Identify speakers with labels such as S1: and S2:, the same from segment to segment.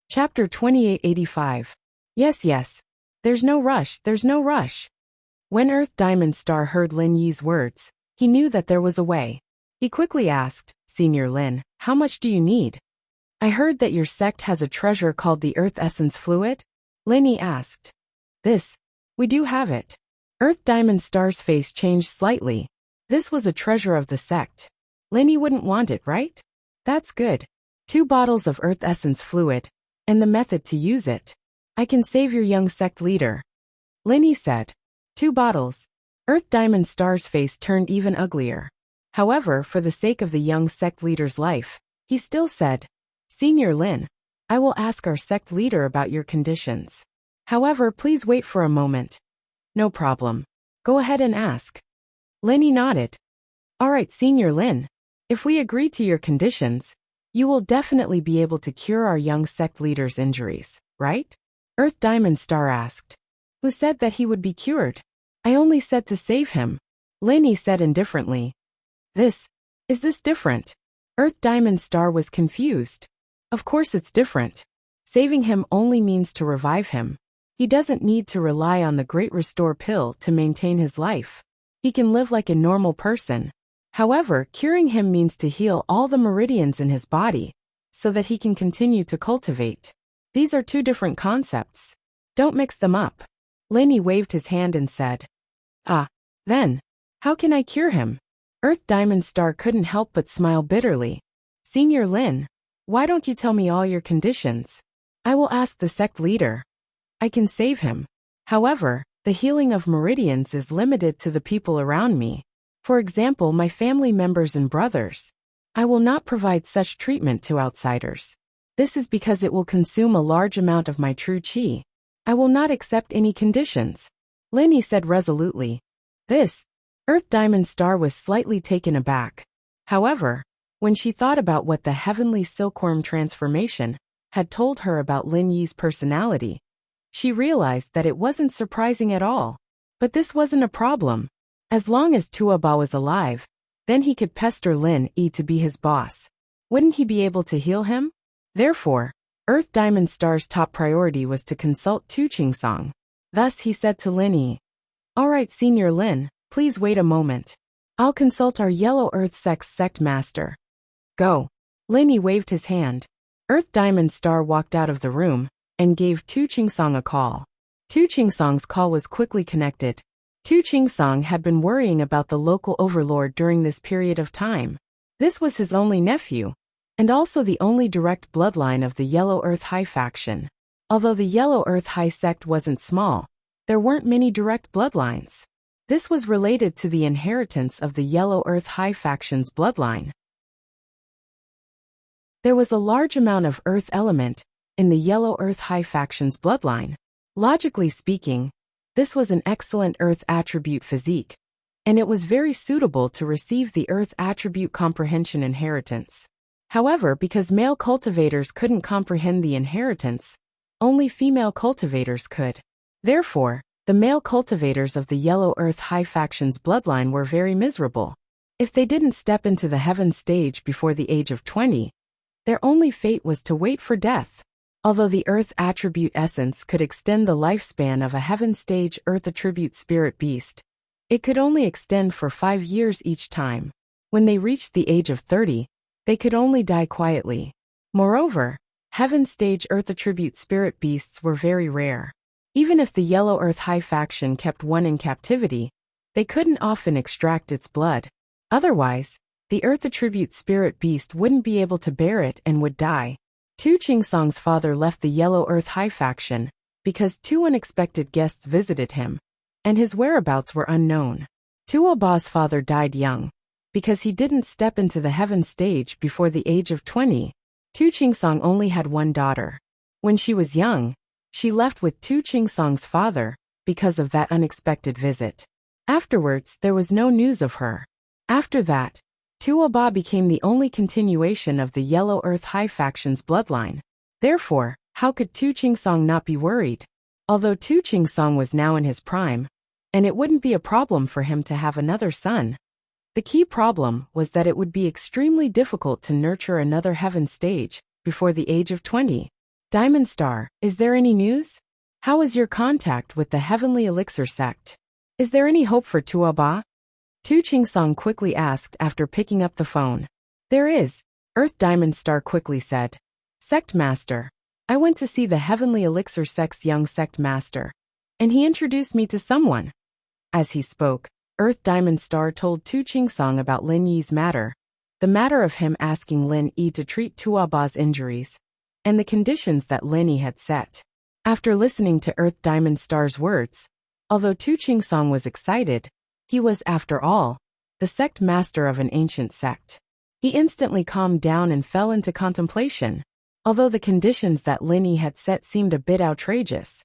S1: Chapter 2885. Yes, yes. There's no rush, there's no rush. When Earth Diamond Star heard Lin Yi's words, he knew that there was a way. He quickly asked, Senior Lin, how much do you need? I heard that your sect has a treasure called the Earth Essence Fluid? Lin Yi asked. We do have it. Earth Diamond Star's face changed slightly. This was a treasure of the sect. Lin Yi wouldn't want it, right? That's good. 2 bottles of Earth Essence Fluid, and the method to use it. I can save your young sect leader. Lin Yi said. 2 bottles. Earth Diamond Star's face turned even uglier. However, for the sake of the young sect leader's life, he still said, Senior Lin, I will ask our sect leader about your conditions. However, please wait for a moment. No problem. Go ahead and ask. Lin Yi nodded. Alright, Senior Lin. If we agree to your conditions, you will definitely be able to cure our young sect leader's injuries, right? Earth Diamond Star asked. Who said that he would be cured? I only said to save him. Lin Yi said indifferently. Is this different? Earth Diamond Star was confused. Of course it's different. Saving him only means to revive him. He doesn't need to rely on the Great Restore pill to maintain his life. He can live like a normal person. However, curing him means to heal all the meridians in his body, so that he can continue to cultivate. These are 2 different concepts. Don't mix them up. Lin Yi waved his hand and said. Then, how can I cure him? Earth Diamond Star couldn't help but smile bitterly. Senior Lin, why don't you tell me all your conditions? I will ask the sect leader. I can save him. However, the healing of meridians is limited to the people around me. For example, my family members and brothers. I will not provide such treatment to outsiders. This is because it will consume a large amount of my true qi. I will not accept any conditions. Lin Yi said resolutely. Earth Diamond Star was slightly taken aback. However, when she thought about what the heavenly silkworm transformation had told her about Lin Yi's personality, she realized that it wasn't surprising at all. But this wasn't a problem. As long as Tuoba was alive, then he could pester Lin Yi to be his boss. Wouldn't he be able to heal him? Therefore, Earth Diamond Star's top priority was to consult Tu Qingsong. Thus he said to Lin Yi, Alright, Senior Lin, please wait a moment. I'll consult our Yellow Earth Sect's sect master. Go. Lin Yi waved his hand. Earth Diamond Star walked out of the room and gave Tu Qingsong a call. Tu Qingsong's call was quickly connected. Tu Qingsong had been worrying about the local overlord during this period of time. This was his only nephew, and also the only direct bloodline of the Yellow Earth High faction. Although the Yellow Earth High sect wasn't small, there weren't many direct bloodlines. This was related to the inheritance of the Yellow Earth High faction's bloodline. There was a large amount of Earth element in the Yellow Earth High faction's bloodline. Logically speaking, this was an excellent Earth attribute physique, and it was very suitable to receive the Earth attribute comprehension inheritance. However, because male cultivators couldn't comprehend the inheritance, only female cultivators could. Therefore, the male cultivators of the Yellow Earth High faction's bloodline were very miserable. If they didn't step into the heaven stage before the age of 20, their only fate was to wait for death. Although the Earth attribute essence could extend the lifespan of a heaven stage Earth attribute spirit beast, it could only extend for 5 years each time. When they reached the age of 30, they could only die quietly. Moreover, heaven stage Earth attribute spirit beasts were very rare. Even if the Yellow Earth High faction kept one in captivity, they couldn't often extract its blood. Otherwise, the Earth attribute spirit beast wouldn't be able to bear it and would die. Tu Qingsong's father left the Yellow Earth High faction because 2 unexpected guests visited him, and his whereabouts were unknown. Tuoba's father died young because he didn't step into the heaven stage before the age of 20. Tu Qingsong only had 1 daughter. When she was young, she left with Tu Qingsong's father because of that unexpected visit. Afterwards, there was no news of her. After that, Tuoba became the only continuation of the Yellow Earth High faction's bloodline. Therefore, how could Tu Qingsong not be worried? Although Tu Qingsong was now in his prime, and it wouldn't be a problem for him to have another son. The key problem was that it would be extremely difficult to nurture another heaven stage before the age of 20. Diamond Star, is there any news? How is your contact with the Heavenly Elixir sect? Is there any hope for Tuaba? Tu Chingsong quickly asked after picking up the phone. There is, Earth Diamond Star quickly said. Sect Master. I went to see the Heavenly Elixir sect's young sect master, and he introduced me to someone. As he spoke, Earth Diamond Star told Tu Chingsong about Lin Yi's matter, the matter of him asking Lin Yi to treat Tuaba's injuries, and the conditions that Lin Yi had set. After listening to Earth Diamond Star's words, although Tu Chingsong was excited, he was, after all, the sect master of an ancient sect. He instantly calmed down and fell into contemplation, although the conditions that Lin Yi had set seemed a bit outrageous.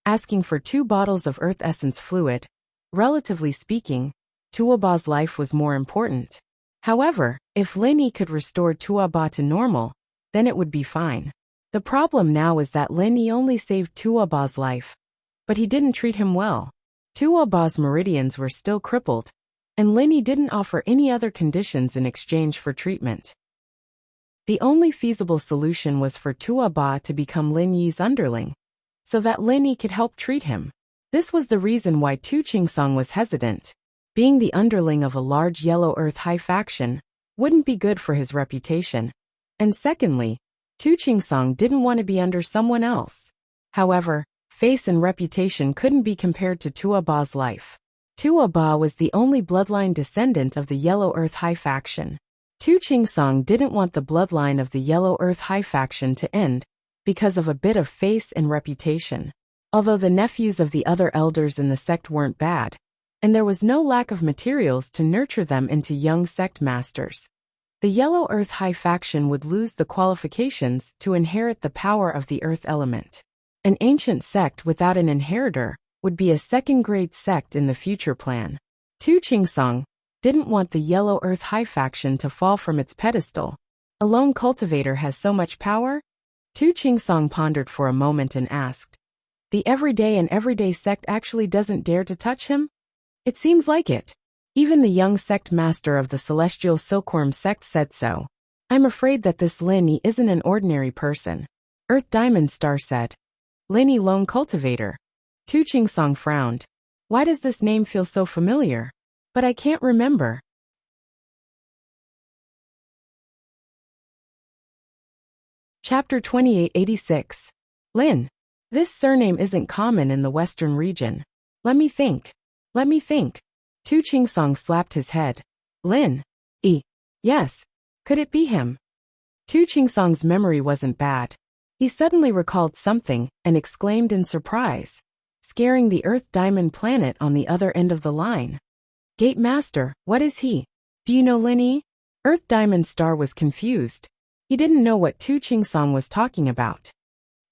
S1: Asking for 2 bottles of Earth Essence fluid, relatively speaking, Tuaba's life was more important. However, if Lin Yi could restore Tuaba to normal, then it would be fine. The problem now is that Lin Yi only saved Tuaba's life, but he didn't treat him well. Tuaba's meridians were still crippled, and Lin Yi didn't offer any other conditions in exchange for treatment. The only feasible solution was for Tuaba to become Lin Yi's underling, so that Lin Yi could help treat him. This was the reason why Tu Chingsong was hesitant. Being the underling of a large Yellow Earth high faction wouldn't be good for his reputation. And secondly, Tu Chingsong didn't want to be under someone else. However, face and reputation couldn't be compared to Tuaba's life. Tuaba was the only bloodline descendant of the Yellow Earth high faction. Tu Chingsong didn't want the bloodline of the Yellow Earth high faction to end because of a bit of face and reputation. Although the nephews of the other elders in the sect weren't bad, and there was no lack of materials to nurture them into young sect masters, the Yellow Earth high faction would lose the qualifications to inherit the power of the Earth element. An ancient sect without an inheritor would be a second-grade sect in the future plan. Tu Chingsong didn't want the Yellow Earth high faction to fall from its pedestal. A lone cultivator has so much power? Tu Chingsong pondered for a moment and asked, the everyday sect actually doesn't dare to touch him? It seems like it. Even the young sect master of the Celestial Silkworm sect said so. I'm afraid that this Lin Yi isn't an ordinary person. Earth Diamond Star said. Lin Yi Lone Cultivator. Tu Chingsong frowned. Why does this name feel so familiar? But I can't remember. Chapter 2886. Lin. This surname isn't common in the Western region. Let me think. Tu Chingsong slapped his head. Lin. E. Yes. Could it be him? Tu Chingsong's memory wasn't bad. He suddenly recalled something and exclaimed in surprise, scaring the Earth Diamond planet on the other end of the line. Gate Master, what is he? Do you know Lin Yi? Earth Diamond Star was confused. He didn't know what Tu Chingsong was talking about.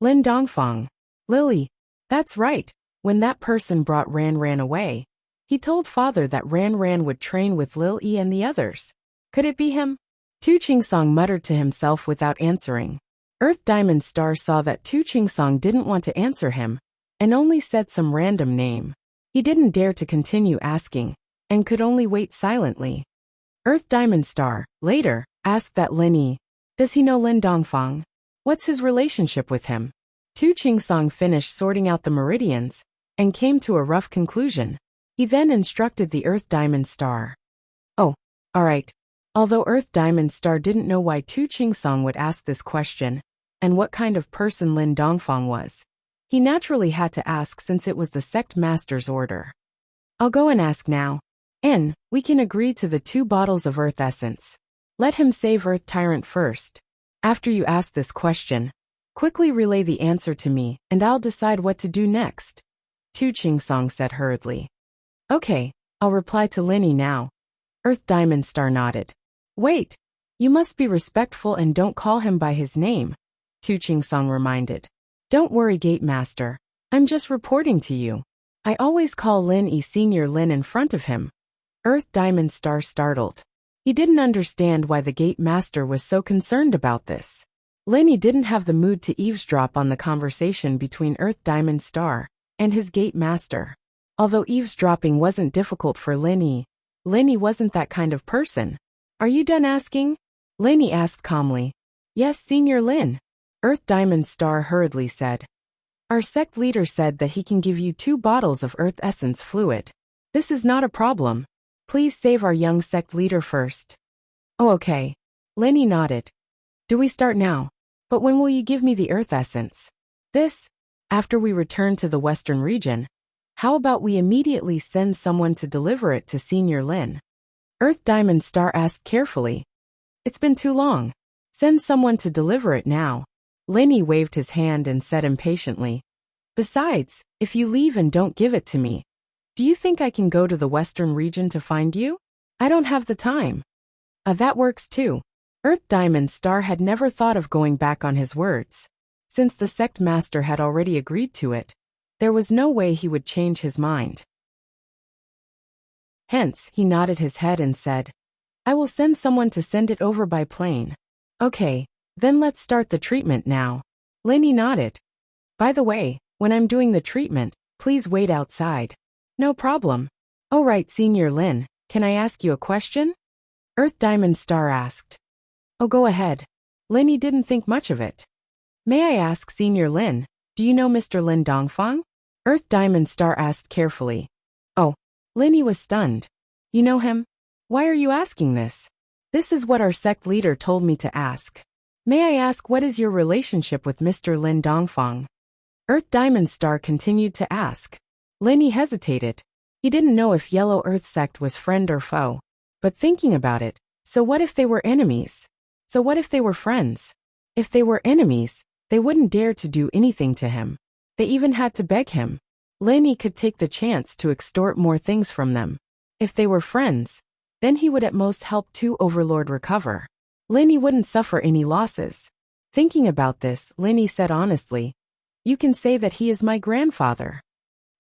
S1: Lin Dongfang. Lily. That's right. When that person brought Ran away, he told father that Ran would train with Lil Yi and the others. Could it be him? Tu Chingsong muttered to himself without answering. Earth Diamond Star saw that Tu Chingsong didn't want to answer him, and only said some random name. He didn't dare to continue asking, and could only wait silently. Earth Diamond Star, later, asked that Lin Yi, does he know Lin Dongfang? What's his relationship with him? Tu Chingsong finished sorting out the meridians, and came to a rough conclusion. He then instructed the Earth Diamond Star. Oh, alright. Although Earth Diamond Star didn't know why Tu Chingsong would ask this question, and what kind of person Lin Dongfang was, he naturally had to ask since it was the sect master's order. I'll go and ask now. We can agree to the 2 bottles of Earth Essence. Let him save Earth Tyrant first. After you ask this question, quickly relay the answer to me, and I'll decide what to do next. Tu Chingsong said hurriedly. Okay, I'll reply to Lin Yi now. Earth Diamond Star nodded. Wait, you must be respectful and don't call him by his name, Tu Chingsong reminded. Don't worry, Gate Master. I'm just reporting to you. I always call Lin Yi Senior Lin in front of him. Earth Diamond Star startled. He didn't understand why the Gate Master was so concerned about this. Lin Yi didn't have the mood to eavesdrop on the conversation between Earth Diamond Star and his Gate Master. Although eavesdropping wasn't difficult for Lin Yi wasn't that kind of person. Are you done asking? Lin Yi asked calmly. Yes, Senior Lin. Earth Diamond Star hurriedly said. Our sect leader said that he can give you 2 bottles of Earth Essence fluid. This is not a problem. Please save our young sect leader first. Oh, okay. Lenny nodded. Do we start now? But when will you give me the Earth Essence? This? After we return to the Western region. How about we immediately send someone to deliver it to Senior Lin? Earth Diamond Star asked carefully. It's been too long. Send someone to deliver it now. Lenny waved his hand and said impatiently. Besides, if you leave and don't give it to me, do you think I can go to the Western region to find you? I don't have the time. That works too. Earth Diamond Star had never thought of going back on his words. Since the sect master had already agreed to it, there was no way he would change his mind. Hence, he nodded his head and said, I will send someone to send it over by plane. Okay, then let's start the treatment now. Lenny nodded. By the way, when I'm doing the treatment, please wait outside. No problem. Oh right, Senior Lin, can I ask you a question? Earth Diamond Star asked. Oh, go ahead. Lenny didn't think much of it. May I ask, Senior Lin, do you know Mr. Lin Dongfang? Earth Diamond Star asked carefully. Oh, Lenny was stunned. You know him? Why are you asking this? This is what our sect leader told me to ask. May I ask, what is your relationship with Mr. Lin Dongfang? Earth Diamond Star continued to ask. Lenny hesitated. He didn't know if Yellow Earth sect was friend or foe. But thinking about it, so what if they were enemies? So what if they were friends? If they were enemies, they wouldn't dare to do anything to him. They even had to beg him. Lenny could take the chance to extort more things from them. If they were friends, then he would at most help 2 Overlord recover. Lenny wouldn't suffer any losses. Thinking about this, Lenny said honestly, you can say that he is my grandfather.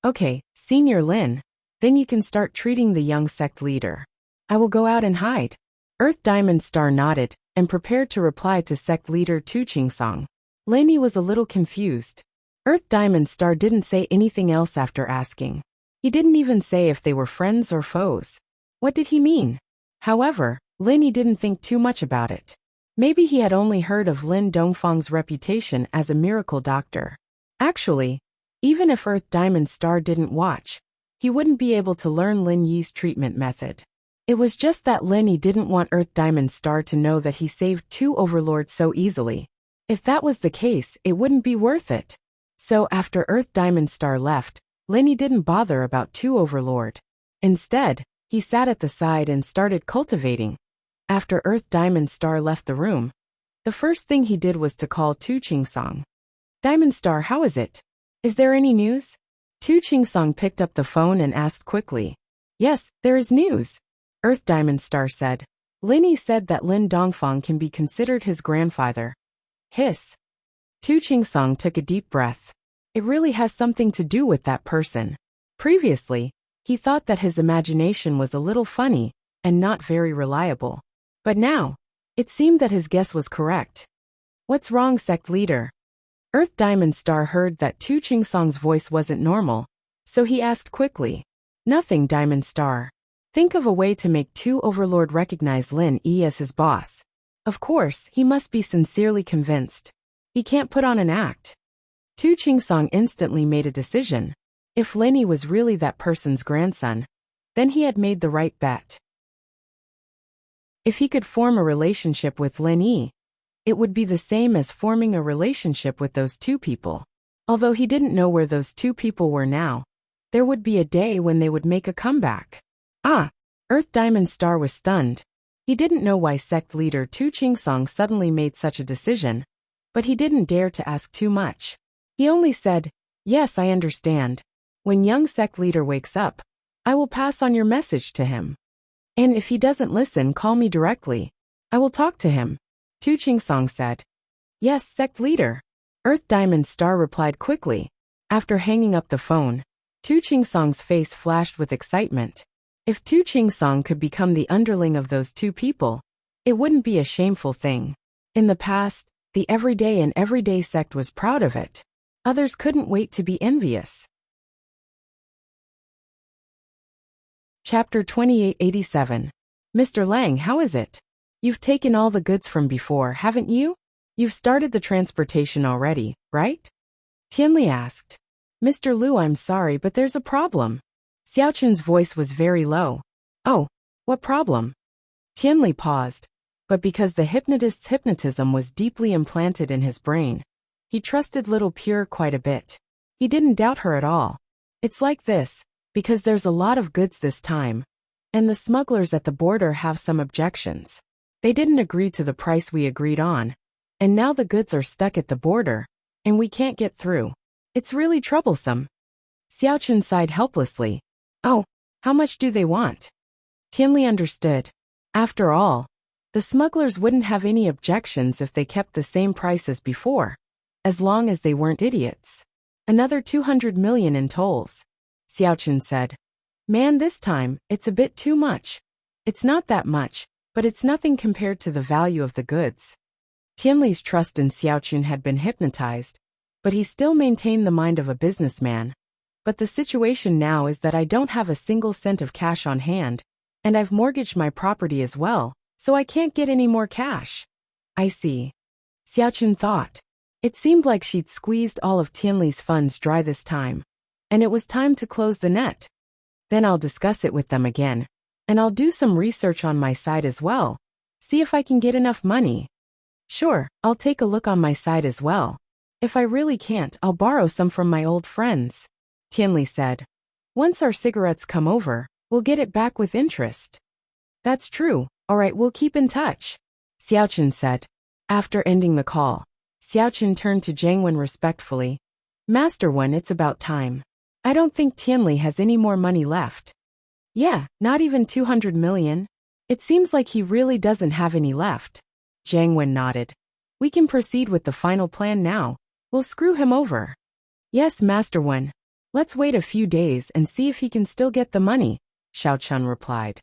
S1: Okay, Senior Lin, then you can start treating the young sect leader. I will go out and hide. Earth Diamond Star nodded and prepared to reply to sect leader Tu Chingsong. Lenny was a little confused. Earth Diamond Star didn't say anything else after asking. He didn't even say if they were friends or foes. What did he mean? However, Lenny didn't think too much about it. Maybe he had only heard of Lin Dongfang's reputation as a miracle doctor. Actually, even if Earth Diamond Star didn't watch, he wouldn't be able to learn Lin Yi's treatment method. It was just that Lenny didn't want Earth Diamond Star to know that he saved 2 Overlords so easily. If that was the case, it wouldn't be worth it. So after Earth Diamond Star left, Lenny didn't bother about 2 Overlord. Instead, he sat at the side and started cultivating. After Earth Diamond Star left the room, the first thing he did was to call Tu Chingsong. Diamond Star, how is it? Is there any news? Tu Chingsong picked up the phone and asked quickly. Yes, there is news. Earth Diamond Star said. Lenny said that Lin Dongfang can be considered his grandfather. Hiss. Tu Chingsong took a deep breath. It really has something to do with that person. Previously, he thought that his imagination was a little funny and not very reliable. But now, it seemed that his guess was correct. What's wrong, sect leader? Earth Diamond Star heard that Tu Chingsong's voice wasn't normal, so he asked quickly. Nothing, Diamond Star. Think of a way to make 2 Overlord recognize Lin Yi as his boss. Of course, he must be sincerely convinced. He can't put on an act. Tu Chingsong instantly made a decision. If Lenny was really that person's grandson, then he had made the right bet. If he could form a relationship with Lin Yi, it would be the same as forming a relationship with those 2 people. Although he didn't know where those 2 people were now, there would be a day when they would make a comeback. Earth Diamond Star was stunned. He didn't know why sect leader Tu Chingsong suddenly made such a decision, but he didn't dare to ask too much. He only said, yes, I understand. When young sect leader wakes up, I will pass on your message to him. And if he doesn't listen, call me directly. I will talk to him. Tu Chingsong said. Yes, sect leader. Earth Diamond Star replied quickly. After hanging up the phone, Tu Chingsong's face flashed with excitement. If Tu Chingsong could become the underling of those 2 people, it wouldn't be a shameful thing. In the past, the everyday and everyday sect was proud of it. Others couldn't wait to be envious. Chapter 2887. Mr. Lang, how is it? You've taken all the goods from before, haven't you? You've started the transportation already, right? Tianli asked. Mr. Liu, I'm sorry, but there's a problem. Xiaochun's voice was very low. Oh, what problem? Tianli paused, but because the hypnotist's hypnotism was deeply implanted in his brain, he trusted little Pure quite a bit. He didn't doubt her at all. It's like this, because there's a lot of goods this time, and the smugglers at the border have some objections. They didn't agree to the price we agreed on, and now the goods are stuck at the border, and we can't get through. It's really troublesome. Xiaochun sighed helplessly. Oh, how much do they want? Tianli understood. After all, the smugglers wouldn't have any objections if they kept the same price as before, as long as they weren't idiots. Another 200 million in tolls. Xiaochun said. Man, this time, it's a bit too much. It's not that much, but it's nothing compared to the value of the goods. Tianli's trust in Xiaochun had been hypnotized, but he still maintained the mind of a businessman. But the situation now is that I don't have a single cent of cash on hand, and I've mortgaged my property as well, so I can't get any more cash. I see. Xiaochun thought. It seemed like she'd squeezed all of Tianli's funds dry this time, and it was time to close the net. Then I'll discuss it with them again, and I'll do some research on my side as well, see if I can get enough money. Sure, I'll take a look on my side as well. If I really can't, I'll borrow some from my old friends, Tianli said. Once our cigarettes come over, we'll get it back with interest. That's true. All right, we'll keep in touch, Xiaochun said. After ending the call, Xiaochun turned to Zhang Wen respectfully. Master Wen, it's about time. I don't think Tianli has any more money left. Yeah, not even 200 million. It seems like he really doesn't have any left. Zhang Wen nodded. We can proceed with the final plan now. We'll screw him over. Yes, Master Wen. Let's wait a few days and see if he can still get the money, Xiaochun replied.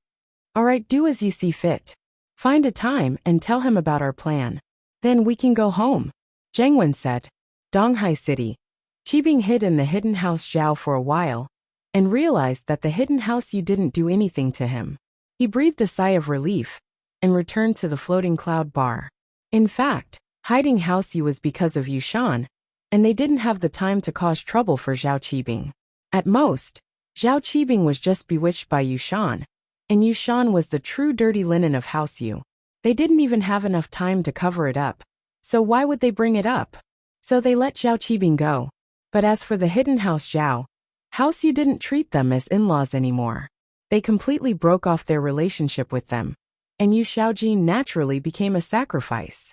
S1: All right, do as you see fit. Find a time and tell him about our plan. Then we can go home, Zhang Wen said. Donghai City. Qibing hid in the hidden house Zhao for a while, and realized that the hidden house Yu didn't do anything to him. He breathed a sigh of relief, and returned to the floating cloud bar. In fact, hiding house Yu was because of Yushan, and they didn't have the time to cause trouble for Zhao Qibing. At most, Zhao Qibing was just bewitched by Yushan, and Yushan was the true dirty linen of House Yu. They didn't even have enough time to cover it up, so why would they bring it up? So they let Zhao Qibing go. But as for the hidden house Zhao, House Yu didn't treat them as in-laws anymore. They completely broke off their relationship with them, and Yu Xiaojin naturally became a sacrifice.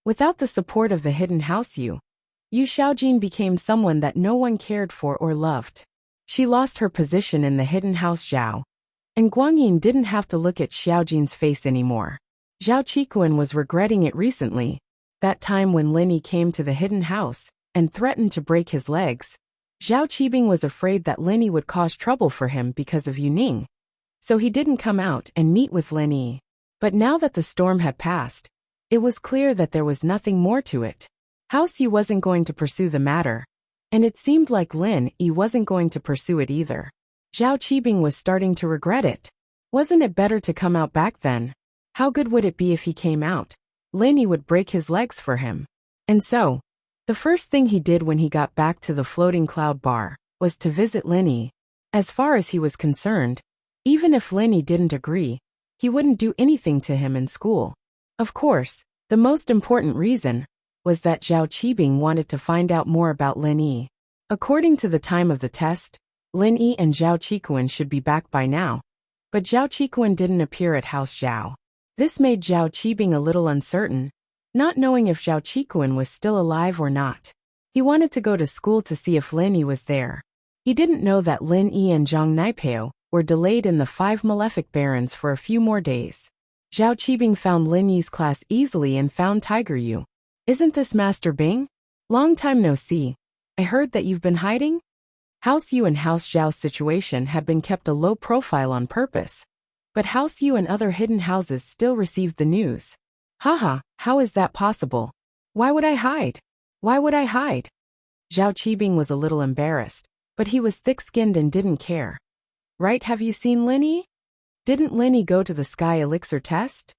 S1: Without the support of the hidden house Yu Xiaojin became someone that no one cared for or loved. She lost her position in the hidden house Zhao, and Guanyin didn't have to look at Xiaojin's face anymore. Zhao Qikuan was regretting it recently, that time when Lin Yi came to the hidden house and threatened to break his legs. Zhao Qibing was afraid that Lin Yi would cause trouble for him because of Yuning, so he didn't come out and meet with Lin Yi. But now that the storm had passed, it was clear that there was nothing more to it. House Yu wasn't going to pursue the matter, and it seemed like Lin Yi wasn't going to pursue it either. Zhao Qibing was starting to regret it. Wasn't it better to come out back then? How good would it be if he came out? Lin Yi would break his legs for him. And so, the first thing he did when he got back to the floating cloud bar was to visit Lin Yi. As far as he was concerned, even if Lin Yi didn't agree, he wouldn't do anything to him in school. Of course, the most important reason was that Zhao Qibing wanted to find out more about Lin Yi. According to the time of the test, Lin Yi and Zhao Qikuan should be back by now, but Zhao Qikuan didn't appear at House Zhao. This made Zhao Qibing a little uncertain, not knowing if Zhao Qikuan was still alive or not. He wanted to go to school to see if Lin Yi was there. He didn't know that Lin Yi and Zhang Naipeo were delayed in the 5 malefic barons for a few more days. Zhao Qibing found Lin Yi's class easily and found Tiger Yu. Isn't this Master Bing? Long time no see. I heard that you've been hiding? House Yu and House Zhao's situation had been kept a low profile on purpose, but House Yu and other hidden houses still received the news. Haha, how is that possible? Why would I hide? Why would I hide? Zhao Qibing was a little embarrassed, but he was thick-skinned and didn't care. Right, have you seen Lin Yi? Didn't Lin Yi go to the Sky Elixir test?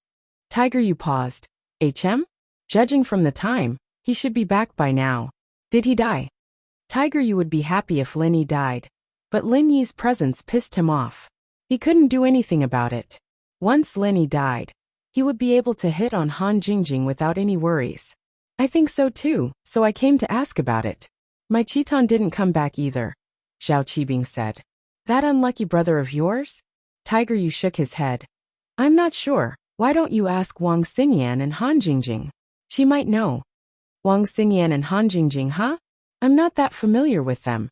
S1: Tiger Yu paused. Judging from the time, he should be back by now. Did he die? Tiger, you would be happy if Lin Yi died. But Lin Yi's presence pissed him off. He couldn't do anything about it. Once Lin Yi died, he would be able to hit on Han Jingjing without any worries. I think so too, so I came to ask about it. My Chiton didn't come back either, Zhao Qibing said. That unlucky brother of yours? Tiger Yu shook his head. I'm not sure. Why don't you ask Wang Xingyan and Han Jingjing? She might know. Wang Xingyan and Han Jingjing, huh? I'm not that familiar with them.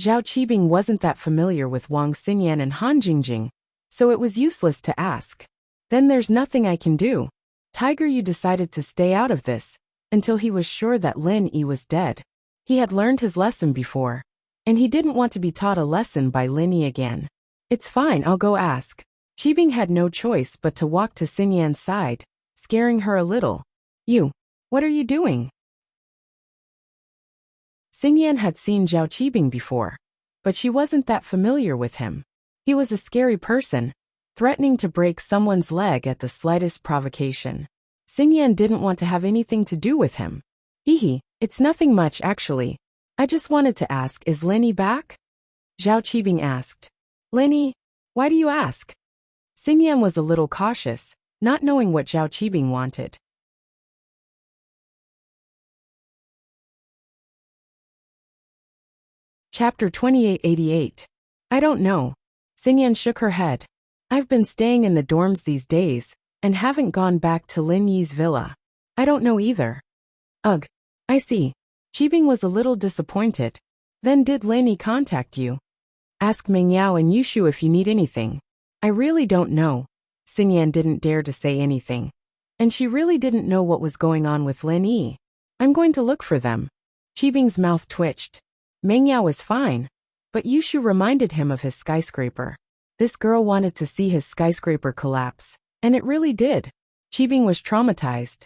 S1: Zhao Qibing wasn't that familiar with Wang Xingyan and Han Jingjing, so it was useless to ask. Then there's nothing I can do. Tiger Yu decided to stay out of this until he was sure that Lin Yi was dead. He had learned his lesson before, and he didn't want to be taught a lesson by Lin Yi again. It's fine, I'll go ask. Qibing had no choice but to walk to Xingyan's side, scaring her a little. You, what are you doing? Xingyan had seen Zhao Qibing before, but she wasn't that familiar with him. He was a scary person, threatening to break someone's leg at the slightest provocation. Xingyan didn't want to have anything to do with him. Hee, it's nothing much actually. I just wanted to ask, is Lin Yi back? Zhao Qibing asked. Lin Yi? Why do you ask? Xingyan was a little cautious, not knowing what Zhao Qibing wanted. Chapter 2888. I don't know. Xingyan shook her head. I've been staying in the dorms these days, and haven't gone back to Lin Yi's villa. I don't know either. Ugh. I see. Qibing was a little disappointed. Then did Lin Yi contact you? Ask Meng Yao and Yushu if you need anything. I really don't know. Xingyan didn't dare to say anything. And she really didn't know what was going on with Lin Yi. I'm going to look for them. Qibing's mouth twitched. Meng Yao was fine, but Yushu reminded him of his skyscraper. This girl wanted to see his skyscraper collapse, and it really did. Qibing was traumatized.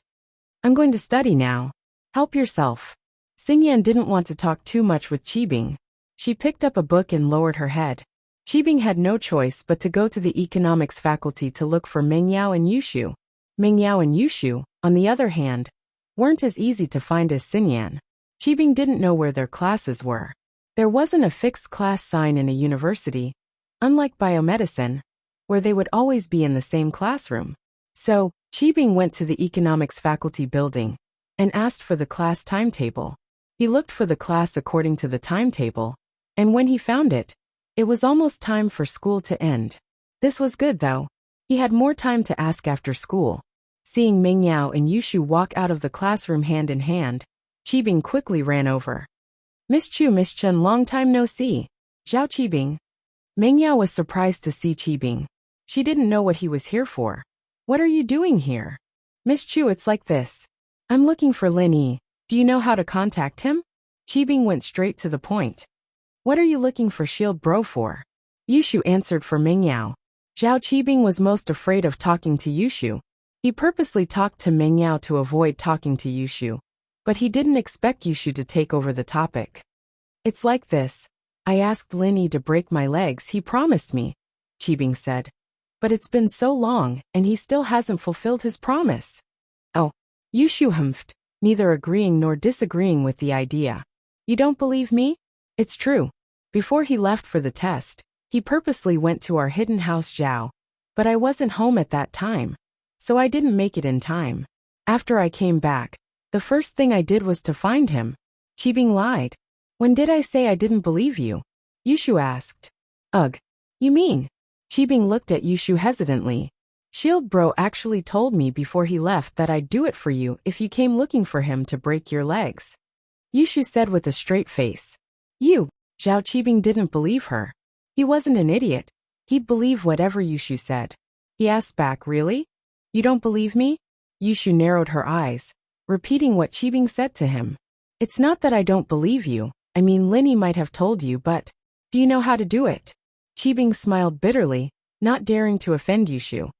S1: I'm going to study now. Help yourself. Xingyan didn't want to talk too much with Qibing. She picked up a book and lowered her head. Qibing had no choice but to go to the economics faculty to look for Meng Yao and Yushu. Meng Yao and Yushu, on the other hand, weren't as easy to find as Xingyan. Qibing didn't know where their classes were. There wasn't a fixed class sign in a university, unlike biomedicine, where they would always be in the same classroom. So, Qibing went to the economics faculty building and asked for the class timetable. He looked for the class according to the timetable, and when he found it, it was almost time for school to end. This was good though. He had more time to ask after school. Seeing Meng Yao and Yushu walk out of the classroom hand in hand, Qibing quickly ran over. Miss Chu, Miss Chen, long time no see. Zhao Qibing. Meng Yao was surprised to see Qibing. She didn't know what he was here for. What are you doing here? Miss Chu, it's like this. I'm looking for Lin Yi. Do you know how to contact him? Qibing went straight to the point. What are you looking for Shield Bro for? Yushu answered for Meng Yao. Zhao Qibing was most afraid of talking to Yushu. He purposely talked to Meng Yao to avoid talking to Yushu. But he didn't expect Yushu to take over the topic. It's like this. I asked Lin Yi to break my legs, he promised me, Qibing said. But it's been so long, and he still hasn't fulfilled his promise. Oh. Yushu humphed, neither agreeing nor disagreeing with the idea. You don't believe me? It's true. Before he left for the test, he purposely went to our hidden house Zhao. But I wasn't home at that time, so I didn't make it in time. After I came back, the first thing I did was to find him. Qibing lied. When did I say I didn't believe you? Yushu asked. Ugh. You mean? Qibing looked at Yushu hesitantly. Shield Bro actually told me before he left that I'd do it for you if you came looking for him to break your legs. Yushu said with a straight face. You. Zhao Qibing didn't believe her. He wasn't an idiot. He'd believe whatever Yushu said. He asked back, really? You don't believe me? Yushu narrowed her eyes, repeating what Qibing said to him. It's not that I don't believe you. I mean, Lin Yi might have told you, but do you know how to do it? Qibing smiled bitterly, not daring to offend Yushu.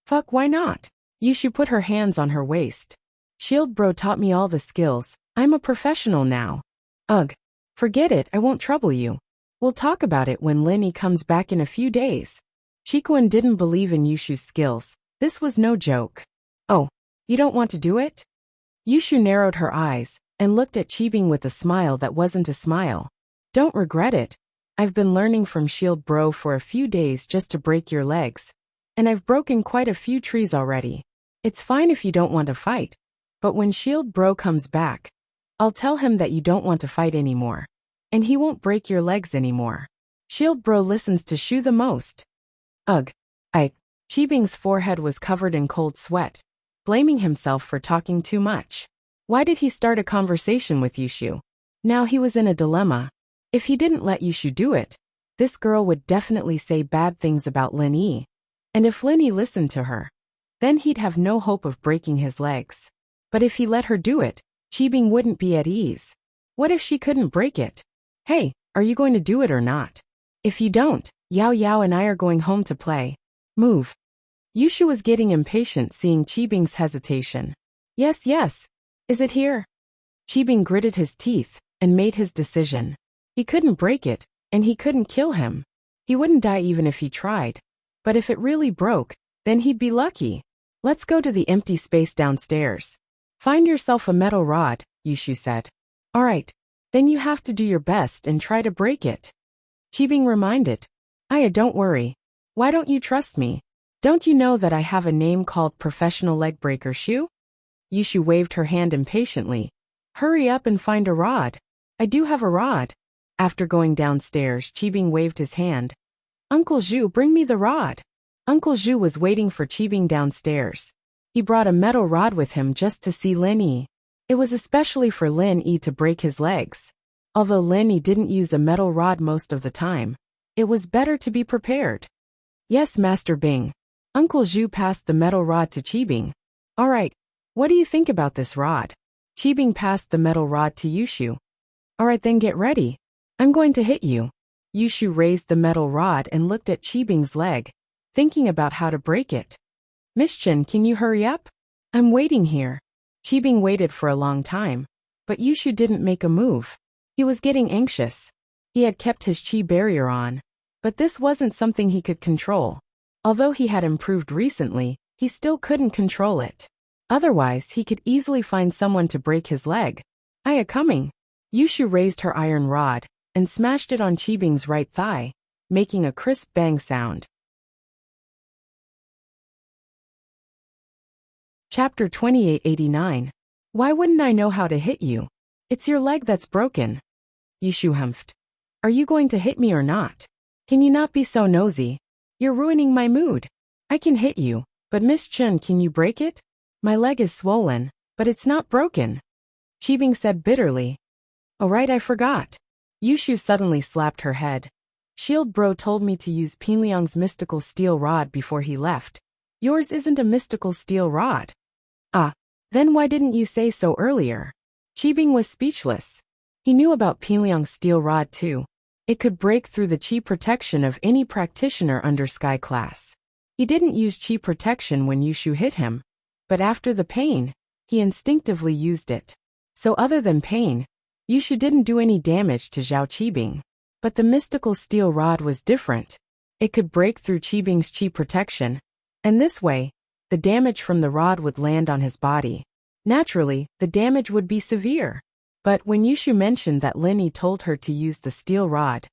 S1: Fuck, why not? Yushu put her hands on her waist. Shield Bro taught me all the skills. I'm a professional now. Ugh. Forget it, I won't trouble you. We'll talk about it when Lin Yi comes back in a few days. Shikuan didn't believe in Yushu's skills. This was no joke. Oh, you don't want to do it? Yushu narrowed her eyes and looked at Qibing with a smile that wasn't a smile. Don't regret it. I've been learning from Shield Bro for a few days just to break your legs. And I've broken quite a few trees already. It's fine if you don't want to fight. But when Shield Bro comes back, I'll tell him that you don't want to fight anymore. And he won't break your legs anymore. Shield Bro listens to Shu the most. Ugh. Qibing's forehead was covered in cold sweat, blaming himself for talking too much. Why did he start a conversation with Yushu? Now he was in a dilemma. If he didn't let Yushu do it, this girl would definitely say bad things about Lin Yi. And if Lin Yi listened to her, then he'd have no hope of breaking his legs. But if he let her do it, Qibing wouldn't be at ease. What if she couldn't break it? Hey, are you going to do it or not? If you don't, Yao Yao and I are going home to play. Move. Yushu was getting impatient seeing Qibing's hesitation. Yes. Is it here? Qibing gritted his teeth and made his decision. He couldn't break it, and he couldn't kill him. He wouldn't die even if he tried. But if it really broke, then he'd be lucky. Let's go to the empty space downstairs. Find yourself a metal rod, Yushu said. All right. Then you have to do your best and try to break it. Qibing reminded. Aya, don't worry. Why don't you trust me? Don't you know that I have a name called Professional Leg Breaker Shu? Yushu waved her hand impatiently. Hurry up and find a rod. I do have a rod. After going downstairs, Qibing waved his hand. Uncle Zhu, bring me the rod. Uncle Zhu was waiting for Qibing downstairs. He brought a metal rod with him just to see Lin Yi. It was especially for Lin Yi to break his legs. Although Lin Yi didn't use a metal rod most of the time, it was better to be prepared. Yes, Master Bing. Uncle Zhu passed the metal rod to Qibing. All right, what do you think about this rod? Qibing passed the metal rod to Yushu. All right, then get ready. I'm going to hit you. Yushu raised the metal rod and looked at Qibing's leg, thinking about how to break it. Miss Chen, can you hurry up? I'm waiting here. Qibing waited for a long time, but Yushu didn't make a move. He was getting anxious. He had kept his chi barrier on, but this wasn't something he could control. Although he had improved recently, he still couldn't control it. Otherwise, he could easily find someone to break his leg. Aya coming. Yushu raised her iron rod and smashed it on Qibing's right thigh, making a crisp bang sound. Chapter 2889. Why wouldn't I know how to hit you? It's your leg that's broken. Yushu humphed. Are you going to hit me or not? Can you not be so nosy? You're ruining my mood. I can hit you, but Miss Chen, can you break it? My leg is swollen, but it's not broken. Qibing said bitterly. Oh right, I forgot. Yushu suddenly slapped her head. Shield Bro told me to use Pinliang's mystical steel rod before he left. Yours isn't a mystical steel rod. Ah, then why didn't you say so earlier? Qibing was speechless. He knew about Pinliang's steel rod too. It could break through the chi protection of any practitioner under Sky Class. He didn't use chi protection when Yushu hit him, but after the pain, he instinctively used it. So other than pain, Yushu didn't do any damage to Zhao Qibing. But the mystical steel rod was different. It could break through Qibing's chi protection, and this way, the damage from the rod would land on his body. Naturally, the damage would be severe. But when Yushu mentioned that Lin Yi told her to use the steel rod,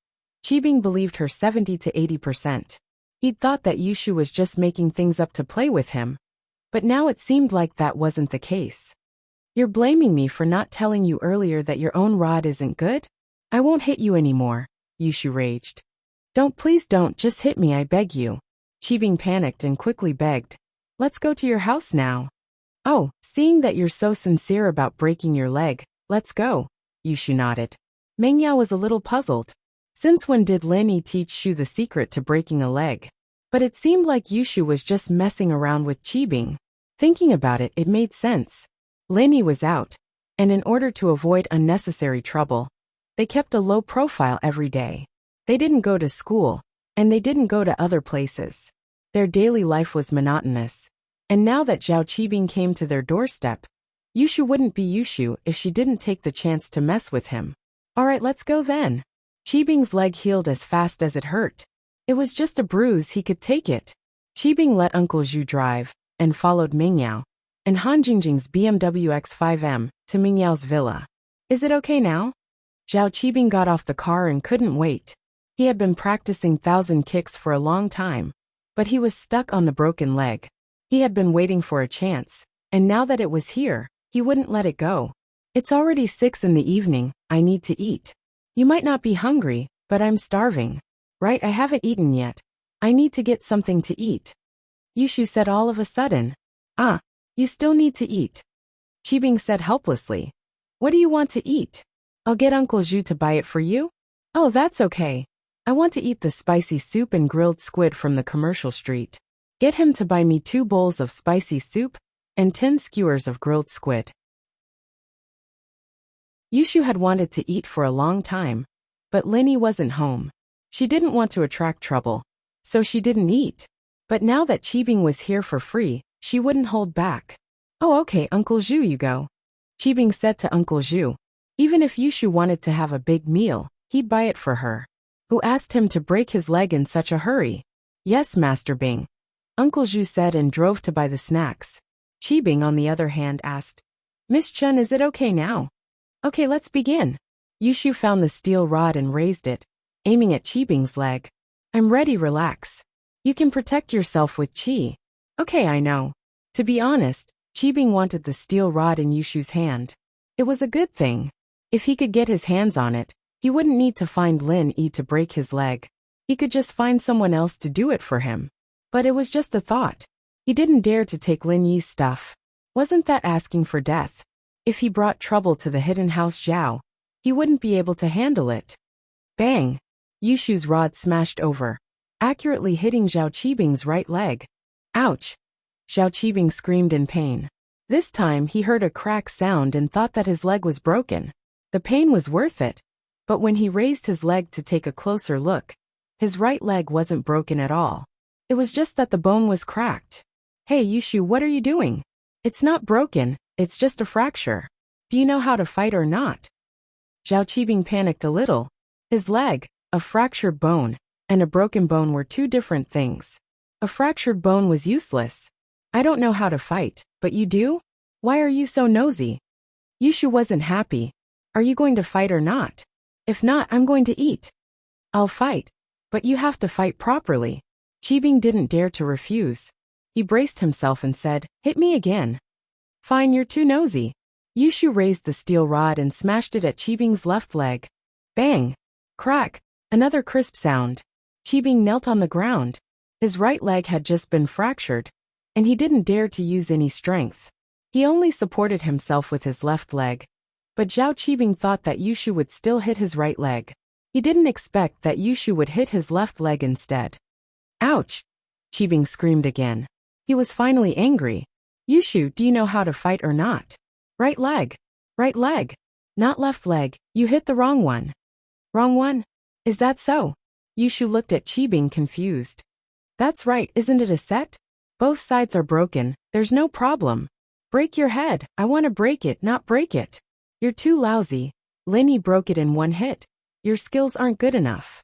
S1: Qibing believed her 70 to 80%. He'd thought that Yushu was just making things up to play with him. But now it seemed like that wasn't the case. You're blaming me for not telling you earlier that your own rod isn't good? I won't hit you anymore, Yushu raged. Please don't, just hit me, I beg you. Qibing panicked and quickly begged. Let's go to your house now. Oh, seeing that you're so sincere about breaking your leg, let's go, Yushu nodded. Mengyao was a little puzzled. Since when did Lin Yi teach Shu the secret to breaking a leg? But it seemed like Yushu was just messing around with Qibing. Thinking about it, it made sense. Lin Yi was out, and in order to avoid unnecessary trouble, they kept a low profile every day. They didn't go to school, and they didn't go to other places. Their daily life was monotonous. And now that Zhao Qibing came to their doorstep, Yushu wouldn't be Yushu if she didn't take the chance to mess with him. Alright, let's go then. Qibing's leg healed as fast as it hurt. It was just a bruise, he could take it. Qibing let Uncle Zhu drive, and followed Mingyao. and Han Jingjing's BMW X5M to Mingyao's villa. Is it okay now? Zhao Qibing got off the car and couldn't wait. He had been practicing 1,000 kicks for a long time, but he was stuck on the broken leg. He had been waiting for a chance, and now that it was here, he wouldn't let it go. It's already 6 in the evening, I need to eat. You might not be hungry, but I'm starving. Right, I haven't eaten yet. I need to get something to eat. Yushu said all of a sudden. Ah, you still need to eat. Qibing said helplessly. What do you want to eat? I'll get Uncle Zhu to buy it for you? Oh, that's okay. I want to eat the spicy soup and grilled squid from the commercial street. Get him to buy me 2 bowls of spicy soup and 10 skewers of grilled squid. Yushu had wanted to eat for a long time, but Linny wasn't home. She didn't want to attract trouble, so she didn't eat. But now that Qibing was here for free, she wouldn't hold back. Oh, okay, Uncle Zhu, you go. Qibing said to Uncle Zhu. Even if Yushu wanted to have a big meal, he'd buy it for her. Who asked him to break his leg in such a hurry? Yes, Master Bing. Uncle Zhu said and drove to buy the snacks. Qibing, on the other hand, asked, Miss Chen, is it okay now? Okay, let's begin. Yushu found the steel rod and raised it, aiming at Qibing's leg. I'm ready, relax. You can protect yourself with qi. Okay, I know. To be honest, Qibing wanted the steel rod in Yushu's hand. It was a good thing. If he could get his hands on it, he wouldn't need to find Lin Yi to break his leg. He could just find someone else to do it for him. But it was just a thought. He didn't dare to take Lin Yi's stuff. Wasn't that asking for death? If he brought trouble to the hidden house Zhao, he wouldn't be able to handle it. Bang! Yushu's rod smashed over, accurately hitting Zhao Qibing's right leg. Ouch! Zhao Qibing screamed in pain. This time he heard a crack sound and thought that his leg was broken. The pain was worth it. But when he raised his leg to take a closer look, his right leg wasn't broken at all. It was just that the bone was cracked. Hey Yushu, what are you doing? It's not broken, it's just a fracture. Do you know how to fight or not? Zhao Qibing panicked a little. His leg, a fractured bone, and a broken bone were 2 different things. A fractured bone was useless. I don't know how to fight, but you do? Why are you so nosy? Yushu wasn't happy. Are you going to fight or not? If not, I'm going to eat. I'll fight. But you have to fight properly. Qibing didn't dare to refuse. He braced himself and said, hit me again. Fine, you're too nosy. Yushu raised the steel rod and smashed it at Qibing's left leg. Bang! Crack! Another crisp sound. Qibing knelt on the ground. His right leg had just been fractured, and he didn't dare to use any strength. He only supported himself with his left leg. But Zhao Qibing thought that Yushu would still hit his right leg. He didn't expect that Yushu would hit his left leg instead. Ouch! Qibing screamed again. He was finally angry. Yushu, do you know how to fight or not? Right leg. Right leg. Not left leg, you hit the wrong one. Wrong one? Is that so? Yushu looked at Qibing confused. That's right, isn't it a set? Both sides are broken, there's no problem. Break your head, I want to break it, not break it. You're too lousy. Lin Yi broke it in 1 hit. Your skills aren't good enough.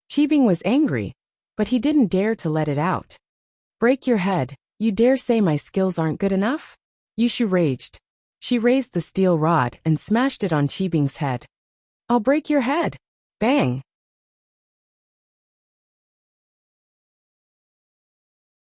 S1: Qibing was angry, but he didn't dare to let it out. Break your head, you dare say my skills aren't good enough? Yushu raged. She raised the steel rod and smashed it on Qibing's head. I'll break your head. Bang!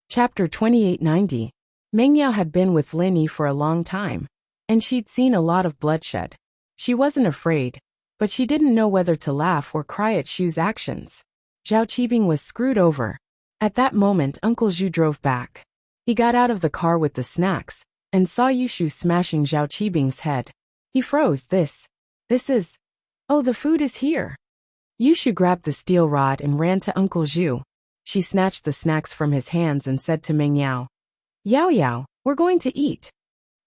S1: Chapter 2890. Meng Yao had been with Lin Yi for a long time, and she'd seen a lot of bloodshed. She wasn't afraid, but she didn't know whether to laugh or cry at Shu's actions. Zhao Qibing was screwed over. At that moment, Uncle Zhu drove back. He got out of the car with the snacks and saw Yushu smashing Zhao Qibing's head. He froze. This is... Oh, the food is here. Yushu grabbed the steel rod and ran to Uncle Zhu. She snatched the snacks from his hands and said to Meng Yao, Yao Yao, we're going to eat.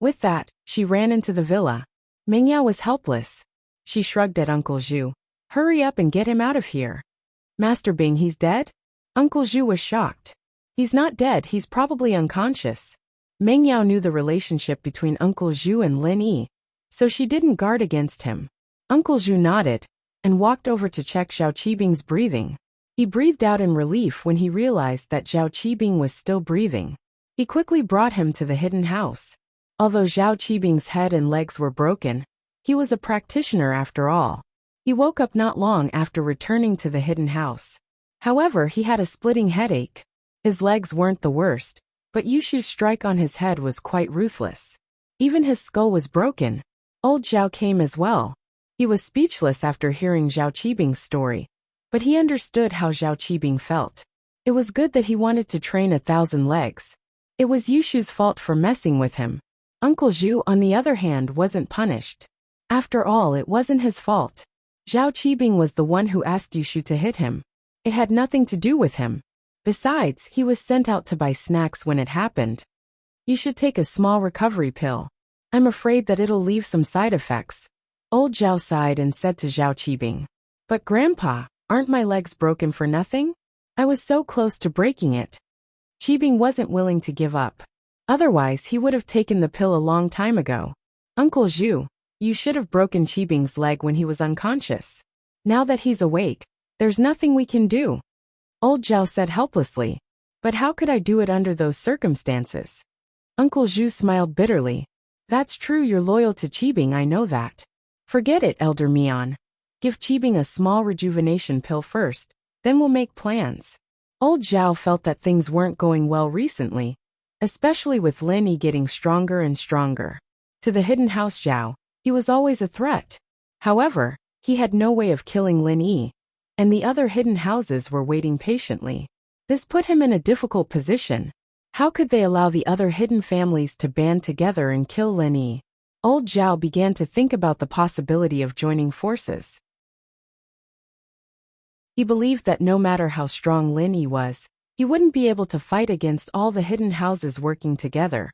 S1: With that, she ran into the villa. Meng Yao was helpless. She shrugged at Uncle Zhu. Hurry up and get him out of here. Master Bing, he's dead? Uncle Zhu was shocked. He's not dead, he's probably unconscious. Meng Yao knew the relationship between Uncle Zhu and Lin Yi, so she didn't guard against him. Uncle Zhu nodded and walked over to check Zhao Qibing's breathing. He breathed out in relief when he realized that Zhao Qibing was still breathing. He quickly brought him to the hidden house. Although Zhao Qibing's head and legs were broken, he was a practitioner after all. He woke up not long after returning to the hidden house. However, he had a splitting headache. His legs weren't the worst, but Yushu's strike on his head was quite ruthless. Even his skull was broken. Old Zhao came as well. He was speechless after hearing Zhao Qibing's story, but he understood how Zhao Qibing felt. It was good that he wanted to train 1,000 legs. It was Yushu's fault for messing with him. Uncle Zhu, on the other hand, wasn't punished. After all, it wasn't his fault. Zhao Qibing was the one who asked Yushu to hit him. It had nothing to do with him. Besides, he was sent out to buy snacks when it happened. You should take a small recovery pill. I'm afraid that it'll leave some side effects. Old Zhao sighed and said to Zhao Qibing. But Grandpa, aren't my legs broken for nothing? I was so close to breaking it. Qibing wasn't willing to give up. Otherwise, he would have taken the pill a long time ago. Uncle Zhu, you should have broken Qibing's leg when he was unconscious. Now that he's awake, there's nothing we can do. Old Zhao said helplessly. But how could I do it under those circumstances? Uncle Zhu smiled bitterly. That's true, you're loyal to Qibing, I know that. Forget it, Elder Mian. Give Qibing a small rejuvenation pill first, then we'll make plans. Old Zhao felt that things weren't going well recently, especially with Lin Yi getting stronger and stronger. To the hidden house Zhao, he was always a threat. However, he had no way of killing Lin Yi, and the other hidden houses were waiting patiently. This put him in a difficult position. How could they allow the other hidden families to band together and kill Lin Yi? Old Zhao began to think about the possibility of joining forces. He believed that no matter how strong Lin Yi was, he wouldn't be able to fight against all the hidden houses working together.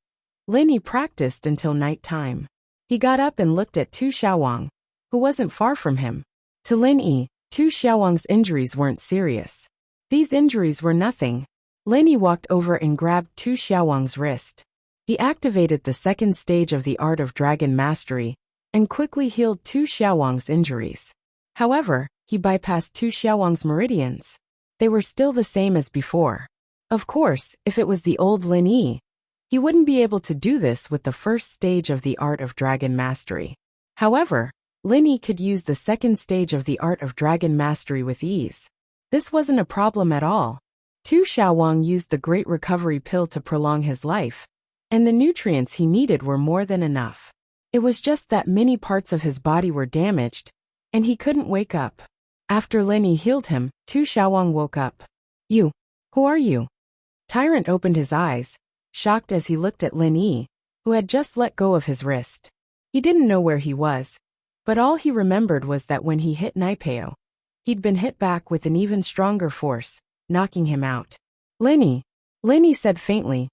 S1: Lin Yi practiced until night time. He got up and looked at Tu Xiaowang, who wasn't far from him. To Lin Yi, Tu Xiaowang's injuries weren't serious. These injuries were nothing. Lin Yi walked over and grabbed Tu Xiaowang's wrist. He activated the second stage of the art of dragon mastery and quickly healed Tu Xiaowang's injuries. However, he bypassed Tu Xiaowang's meridians. They were still the same as before. Of course, if it was the old Lin Yi, he wouldn't be able to do this with the first stage of the art of dragon mastery. However, Lin Yi could use the second stage of the art of dragon mastery with ease. This wasn't a problem at all. Tu Xiaowang used the great recovery pill to prolong his life, and the nutrients he needed were more than enough. It was just that many parts of his body were damaged, and he couldn't wake up. After Lin Yi healed him, Tu Xiaowang woke up. You, who are you? Tyrant opened his eyes, shocked as he looked at Lin Yi, who had just let go of his wrist. He didn't know where he was, but all he remembered was that when he hit Naipeo, he'd been hit back with an even stronger force, knocking him out. Lin Yi said faintly,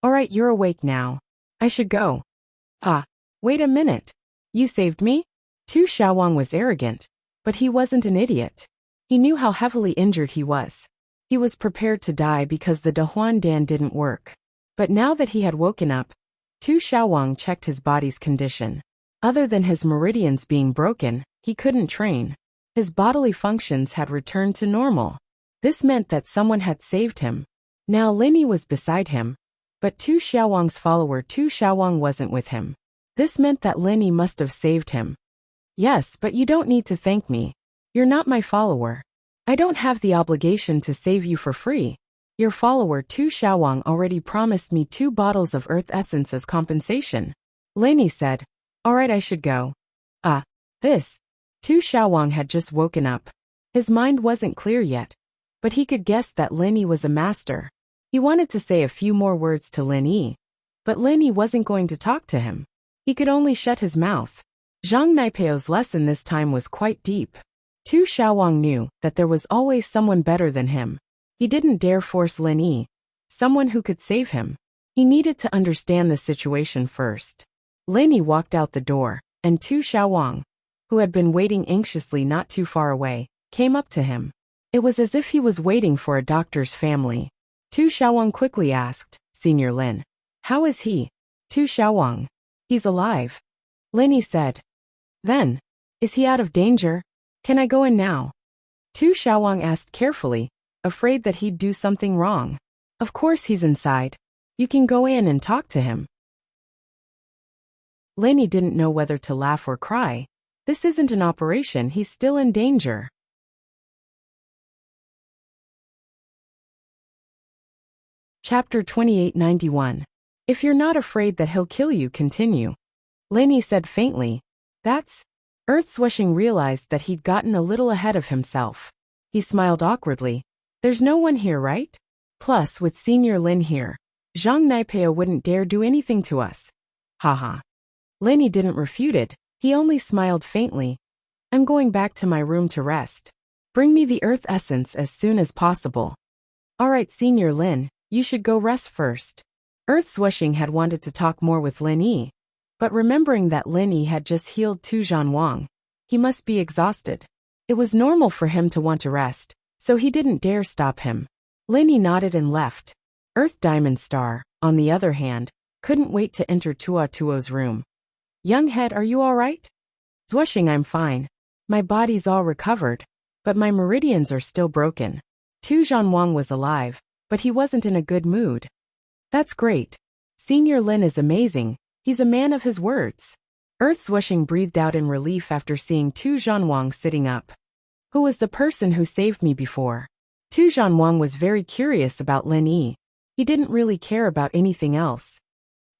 S1: "All right, you're awake now. I should go." "Ah, wait a minute. You saved me?" Tu Xiaowang was arrogant, but he wasn't an idiot. He knew how heavily injured he was. He was prepared to die because the Dahuan Dan didn't work. But now that he had woken up, Tu Xiaowang checked his body's condition. Other than his meridians being broken, he couldn't train. His bodily functions had returned to normal. This meant that someone had saved him. Now Lin Yi was beside him, but Tu Xiaowang's follower Tu Xiaowang wasn't with him. This meant that Lin Yi must have saved him. "Yes, but you don't need to thank me. You're not my follower. I don't have the obligation to save you for free. Your follower Tu Xiaowang already promised me 2 bottles of earth essence as compensation." Lin Yi said, "All right, I should go." This. Tu Xiaowang had just woken up. His mind wasn't clear yet, but he could guess that Lin Yi was a master. He wanted to say a few more words to Lin Yi, but Lin Yi wasn't going to talk to him. He could only shut his mouth. Zhang Naipeo's lesson this time was quite deep. Tu Xiaowang knew that there was always someone better than him. He didn't dare force Lin Yi, someone who could save him. He needed to understand the situation first. Lin Yi walked out the door, and Tu Xiaowang, who had been waiting anxiously not too far away, came up to him. It was as if he was waiting for a doctor's family. Tu Xiaowang quickly asked, "Senior Lin, how is he?" Tu Xiaowang, "He's alive." Lin Yi said. "Then, is he out of danger? Can I go in now?" Tu Xiaowang asked carefully, afraid that he'd do something wrong. "Of course he's inside. You can go in and talk to him." Lenny didn't know whether to laugh or cry. This isn't an operation, he's still in danger. Chapter 2891. If you're not afraid that he'll kill you, continue. Lenny said faintly. That's... Earthswashing realized that he'd gotten a little ahead of himself. He smiled awkwardly. There's no one here, right? Plus, with Senior Lin here, Zhang Naipeo wouldn't dare do anything to us. Haha. Lenny didn't refute it, he only smiled faintly. I'm going back to my room to rest. Bring me the earth essence as soon as possible. Alright, Senior Lin, you should go rest first. Earthswashing had wanted to talk more with Lin Yi, but remembering that Lin Yi had just healed Tu Zhanwang, he must be exhausted. It was normal for him to want to rest, so he didn't dare stop him. Lin Yi nodded and left. Earth Diamond Star, on the other hand, couldn't wait to enter Tua Tuo's room. Young head, are you alright? Zwashing, I'm fine. My body's all recovered, but my meridians are still broken. Tu Zhanwang was alive, but he wasn't in a good mood. That's great. Senior Lin is amazing, he's a man of his words. Earthswashing breathed out in relief after seeing Tu Zhanwang sitting up. Who was the person who saved me before? Tu Zhanwang was very curious about Lin Yi. He didn't really care about anything else.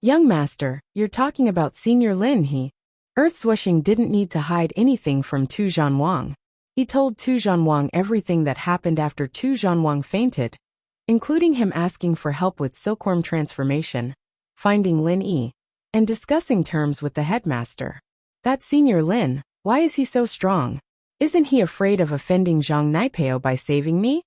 S1: Young master, you're talking about Senior Lin, he. Earthswashing didn't need to hide anything from Tu Zhanwang. He told Tu Zhanwang everything that happened after Tu Zhanwang fainted, including him asking for help with silkworm transformation, finding Lin Yi, and discussing terms with the headmaster. That Senior Lin, why is he so strong? Isn't he afraid of offending Zhang Naipeo by saving me?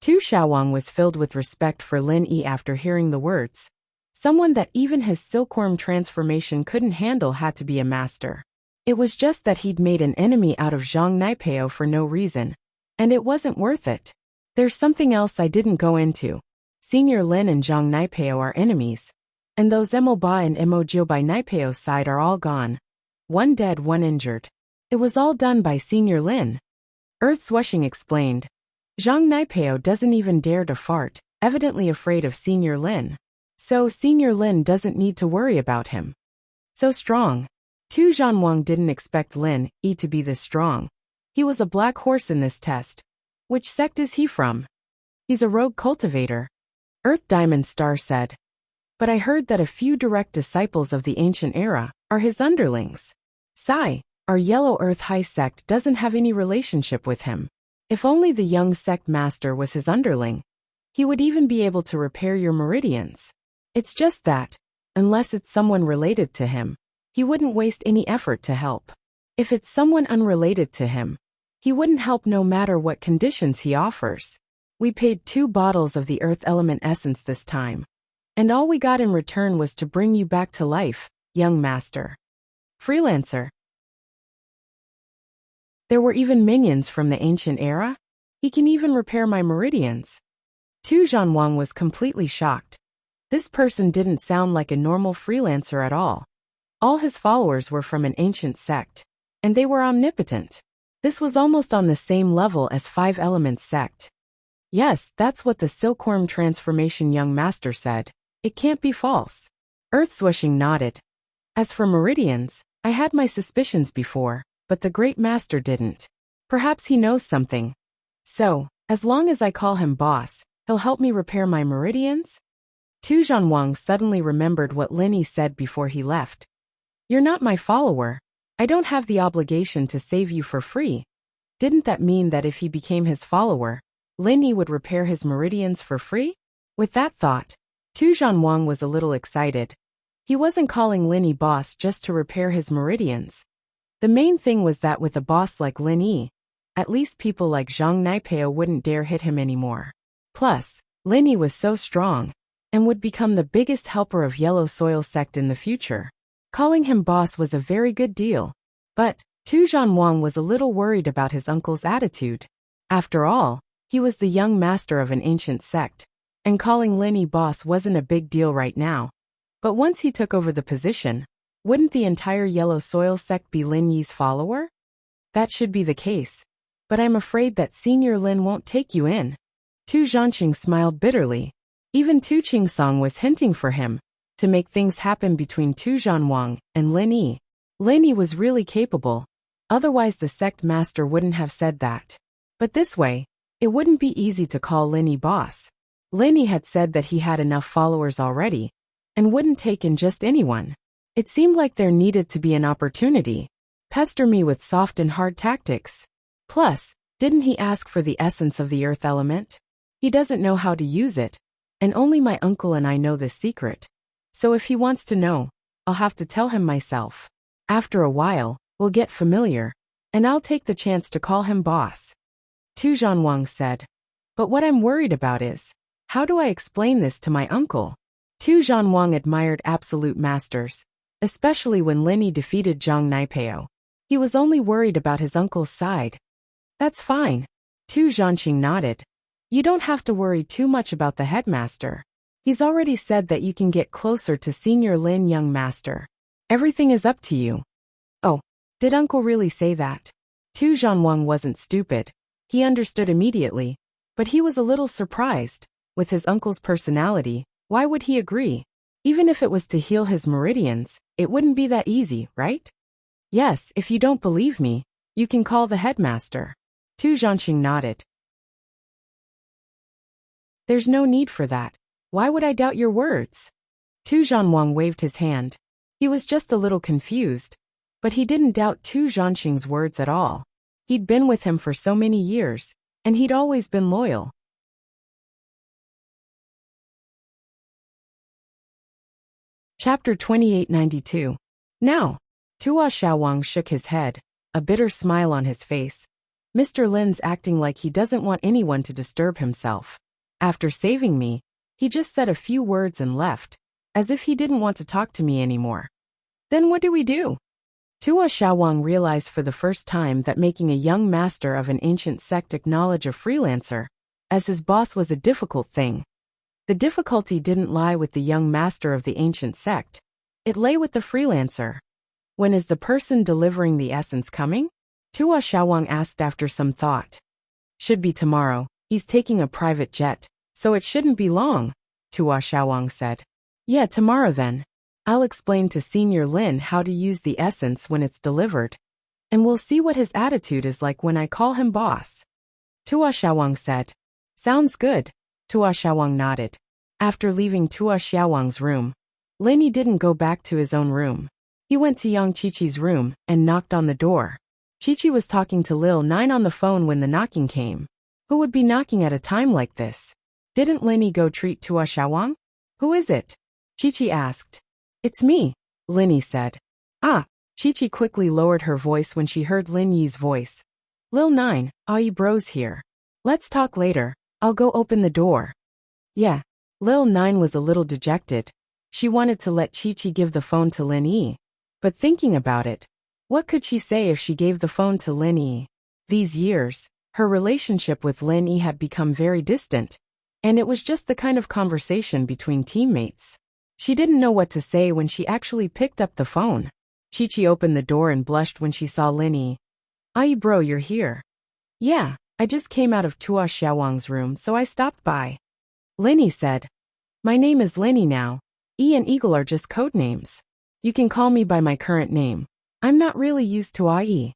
S1: Tu Xiaowang was filled with respect for Lin Yi after hearing the words. Someone that even his silkworm transformation couldn't handle had to be a master. It was just that he'd made an enemy out of Zhang Naipeo for no reason, and it wasn't worth it. There's something else I didn't go into. Senior Lin and Zhang Naipeo are enemies, and those Emo Ba and Emo Jiu by Naipeo's side are all gone. One dead, one injured. It was all done by Senior Lin. Earthswashing explained. Zhang Naipeo doesn't even dare to fart, evidently afraid of Senior Lin. So Senior Lin doesn't need to worry about him. So strong. Tu Zhanwang didn't expect Lin Yi to be this strong. He was a black horse in this test. Which sect is he from? He's a rogue cultivator. Earth Diamond Star said. But I heard that a few direct disciples of the ancient era are his underlings. Sigh, our Yellow Earth High sect doesn't have any relationship with him. If only the young sect master was his underling, he would even be able to repair your meridians. It's just that, unless it's someone related to him, he wouldn't waste any effort to help. If it's someone unrelated to him, he wouldn't help no matter what conditions he offers. We paid 2 bottles of the earth element essence this time, and all we got in return was to bring you back to life, young master. Freelancer. There were even minions from the ancient era? He can even repair my meridians. Tu Zhanwang was completely shocked. This person didn't sound like a normal freelancer at all. All his followers were from an ancient sect, and they were omnipotent. This was almost on the same level as 5 Elements sect. Yes, that's what the silkworm transformation young master said. It can't be false. Earthswashing nodded. As for meridians, I had my suspicions before, but the great master didn't. Perhaps he knows something. So, as long as I call him boss, he'll help me repair my meridians? Tu Zhanwang suddenly remembered what Lin Yi said before he left. You're not my follower. I don't have the obligation to save you for free. Didn't that mean that if he became his follower, Lin Yi would repair his meridians for free? With that thought, Tu Zhanwang was a little excited. He wasn't calling Lin Yi boss just to repair his meridians. The main thing was that with a boss like Lin Yi, at least people like Zhang Naipeo wouldn't dare hit him anymore. Plus, Lin Yi was so strong, and would become the biggest helper of Yellow Soil sect in the future. Calling him boss was a very good deal. But, Tu Zhanwang was a little worried about his uncle's attitude. After all, he was the young master of an ancient sect, and calling Lin Yi boss wasn't a big deal right now. But once he took over the position, wouldn't the entire Yellow Soil sect be Lin Yi's follower? That should be the case. But I'm afraid that Senior Lin won't take you in. Tu Zhanqing smiled bitterly. Even Tu Qingsong was hinting for him. to make things happen between Tu Zhanwang and Lin Yi. Lin Yi was really capable. Otherwise the sect master wouldn't have said that. But this way, it wouldn't be easy to call Lin Yi boss. Lin Yi had said that he had enough followers already, and wouldn't take in just anyone. It seemed like there needed to be an opportunity. Pester me with soft and hard tactics. Plus, didn't he ask for the essence of the earth element? He doesn't know how to use it, and only my uncle and I know this secret. So if he wants to know, I'll have to tell him myself. After a while, we'll get familiar, and I'll take the chance to call him boss. Tu Zhanwang said. But what I'm worried about is, how do I explain this to my uncle? Tu Zhanwang admired absolute masters, especially when Lin Yi defeated Zhang Naipeo. He was only worried about his uncle's side. That's fine. Tu Zhanqing nodded. You don't have to worry too much about the headmaster. He's already said that you can get closer to Senior Lin Young Master. Everything is up to you. Oh, did uncle really say that? Tu Zhanwang wasn't stupid. He understood immediately, but he was a little surprised. With his uncle's personality, why would he agree? Even if it was to heal his meridians, it wouldn't be that easy, right? Yes, if you don't believe me, you can call the headmaster. Tu Zhanqing nodded. There's no need for that. Why would I doubt your words? Tu Zhanwang waved his hand. He was just a little confused, but he didn't doubt Tu Zhanqing's words at all. He'd been with him for so many years, and he'd always been loyal. Chapter 2892. Now, Tua Xiaowang shook his head, a bitter smile on his face. Mr. Lin's acting like he doesn't want anyone to disturb himself. After saving me, he just said a few words and left, as if he didn't want to talk to me anymore. Then what do we do? Tua Xiaowang realized for the first time that making a young master of an ancient sect acknowledge a freelancer as his boss was a difficult thing. The difficulty didn't lie with the young master of the ancient sect. It lay with the freelancer. When is the person delivering the essence coming? Tua Xiaowang asked after some thought. Should be tomorrow. He's taking a private jet, so it shouldn't be long, Tua Xiaowang said. Yeah, tomorrow then. I'll explain to Senior Lin how to use the essence when it's delivered. And we'll see what his attitude is like when I call him boss. Tua Xiaowang said. Sounds good. Tua Xiaowang nodded. After leaving Tua Xiaowang's room, Lin Yi didn't go back to his own room. He went to Yang Qiqi's room and knocked on the door. Qiqi was talking to Lil 9 on the phone when the knocking came. Who would be knocking at a time like this? Didn't Lin Yi go treat Tua Xiaowang? Who is it? Qiqi asked. It's me, Lin Yi said. Ah, Qiqi quickly lowered her voice when she heard Lin Yi's voice. Lil 9, Ai bro's here. Let's talk later. I'll go open the door. Yeah. Lil 9 was a little dejected. She wanted to let Qiqi give the phone to Lin Yi. But thinking about it, what could she say if she gave the phone to Lin Yi? These years, her relationship with Lin Yi had become very distant, and it was just the kind of conversation between teammates. She didn't know what to say when she actually picked up the phone. Qiqi opened the door and blushed when she saw Lin Yi. Ai bro, you're here. Yeah, I just came out of Tua Xiaowang's room, so I stopped by. Lin Yi said. My name is Lin Yi now. E and Eagle are just code names. You can call me by my current name. I'm not really used to Ai.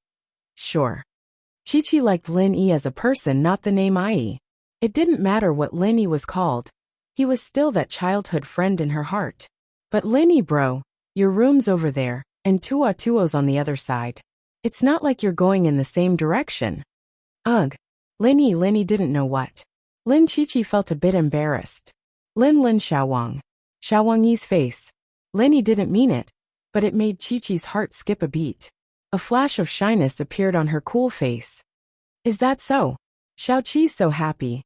S1: Sure. Qiqi liked Lin Yi as a person, not the name Ai. It didn't matter what Lin Yi was called. He was still that childhood friend in her heart. But Lin Yi bro, your room's over there, and Tua Tuo's on the other side. It's not like you're going in the same direction. Ugh. Lin Yi didn't know what. Lin Qiqi felt a bit embarrassed. Lin Xiaowang. Xiaowang Yi's face. Lin Yi didn't mean it, but it made Qiqi's heart skip a beat. A flash of shyness appeared on her cool face. Is that so? Xiao Qi's so happy.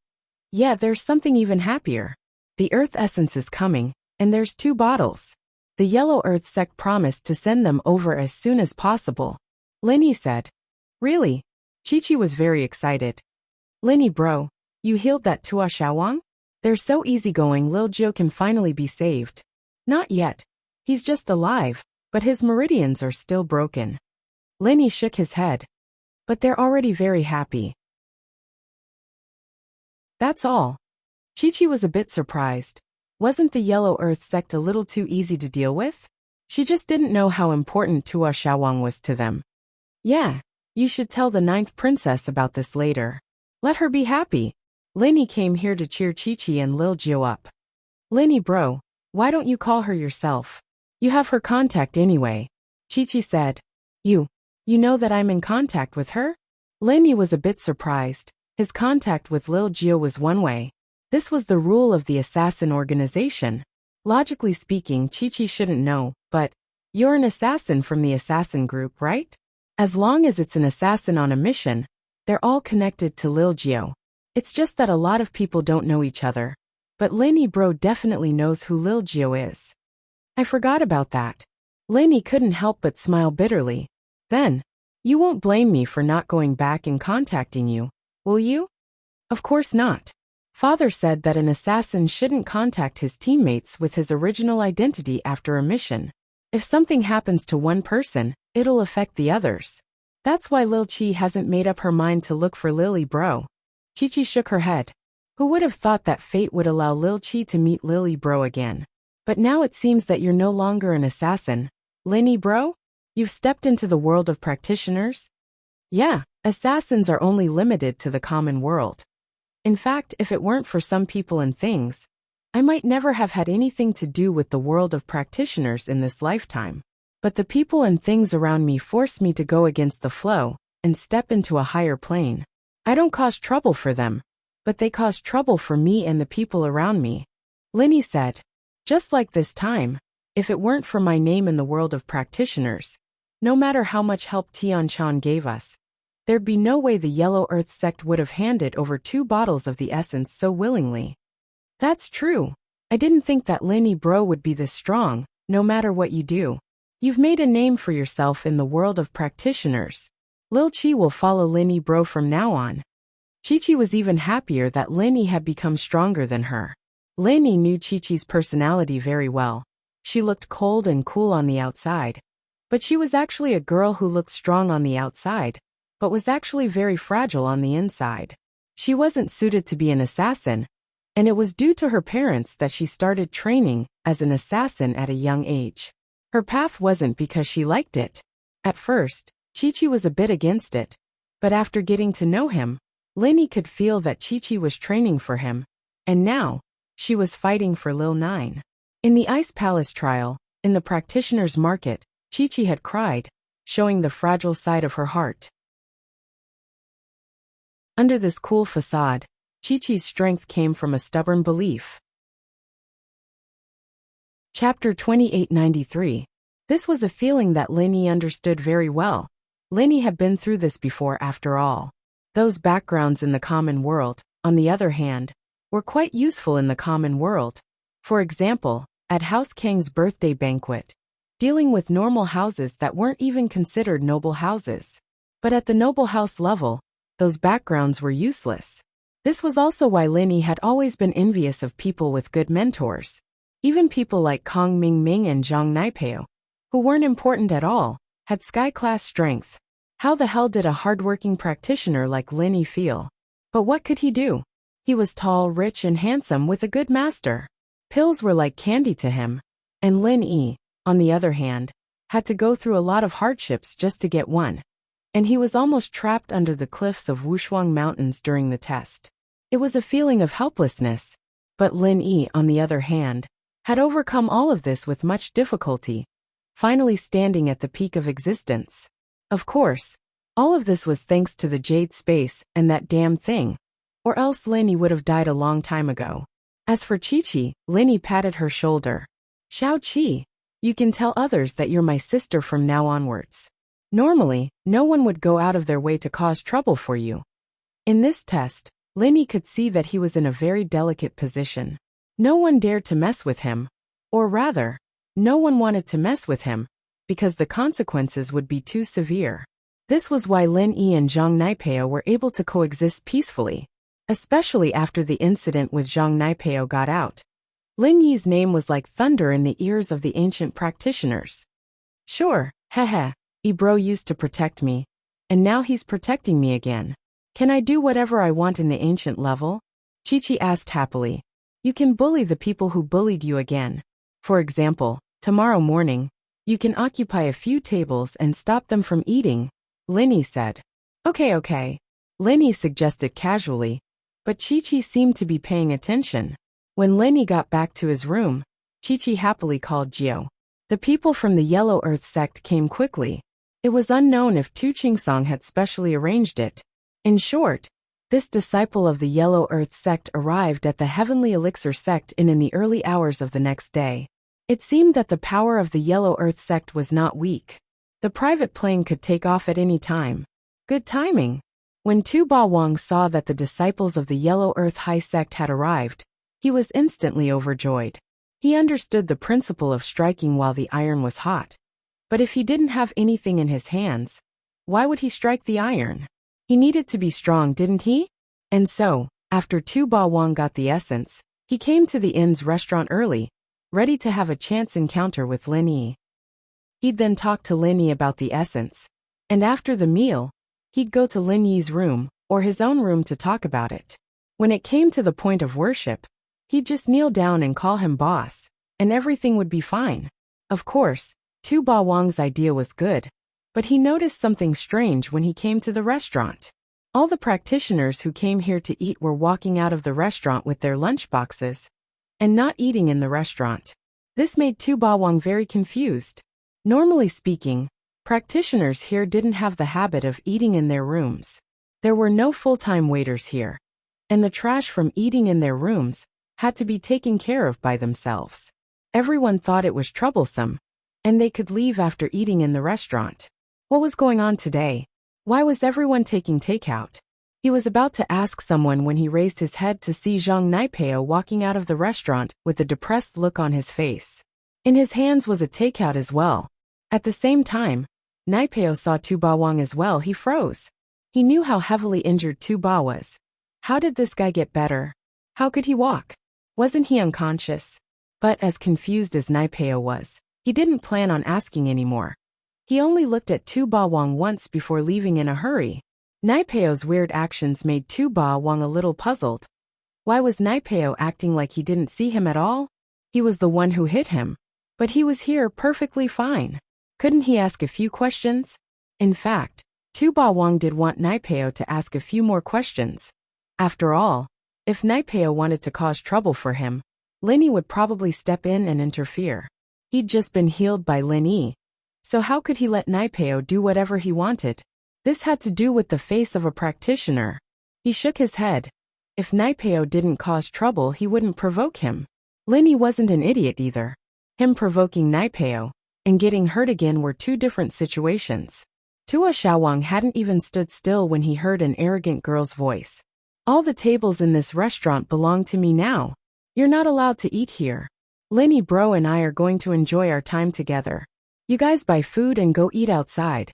S1: Yeah, there's something even happier. The earth essence is coming, and there's 2 bottles. The Yellow Earth sect promised to send them over as soon as possible. Lin Yi said. Really? Qiqi was very excited. Lin Yi bro, you healed that Tua Xiaowang? They're so easygoing Lil Jiu can finally be saved. Not yet. He's just alive, but his meridians are still broken. Lin Yi shook his head. But they're already very happy. That's all. Qiqi was a bit surprised. Wasn't the Yellow Earth sect a little too easy to deal with? She just didn't know how important Tua Shawang was to them. Yeah, you should tell the 9th princess about this later. Let her be happy. Linny came here to cheer Chi-Chi and Lil Jio up. Linny bro, why don't you call her yourself? You have her contact anyway. Chi-Chi said. You know that I'm in contact with her? Linny was a bit surprised. His contact with Lil Jio was one way. This was the rule of the assassin organization. Logically speaking, Chi-Chi shouldn't know, but you're an assassin from the assassin group, right? As long as it's an assassin on a mission, they're all connected to Lil Jio. It's just that a lot of people don't know each other. But Linny bro definitely knows who Lil Jio is. I forgot about that. Linny couldn't help but smile bitterly. Then, you won't blame me for not going back and contacting you, will you? Of course not. Father said that an assassin shouldn't contact his teammates with his original identity after a mission. If something happens to one person, it'll affect the others. That's why Lil Chi hasn't made up her mind to look for Lily bro. Chi-Chi shook her head. Who would have thought that fate would allow Lil Chi to meet Lily bro again? But now it seems that you're no longer an assassin. Linny bro? You've stepped into the world of practitioners? Yeah, assassins are only limited to the common world. In fact, if it weren't for some people and things, I might never have had anything to do with the world of practitioners in this lifetime. But the people and things around me force me to go against the flow and step into a higher plane. I don't cause trouble for them, but they cause trouble for me and the people around me. Linny said, just like this time, if it weren't for my name in the world of practitioners, no matter how much help Tian Chan gave us, there'd be no way the Yellow Earth sect would have handed over 2 bottles of the essence so willingly. That's true. I didn't think that Linny bro would be this strong, no matter what you do. You've made a name for yourself in the world of practitioners. Lil Chi will follow Linny bro from now on. Chi-Chi was even happier that Linny had become stronger than her. Linny knew Chi-Chi's personality very well. She looked cold and cool on the outside. But she was actually a girl who looked strong on the outside, but was actually very fragile on the inside. She wasn't suited to be an assassin, and it was due to her parents that she started training as an assassin at a young age. Her path wasn't because she liked it. At first, Chi-Chi was a bit against it, but after getting to know him, Linny could feel that Chi-Chi was training for him, and now, she was fighting for Lil Nine. In the Ice Palace trial, in the practitioner's market, Chi-Chi had cried, showing the fragile side of her heart. Under this cool facade, Chi-Chi's strength came from a stubborn belief. Chapter 2893. This was a feeling that Linny understood very well. Linny had been through this before after all. Those backgrounds in the common world, on the other hand, were quite useful in the common world. For example, at House Kang's birthday banquet, dealing with normal houses that weren't even considered noble houses. But at the noble house level, those backgrounds were useless. This was also why Linny had always been envious of people with good mentors. Even people like Kong Ming Ming and Zhang Naipeo, who weren't important at all, had sky-class strength. How the hell did a hardworking practitioner like Linny feel? But what could he do? He was tall, rich, and handsome with a good master. Pills were like candy to him. And Lin Yi, on the other hand, had to go through a lot of hardships just to get one. And he was almost trapped under the cliffs of Wushuang Mountains during the test. It was a feeling of helplessness. But Lin Yi, on the other hand, had overcome all of this with much difficulty, finally standing at the peak of existence. Of course, all of this was thanks to the Jade Space and that damn thing, or else Linny would have died a long time ago. As for Chi-Chi, Linny patted her shoulder. Xiao Chi, you can tell others that you're my sister from now onwards. Normally, no one would go out of their way to cause trouble for you. In this test, Linny could see that he was in a very delicate position. No one dared to mess with him, or rather, no one wanted to mess with him, because the consequences would be too severe. This was why Lin Yi and Zhang Naipeo were able to coexist peacefully, especially after the incident with Zhang Naipeo got out. Lin Yi's name was like thunder in the ears of the ancient practitioners. Sure, heh, Ibro used to protect me, and now he's protecting me again. Can I do whatever I want in the ancient level? Chi-Chi asked happily. You can bully the people who bullied you again. For example, tomorrow morning, you can occupy a few tables and stop them from eating, Linny said. Okay, Linny suggested casually, but Chi-Chi seemed to be paying attention. When Linny got back to his room, Chi-Chi happily called Gio. The people from the Yellow Earth sect came quickly. It was unknown if Tu Chingsong had specially arranged it. In short, this disciple of the Yellow Earth sect arrived at the Heavenly Elixir sect in the early hours of the next day. It seemed that the power of the Yellow Earth sect was not weak. The private plane could take off at any time. Good timing. When Tu Ba Wang saw that the disciples of the Yellow Earth High sect had arrived, he was instantly overjoyed. He understood the principle of striking while the iron was hot. But if he didn't have anything in his hands, why would he strike the iron? He needed to be strong, didn't he? And so, after Tu Ba Wang got the essence, he came to the inn's restaurant early, ready to have a chance encounter with Lin Yi. He'd then talk to Lin Yi about the essence, and after the meal, he'd go to Lin Yi's room, or his own room to talk about it. When it came to the point of worship, he'd just kneel down and call him boss, and everything would be fine. Of course, Tu Ba Wang's idea was good, but he noticed something strange when he came to the restaurant. All the practitioners who came here to eat were walking out of the restaurant with their lunchboxes, and not eating in the restaurant. This made Tu Ba Wang very confused. Normally speaking, practitioners here didn't have the habit of eating in their rooms. There were no full-time waiters here, and the trash from eating in their rooms had to be taken care of by themselves. Everyone thought it was troublesome, and they could leave after eating in the restaurant. What was going on today? Why was everyone taking takeout? He was about to ask someone when he raised his head to see Zhang Naipeo walking out of the restaurant with a depressed look on his face. In his hands was a takeout as well. At the same time, Naipeo saw Tu Ba Wang as well. He froze. He knew how heavily injured Tu Ba was. How did this guy get better? How could he walk? Wasn't he unconscious? But as confused as Naipeo was, he didn't plan on asking anymore. He only looked at Tu Ba Wang once before leaving in a hurry. Naipeo's weird actions made Tu Ba Wang a little puzzled. Why was Naipeo acting like he didn't see him at all? He was the one who hit him. But he was here perfectly fine. Couldn't he ask a few questions? In fact, Tu Ba Wang did want Naipeo to ask a few more questions. After all, if Naipeo wanted to cause trouble for him, Lin Yi would probably step in and interfere. He'd just been healed by Lin Yi, so how could he let Naipeo do whatever he wanted? This had to do with the face of a practitioner. He shook his head. If Naipeo didn't cause trouble, he wouldn't provoke him. Lin Yi wasn't an idiot either. Him provoking Naipeo and getting hurt again were two different situations. Tua Xiaowang hadn't even stood still when he heard an arrogant girl's voice. All the tables in this restaurant belong to me now. You're not allowed to eat here. Lin Yi bro and I are going to enjoy our time together. You guys buy food and go eat outside.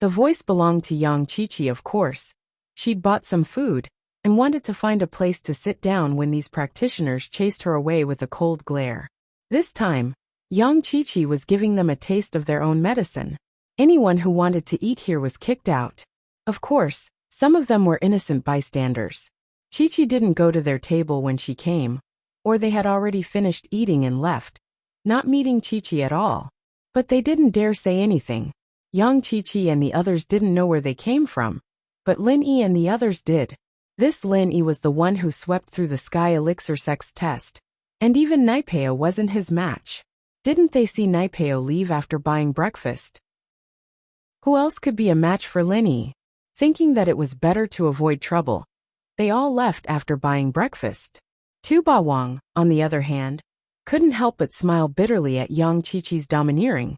S1: The voice belonged to Yang Qiqi, of course. She'd bought some food and wanted to find a place to sit down when these practitioners chased her away with a cold glare. This time, Yang Qiqi was giving them a taste of their own medicine. Anyone who wanted to eat here was kicked out. Of course, some of them were innocent bystanders. Qiqi didn't go to their table when she came, or they had already finished eating and left, not meeting Qiqi at all. But they didn't dare say anything. Yang Qiqi and the others didn't know where they came from, but Lin Yi and the others did. This Lin Yi was the one who swept through the Sky Elixir sex test, and even Naipeo wasn't his match. Didn't they see Naipeo leave after buying breakfast? Who else could be a match for Lin Yi? Thinking that it was better to avoid trouble, they all left after buying breakfast. Tu Ba Wang, on the other hand, couldn't help but smile bitterly at Yang Qiqi's domineering.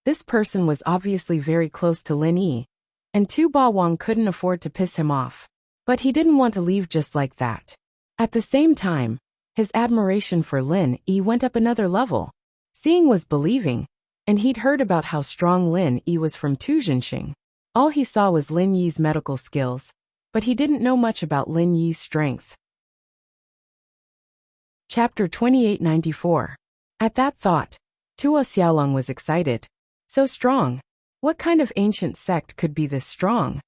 S1: This person was obviously very close to Lin Yi, and Tu Ba Wang couldn't afford to piss him off. But he didn't want to leave just like that. At the same time, his admiration for Lin Yi went up another level. Seeing was believing, and he'd heard about how strong Lin Yi was from Tu Jinxing. All he saw was Lin Yi's medical skills, but he didn't know much about Lin Yi's strength. Chapter 2894. At that thought, Tua Xiaolong was excited. So strong. What kind of ancient sect could be this strong?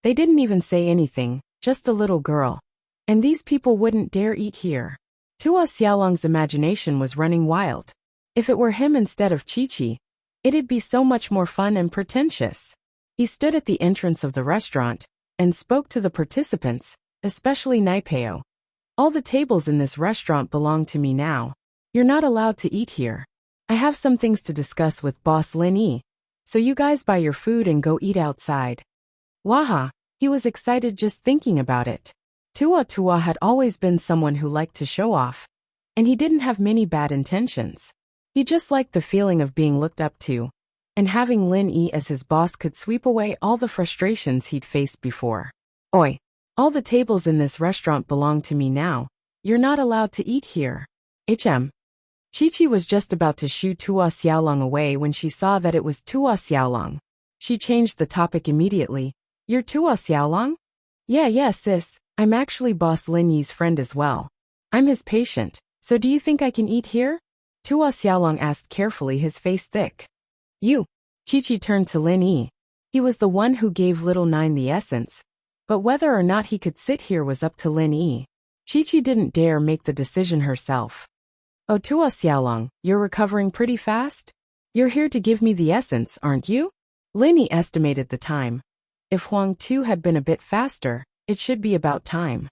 S1: They didn't even say anything, just a little girl. And these people wouldn't dare eat here. Tua Xiaolong's imagination was running wild. If it were him instead of Chi-Chi, it'd be so much more fun and pretentious. He stood at the entrance of the restaurant and spoke to the participants, especially Naipeo. All the tables in this restaurant belong to me now. You're not allowed to eat here. I have some things to discuss with Boss Lin Yi, so you guys buy your food and go eat outside. Waha, he was excited just thinking about it. Tua had always been someone who liked to show off, and he didn't have many bad intentions. He just liked the feeling of being looked up to, and having Lin Yi as his boss could sweep away all the frustrations he'd faced before. Oi! All the tables in this restaurant belong to me now. You're not allowed to eat here. Chi-Chi was just about to shoo Tua Xiaolong away when she saw that it was Tua Xiaolong. She changed the topic immediately. You're Tua Xiaolong? Yeah, sis. I'm actually Boss Lin Yi's friend as well. I'm his patient, so do you think I can eat here? Tua Xiaolong asked carefully, his face thick. You. Chi-Chi turned to Lin Yi. He was the one who gave little Nine the essence, but whether or not he could sit here was up to Lin Yi. Chi-Chi didn't dare make the decision herself. Oh, Tua Xiaolong, you're recovering pretty fast? You're here to give me the essence, aren't you? Lin Yi estimated the time. If Huang Tu had been a bit faster, it should be about time.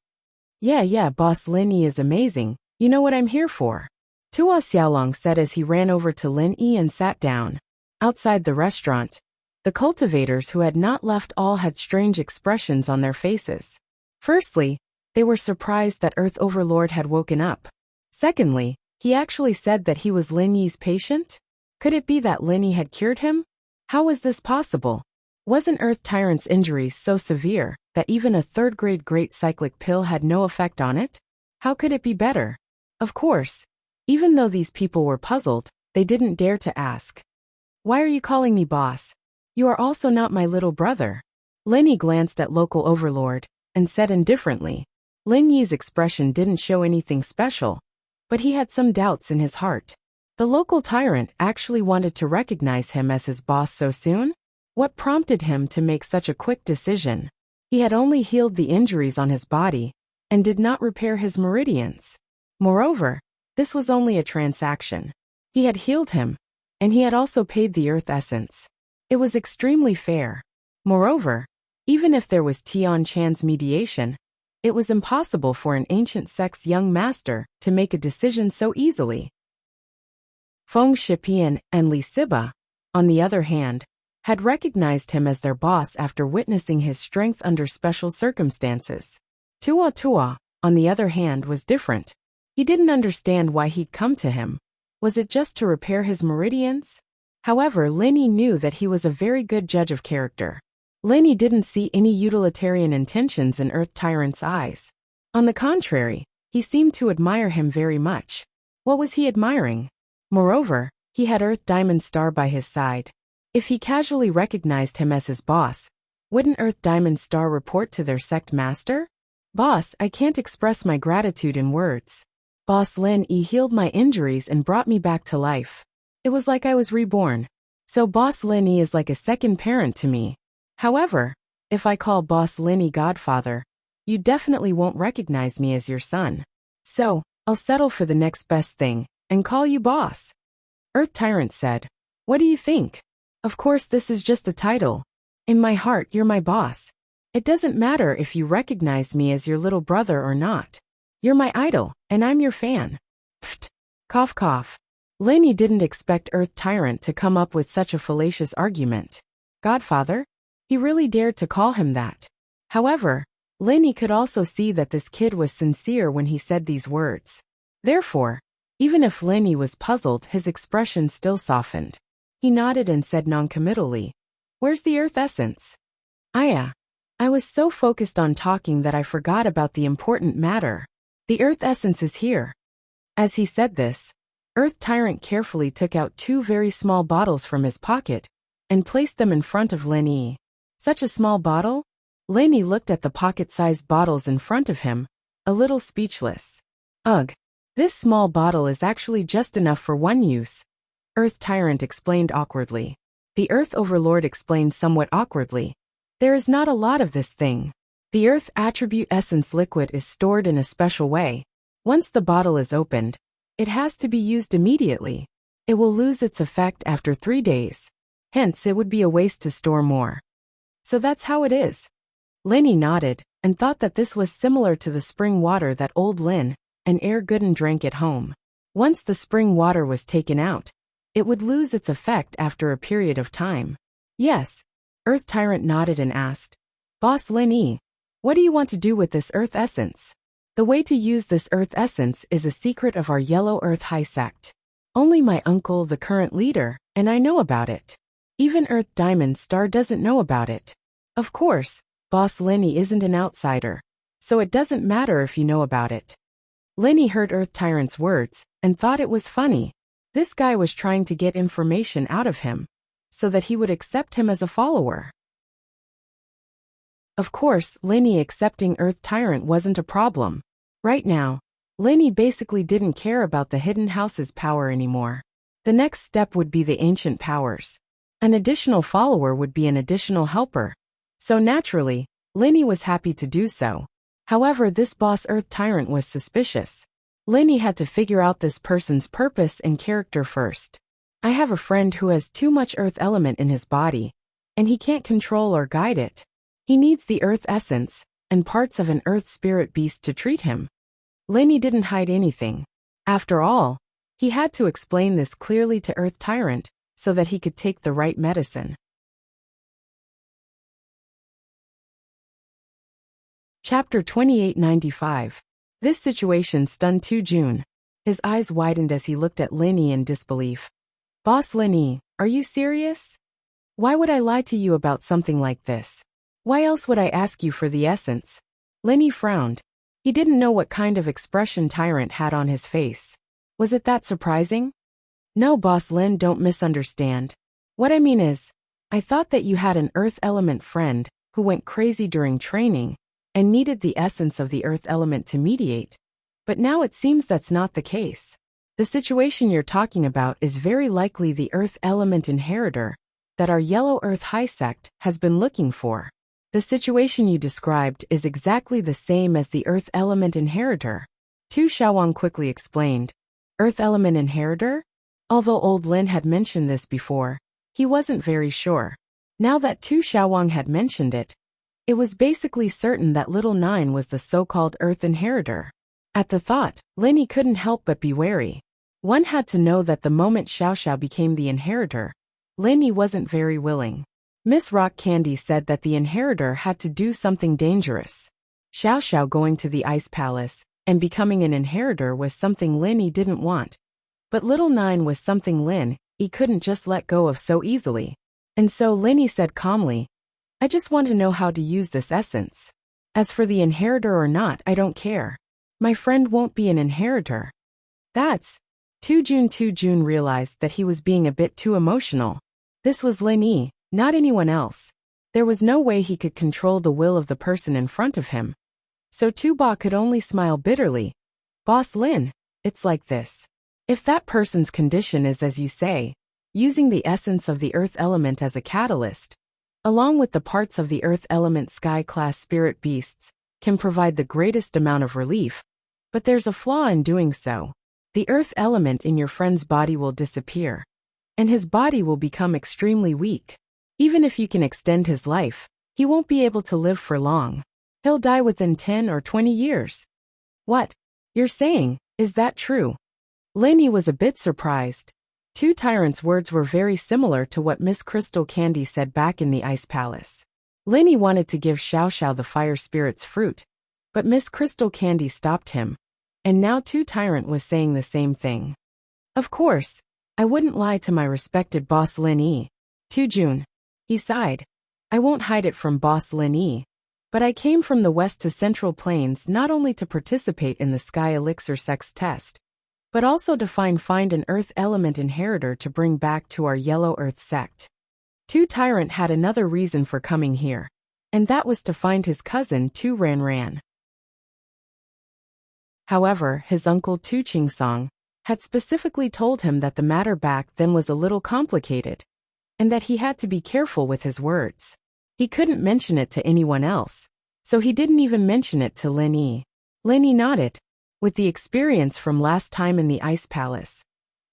S1: Yeah, Boss Lin Yi is amazing. You know what I'm here for. Tua Xiaolong said as he ran over to Lin Yi and sat down. Outside the restaurant, the cultivators who had not left all had strange expressions on their faces. Firstly, they were surprised that Earth Overlord had woken up. Secondly, he actually said that he was Lin Yi's patient? Could it be that Lin Yi had cured him? How was this possible? Wasn't Earth Tyrant's injuries so severe that even a third-grade great cyclic pill had no effect on it? How could it be better? Of course, even though these people were puzzled, they didn't dare to ask. Why are you calling me boss? You are also not my little brother. Lin Yi glanced at local overlord and said indifferently. Lin Yi's expression didn't show anything special, but he had some doubts in his heart. The local tyrant actually wanted to recognize him as his boss so soon? What prompted him to make such a quick decision? He had only healed the injuries on his body and did not repair his meridians. Moreover, this was only a transaction. He had healed him, and he had also paid the earth essence. It was extremely fair. Moreover, even if there was Tian Chan's mediation, it was impossible for an ancient sect's young master to make a decision so easily. Feng Shipian and Li Siba, on the other hand, had recognized him as their boss after witnessing his strength under special circumstances. Tua, on the other hand, was different. He didn't understand why he'd come to him. Was it just to repair his meridians? However, Lin Yi knew that he was a very good judge of character. Lin Yi didn't see any utilitarian intentions in Earth Tyrant's eyes. On the contrary, he seemed to admire him very much. What was he admiring? Moreover, he had Earth Diamond Star by his side. If he casually recognized him as his boss, wouldn't Earth Diamond Star report to their sect master? Boss, I can't express my gratitude in words. Boss Lin Yi healed my injuries and brought me back to life. It was like I was reborn. So Boss Lin Yi is like a second parent to me. However, if I call Boss Lin Yi Godfather, you definitely won't recognize me as your son. So, I'll settle for the next best thing and call you boss. Earth Tyrant said. What do you think? Of course, this is just a title. In my heart, you're my boss. It doesn't matter if you recognize me as your little brother or not. You're my idol, and I'm your fan. Pfft. Cough cough. Lin Yi didn't expect Earth Tyrant to come up with such a fallacious argument. Godfather? He really dared to call him that. However, Lin Yi could also see that this kid was sincere when he said these words. Therefore, even if Lin Yi was puzzled, his expression still softened. He nodded and said noncommittally, Where's the earth essence? I was so focused on talking that I forgot about the important matter. The earth essence is here. As he said this, Earth Tyrant carefully took out 2 very small bottles from his pocket and placed them in front of Lin Yi. Such a small bottle? Lin Yi looked at the pocket-sized bottles in front of him, a little speechless. Ugh. This small bottle is actually just enough for one use. Earth Tyrant explained awkwardly. The Earth Overlord explained somewhat awkwardly. There is not a lot of this thing. The Earth Attribute Essence liquid is stored in a special way, Once the bottle is opened, it has to be used immediately. It will lose its effect after 3 days. Hence, it would be a waste to store more. So that's how it is. Lenny nodded and thought that this was similar to the spring water that old Lin and Air Gooden drank at home. Once the spring water was taken out, it would lose its effect after a period of time. Yes. Earth Tyrant nodded and asked, Boss Lin, what do you want to do with this earth essence? The way to use this earth essence is a secret of our Yellow Earth High sect. Only my uncle, the current leader, and I know about it. Even Earth Diamond Star doesn't know about it. Of course, Boss Lenny isn't an outsider, so it doesn't matter if you know about it. Lenny heard Earth Tyrant's words and thought it was funny. This guy was trying to get information out of him so that he would accept him as a follower. Of course, Lenny accepting Earth Tyrant wasn't a problem. Right now, Lenny basically didn't care about the Hidden House's power anymore. The next step would be the ancient powers. An additional follower would be an additional helper. So naturally, Lenny was happy to do so. However, this boss Earth Tyrant was suspicious. Lenny had to figure out this person's purpose and character first. I have a friend who has too much earth element in his body, and he can't control or guide it. He needs the earth essence and parts of an earth spirit beast to treat him. Lenny didn't hide anything. After all, he had to explain this clearly to Earth Tyrant so that he could take the right medicine. Chapter 2895. This situation stunned Jun. His eyes widened as he looked at Lenny in disbelief. Boss Lenny, are you serious? Why would I lie to you about something like this? Why else would I ask you for the essence? Lenny frowned. He didn't know what kind of expression Tyrant had on his face. Was it that surprising? No, Boss Lin, don't misunderstand. What I mean is, I thought that you had an earth element friend who went crazy during training and needed the essence of the earth element to mediate. But now it seems that's not the case. The situation you're talking about is very likely the earth element inheritor that our Yellow Earth High sect has been looking for. The situation you described is exactly the same as the earth element inheritor. Tu Xiaowang quickly explained. Earth element inheritor? Although old Lin had mentioned this before, he wasn't very sure. Now that Tu Xiaowang had mentioned it, it was basically certain that Little Nine was the so-called earth inheritor. At the thought, Lenny couldn't help but be wary. One had to know that the moment Xiao Xiao became the inheritor, Lenny wasn't very willing. Miss Rock Candy said that the inheritor had to do something dangerous. Xiao Xiao going to the Ice Palace and becoming an inheritor was something Lenny didn't want. But Little Nine was something he couldn't just let go of so easily. And so Lenny said calmly, I just want to know how to use this essence. As for the inheritor or not, I don't care. My friend won't be an inheritor. That's... Tu Jun realized that he was being a bit too emotional. This was Lenny, not anyone else. There was no way he could control the will of the person in front of him. So Tu Ba could only smile bitterly. Boss Lin, it's like this. If that person's condition is as you say, using the essence of the earth element as a catalyst, along with the parts of the earth element sky-class spirit beasts, can provide the greatest amount of relief. But there's a flaw in doing so. The earth element in your friend's body will disappear, and his body will become extremely weak. Even if you can extend his life, he won't be able to live for long. He'll die within 10 or 20 years. What? You're saying, is that true? Lenny was a bit surprised. Tu Tyrant's words were very similar to what Miss Crystal Candy said back in the Ice Palace. Lenny wanted to give Xiao Xiao the fire spirit's fruit, but Miss Crystal Candy stopped him. And now Tu Tyrant was saying the same thing. Of course, I wouldn't lie to my respected boss Lin. Tu Jun. He sighed. I won't hide it from boss Lin. But I came from the west to Central Plains not only to participate in the Sky Elixir Sex test, but also to find an earth element inheritor to bring back to our Yellow Earth sect. Tu Tyrant had another reason for coming here, and that was to find his cousin Tu Ran. However, his uncle Tu Qingsong had specifically told him that the matter back then was a little complicated, and that he had to be careful with his words. He couldn't mention it to anyone else, so he didn't even mention it to Lenny. Lenny nodded. With the experience from last time in the Ice Palace,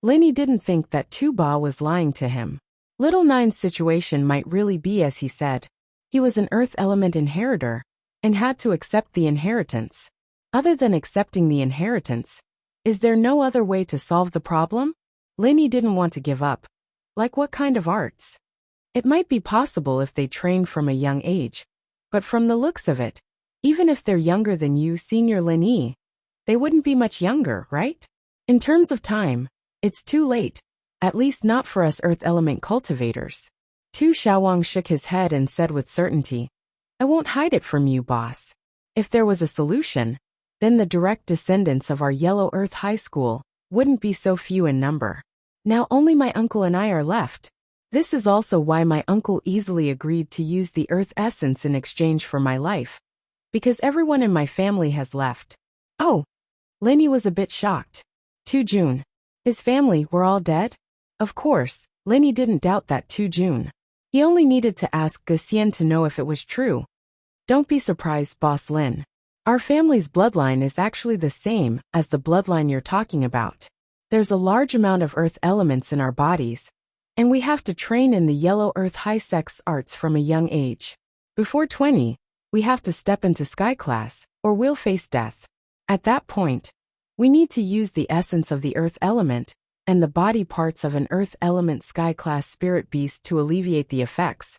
S1: Linny didn't think that Tu Ba was lying to him. Little Nine's situation might really be as he said. He was an earth element inheritor and had to accept the inheritance. Other than accepting the inheritance, is there no other way to solve the problem? Linny didn't want to give up. Like what kind of arts? It might be possible if they trained from a young age, but from the looks of it, even if they're younger than you, Senior Linny, they wouldn't be much younger, right? In terms of time, it's too late, at least not for us earth element cultivators. Tu Xiaowang shook his head and said with certainty, I won't hide it from you, boss. If there was a solution, then the direct descendants of our Yellow Earth High School wouldn't be so few in number. Now only my uncle and I are left. This is also why my uncle easily agreed to use the Earth Essence in exchange for my life, because everyone in my family has left. Oh, Linny was a bit shocked. Tu Jun. His family were all dead? Of course, Linny didn't doubt that Tu Jun. He only needed to ask Ge Xian to know if it was true. Don't be surprised, Boss Lin. Our family's bloodline is actually the same as the bloodline you're talking about. There's a large amount of earth elements in our bodies, and we have to train in the Yellow Earth High Sex arts from a young age. Before 20, we have to step into Sky Class, or we'll face death. At that point, we need to use the essence of the earth element and the body parts of an earth element Sky Class spirit beast to alleviate the effects.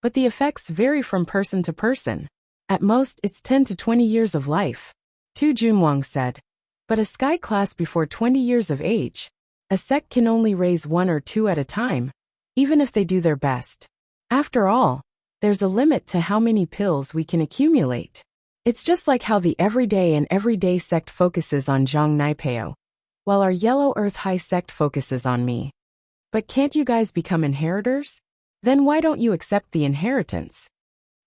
S1: But the effects vary from person to person. At most, it's 10 to 20 years of life. Tu Junwang said. But a Sky Class before 20 years of age, a sect can only raise 1 or 2 at a time, even if they do their best. After all, there's a limit to how many pills we can accumulate. It's just like how the everyday sect focuses on Zhang Naipeo, while our Yellow Earth High sect focuses on me. But can't you guys become inheritors? Then why don't you accept the inheritance?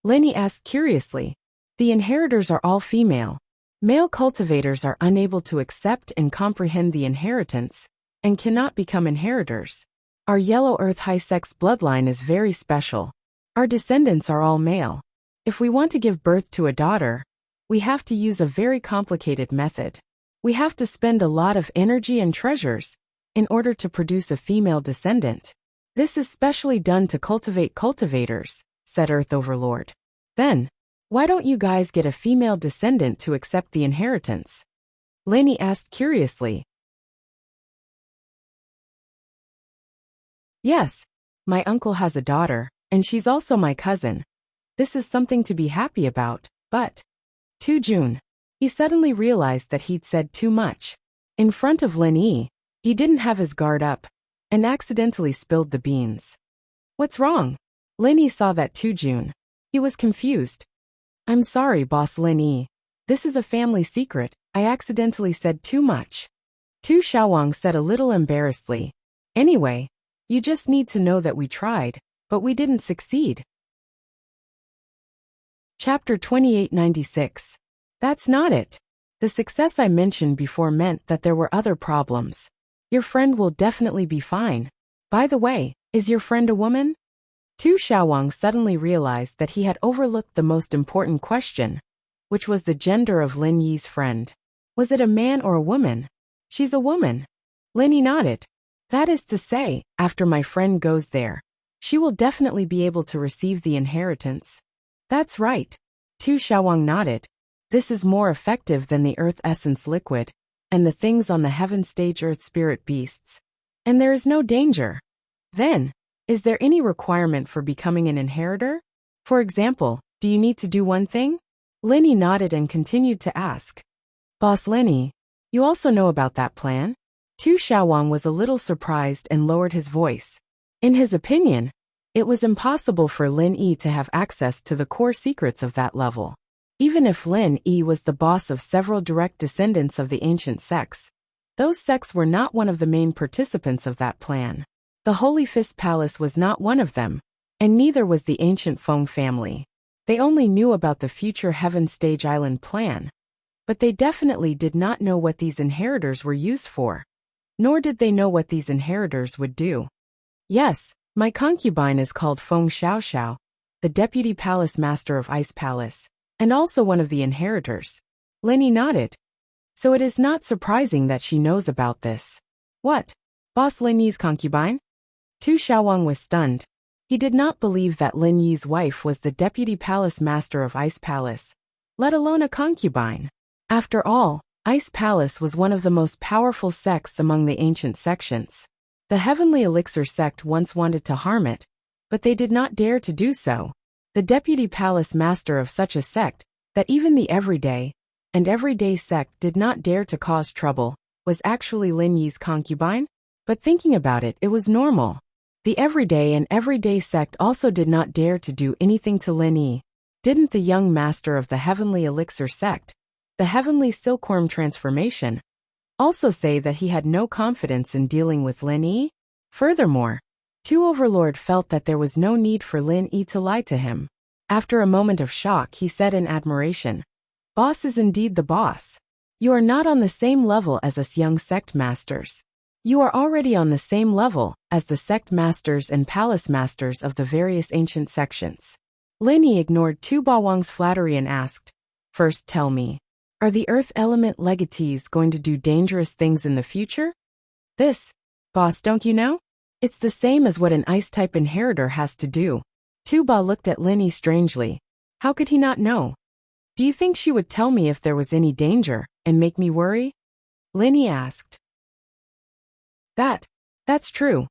S1: Linny asked curiously. The inheritors are all female. Male cultivators are unable to accept and comprehend the inheritance, and cannot become inheritors. Our Yellow Earth High sex bloodline is very special. Our descendants are all male. If we want to give birth to a daughter, we have to use a very complicated method. We have to spend a lot of energy and treasures in order to produce a female descendant. This is specially done to cultivate cultivators, said Earth Overlord. Then, why don't you guys get a female descendant to accept the inheritance? Linny asked curiously. Yes, my uncle has a daughter, and she's also my cousin. This is something to be happy about, but... Tu Jun. He suddenly realized that he'd said too much. In front of Lin Yi, he didn't have his guard up, and accidentally spilled the beans. What's wrong? Lin Yi saw that Tu Jun. He was confused. I'm sorry, Boss Lin Yi. This is a family secret, I accidentally said too much. Tu Xiaowang said a little embarrassedly. Anyway, you just need to know that we tried, but we didn't succeed. Chapter 2896. That's not it. The success I mentioned before meant that there were other problems. Your friend will definitely be fine. By the way, is your friend a woman? Tu Xiaowang suddenly realized that he had overlooked the most important question, which was the gender of Lin Yi's friend. Was it a man or a woman? She's a woman. Lin Yi nodded. That is to say, after my friend goes there, she will definitely be able to receive the inheritance. That's right. Tu Xiaowang nodded. This is more effective than the Earth Essence liquid, and the things on the Heaven Stage Earth Spirit beasts. And there is no danger. Then, is there any requirement for becoming an inheritor? For example, do you need to do one thing? Lin Yi nodded and continued to ask. Boss Lin Yi, you also know about that plan? Tu Xiaowang was a little surprised and lowered his voice. In his opinion, it was impossible for Lin Yi to have access to the core secrets of that level. Even if Lin Yi was the boss of several direct descendants of the ancient sects, those sects were not one of the main participants of that plan. The Holy Fist Palace was not one of them, and neither was the ancient Feng family. They only knew about the future Heaven Stage Island plan, but they definitely did not know what these inheritors were used for, nor did they know what these inheritors would do. Yes, my concubine is called Feng Xiaoxiao, the deputy palace master of Ice Palace, and also one of the inheritors. Lin Yi nodded. So it is not surprising that she knows about this. What? Boss Lin Yi's concubine? Tu Xiaowang was stunned. He did not believe that Lin Yi's wife was the deputy palace master of Ice Palace, let alone a concubine. After all, Ice Palace was one of the most powerful sects among the ancient sections. The Heavenly Elixir sect once wanted to harm it, but they did not dare to do so. The deputy palace master of such a sect, that even the everyday sect did not dare to cause trouble, was actually Lin Yi's concubine? But thinking about it, it was normal. The everyday sect also did not dare to do anything to Lin Yi. Didn't the young master of the Heavenly Elixir sect, the Heavenly Silkworm transformation, also say that he had no confidence in dealing with Lin Yi? Furthermore, Tu Overlord felt that there was no need for Lin Yi to lie to him. After a moment of shock, he said in admiration, "Boss is indeed the boss. You are not on the same level as us young sect masters. You are already on the same level as the sect masters and palace masters of the various ancient sections." Lin Yi ignored Tu Bawang's flattery and asked, "First tell me, are the earth element legatees going to do dangerous things in the future?" "This, boss, don't you know? It's the same as what an ice-type inheritor has to do." Tu Ba looked at Lin Yi strangely. How could he not know? "Do you think she would tell me if there was any danger, and make me worry?" Lin Yi asked. That's true.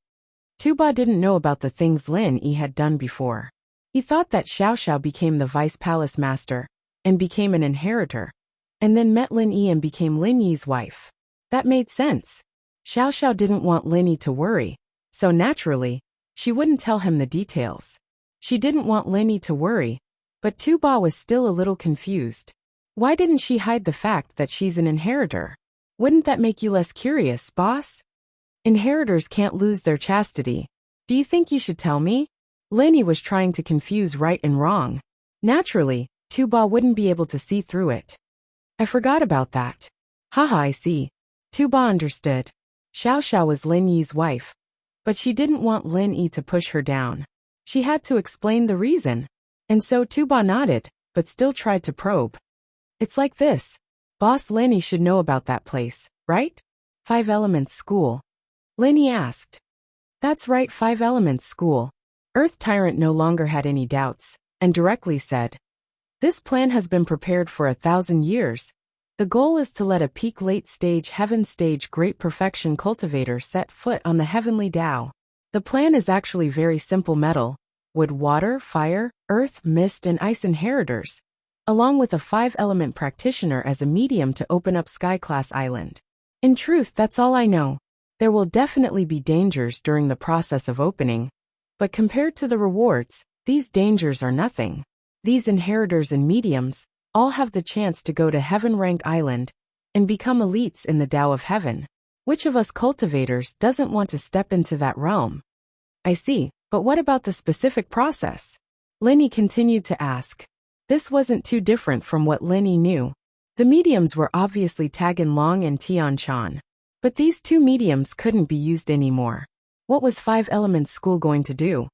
S1: Tu Ba didn't know about the things Lin Yi had done before. He thought that Xiao Xiao became the vice palace master, and became an inheritor, and then met Lin Yi and became Lin Yi's wife. That made sense. Xiao Xiao didn't want Lin Yi to worry, so naturally, she wouldn't tell him the details. She didn't want Lin Yi to worry, but Tu Ba was still a little confused. Why didn't she hide the fact that she's an inheritor? Wouldn't that make you less curious, boss? Inheritors can't lose their chastity. Do you think you should tell me? Lin Yi was trying to confuse right and wrong. Naturally, Tu Ba wouldn't be able to see through it. I forgot about that. Haha, I see. Tu Ba understood. Xiao Xiao was Lin Yi's wife, but she didn't want Lin Yi to push her down. She had to explain the reason. And so Tu Ba nodded, but still tried to probe. It's like this. Boss Lin Yi should know about that place, right? 5 Elements School. Lin Yi asked. That's right, 5 Elements School. Earth Tyrant no longer had any doubts, and directly said, "This plan has been prepared for 1,000 years. The goal is to let a peak late-stage heaven-stage great perfection cultivator set foot on the heavenly Tao. The plan is actually very simple: metal, wood, water, fire, earth, mist, and ice inheritors, along with a 5-element practitioner as a medium to open up Sky-class Island. In truth, that's all I know. There will definitely be dangers during the process of opening, but compared to the rewards, these dangers are nothing. These inheritors and mediums all have the chance to go to Heaven Rank Island and become elites in the Tao of Heaven. Which of us cultivators doesn't want to step into that realm?" I see, but what about the specific process? Lin Yi continued to ask. This wasn't too different from what Lin Yi knew. The mediums were obviously Tagan Long and Tian Chan. But these 2 mediums couldn't be used anymore. What was 5 Elements School going to do?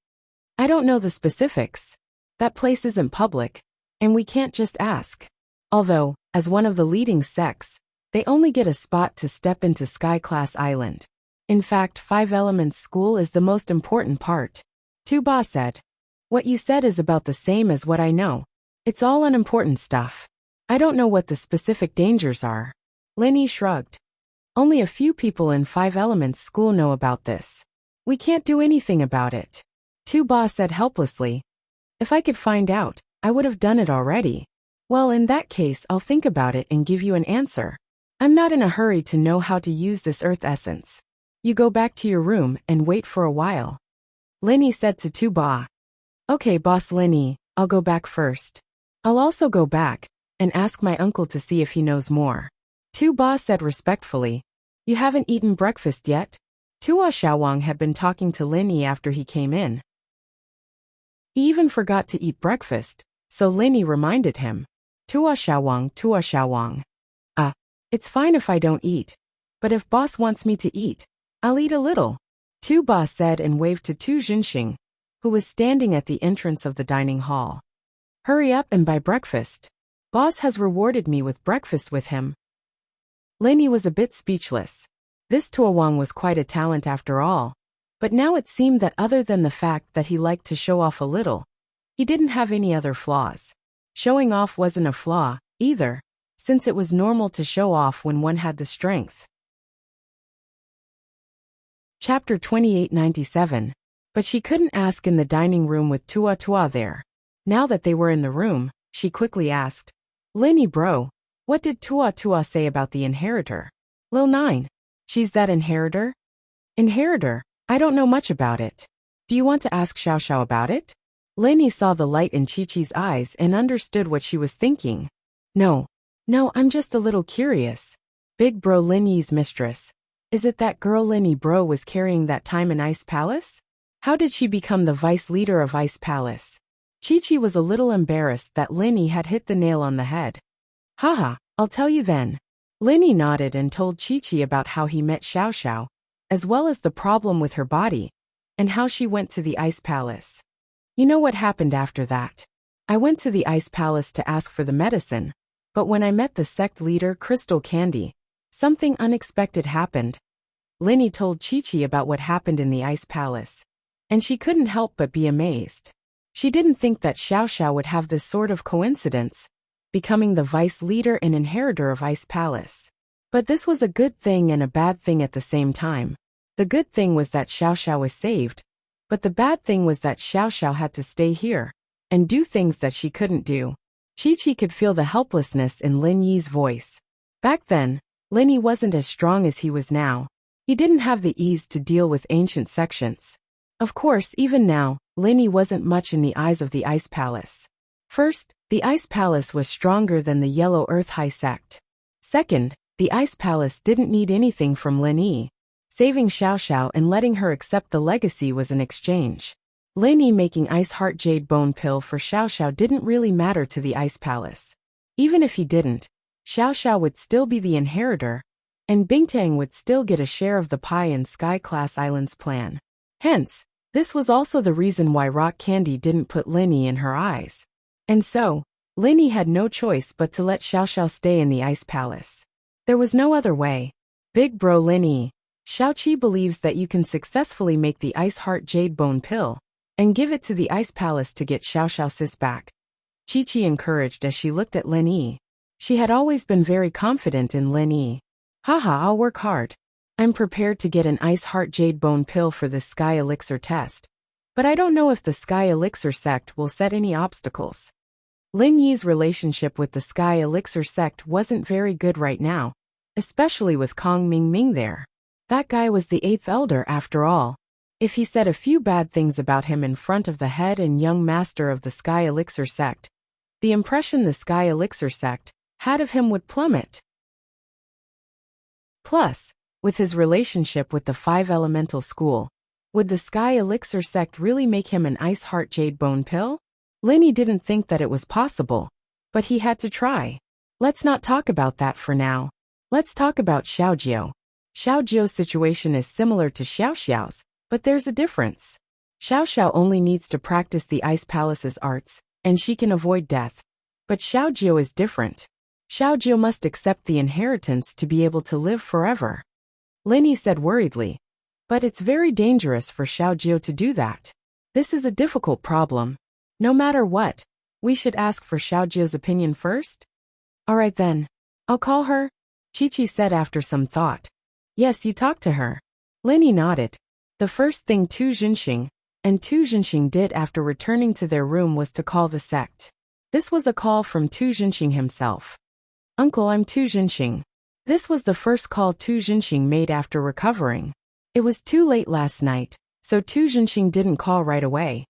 S1: I don't know the specifics. That place isn't public, and we can't just ask. Although, as one of the leading sects, they only get a spot to step into Sky-class Island. In fact, 5 Elements School is the most important part. Tu Ba said. What you said is about the same as what I know. It's all unimportant stuff. I don't know what the specific dangers are. Lin Yi shrugged. Only a few people in 5 Elements School know about this. We can't do anything about it. Tu Ba said helplessly. If I could find out, I would have done it already. Well, in that case, I'll think about it and give you an answer. I'm not in a hurry to know how to use this earth essence. You go back to your room and wait for a while. Lin Yi said to Tu Ba. Okay, boss Lin Yi, I'll go back first. I'll also go back and ask my uncle to see if he knows more. Tu Ba said respectfully. You haven't eaten breakfast yet? Tua Xiaowang had been talking to Lin Yi after he came in. He even forgot to eat breakfast, so Lin Yi reminded him. Tua Xiaowang, Tua Xiaowang. It's fine if I don't eat. But if boss wants me to eat, I'll eat a little. Tu Ba said and waved to Tu Jinxing, who was standing at the entrance of the dining hall. Hurry up and buy breakfast. Boss has rewarded me with breakfast with him. Lin Yi was a bit speechless. This Tuowang was quite a talent after all. But now it seemed that other than the fact that he liked to show off a little, he didn't have any other flaws. Showing off wasn't a flaw, either, since it was normal to show off when one had the strength. Chapter 2897. But she couldn't ask in the dining room with Tua there. Now that they were in the room, she quickly asked, Lin Yi bro, what did Tua say about the inheritor? Lil 9. She's that inheritor? Inheritor? I don't know much about it. Do you want to ask Xiao about it? Lin Yi saw the light in Chi-Chi's eyes and understood what she was thinking. No, I'm just a little curious. Big bro Lin Yi's mistress. Is it that girl Lin Yi bro was carrying that time in Ice Palace? How did she become the vice leader of Ice Palace? Chi-Chi was a little embarrassed that Lin Yi had hit the nail on the head. Haha, I'll tell you then. Lin Yi nodded and told Chi-Chi about how he met Xiao, as well as the problem with her body, and how she went to the Ice Palace. You know what happened after that? I went to the Ice Palace to ask for the medicine, but when I met the sect leader Crystal Candy, something unexpected happened. Lin Yi told Chi-Chi about what happened in the Ice Palace, and she couldn't help but be amazed. She didn't think that Xiao would have this sort of coincidence, becoming the vice leader and inheritor of Ice Palace. But this was a good thing and a bad thing at the same time. The good thing was that Xiao was saved, but the bad thing was that Xiao had to stay here and do things that she couldn't do. Chi-Chi could feel the helplessness in Lin Yi's voice. Back then, Lin Yi wasn't as strong as he was now. He didn't have the ease to deal with ancient sections. Of course, even now, Lin Yi wasn't much in the eyes of the Ice Palace. First, the Ice Palace was stronger than the Yellow Earth High Sect. Second, the Ice Palace didn't need anything from Lin Yi. Saving Xiao and letting her accept the legacy was an exchange. Lin Yi making Ice Heart Jade Bone Pill for Xiao didn't really matter to the Ice Palace. Even if he didn't, Xiao would still be the inheritor, and Bingtang would still get a share of the pie in Sky Class Island's plan. Hence, this was also the reason why Rock Candy didn't put Lin Yi in her eyes. And so, Lin Yi had no choice but to let Xiao stay in the Ice Palace. There was no other way. Big bro Lin Yi, Xiao believes that you can successfully make the Ice Heart Jade Bone Pill and give it to the Ice Palace to get Xiao sis back. Chi-Chi encouraged as she looked at Lin Yi. She had always been very confident in Lin Yi. Haha, I'll work hard. I'm prepared to get an Ice Heart Jade Bone Pill for this Sky Elixir test. But I don't know if the Sky Elixir sect will set any obstacles. Lin Yi's relationship with the Sky Elixir sect wasn't very good right now, especially with Kong Ming there. That guy was the 8th elder after all. If he said a few bad things about him in front of the head and young master of the Sky Elixir sect, the impression the Sky Elixir sect had of him would plummet. Plus, with his relationship with the 5 Elemental School, would the Sky Elixir sect really make him an Ice Heart Jade Bone Pill? Lin Yi didn't think that it was possible, but he had to try. Let's not talk about that for now. Let's talk about Xiaojiu. Xiaojiu's situation is similar to Xiao's, but there's a difference. Xiao only needs to practice the Ice Palace's arts, and she can avoid death. But Xiaojiu is different. Xiaojiu must accept the inheritance to be able to live forever. Lin Yi said worriedly. But it's very dangerous for Xiaojiu to do that. This is a difficult problem. No matter what, we should ask for Xiaojiu's opinion first? Alright then. I'll call her, Chi-Chi said after some thought. Yes, you talked to her. Lin Yi nodded. The first thing Tu Jinxing did after returning to their room was to call the sect. This was a call from Tu Jinxing himself. Uncle, I'm Tu Jinxing. This was the first call Tu Jinxing made after recovering. It was too late last night, so Tu Jinxing didn't call right away.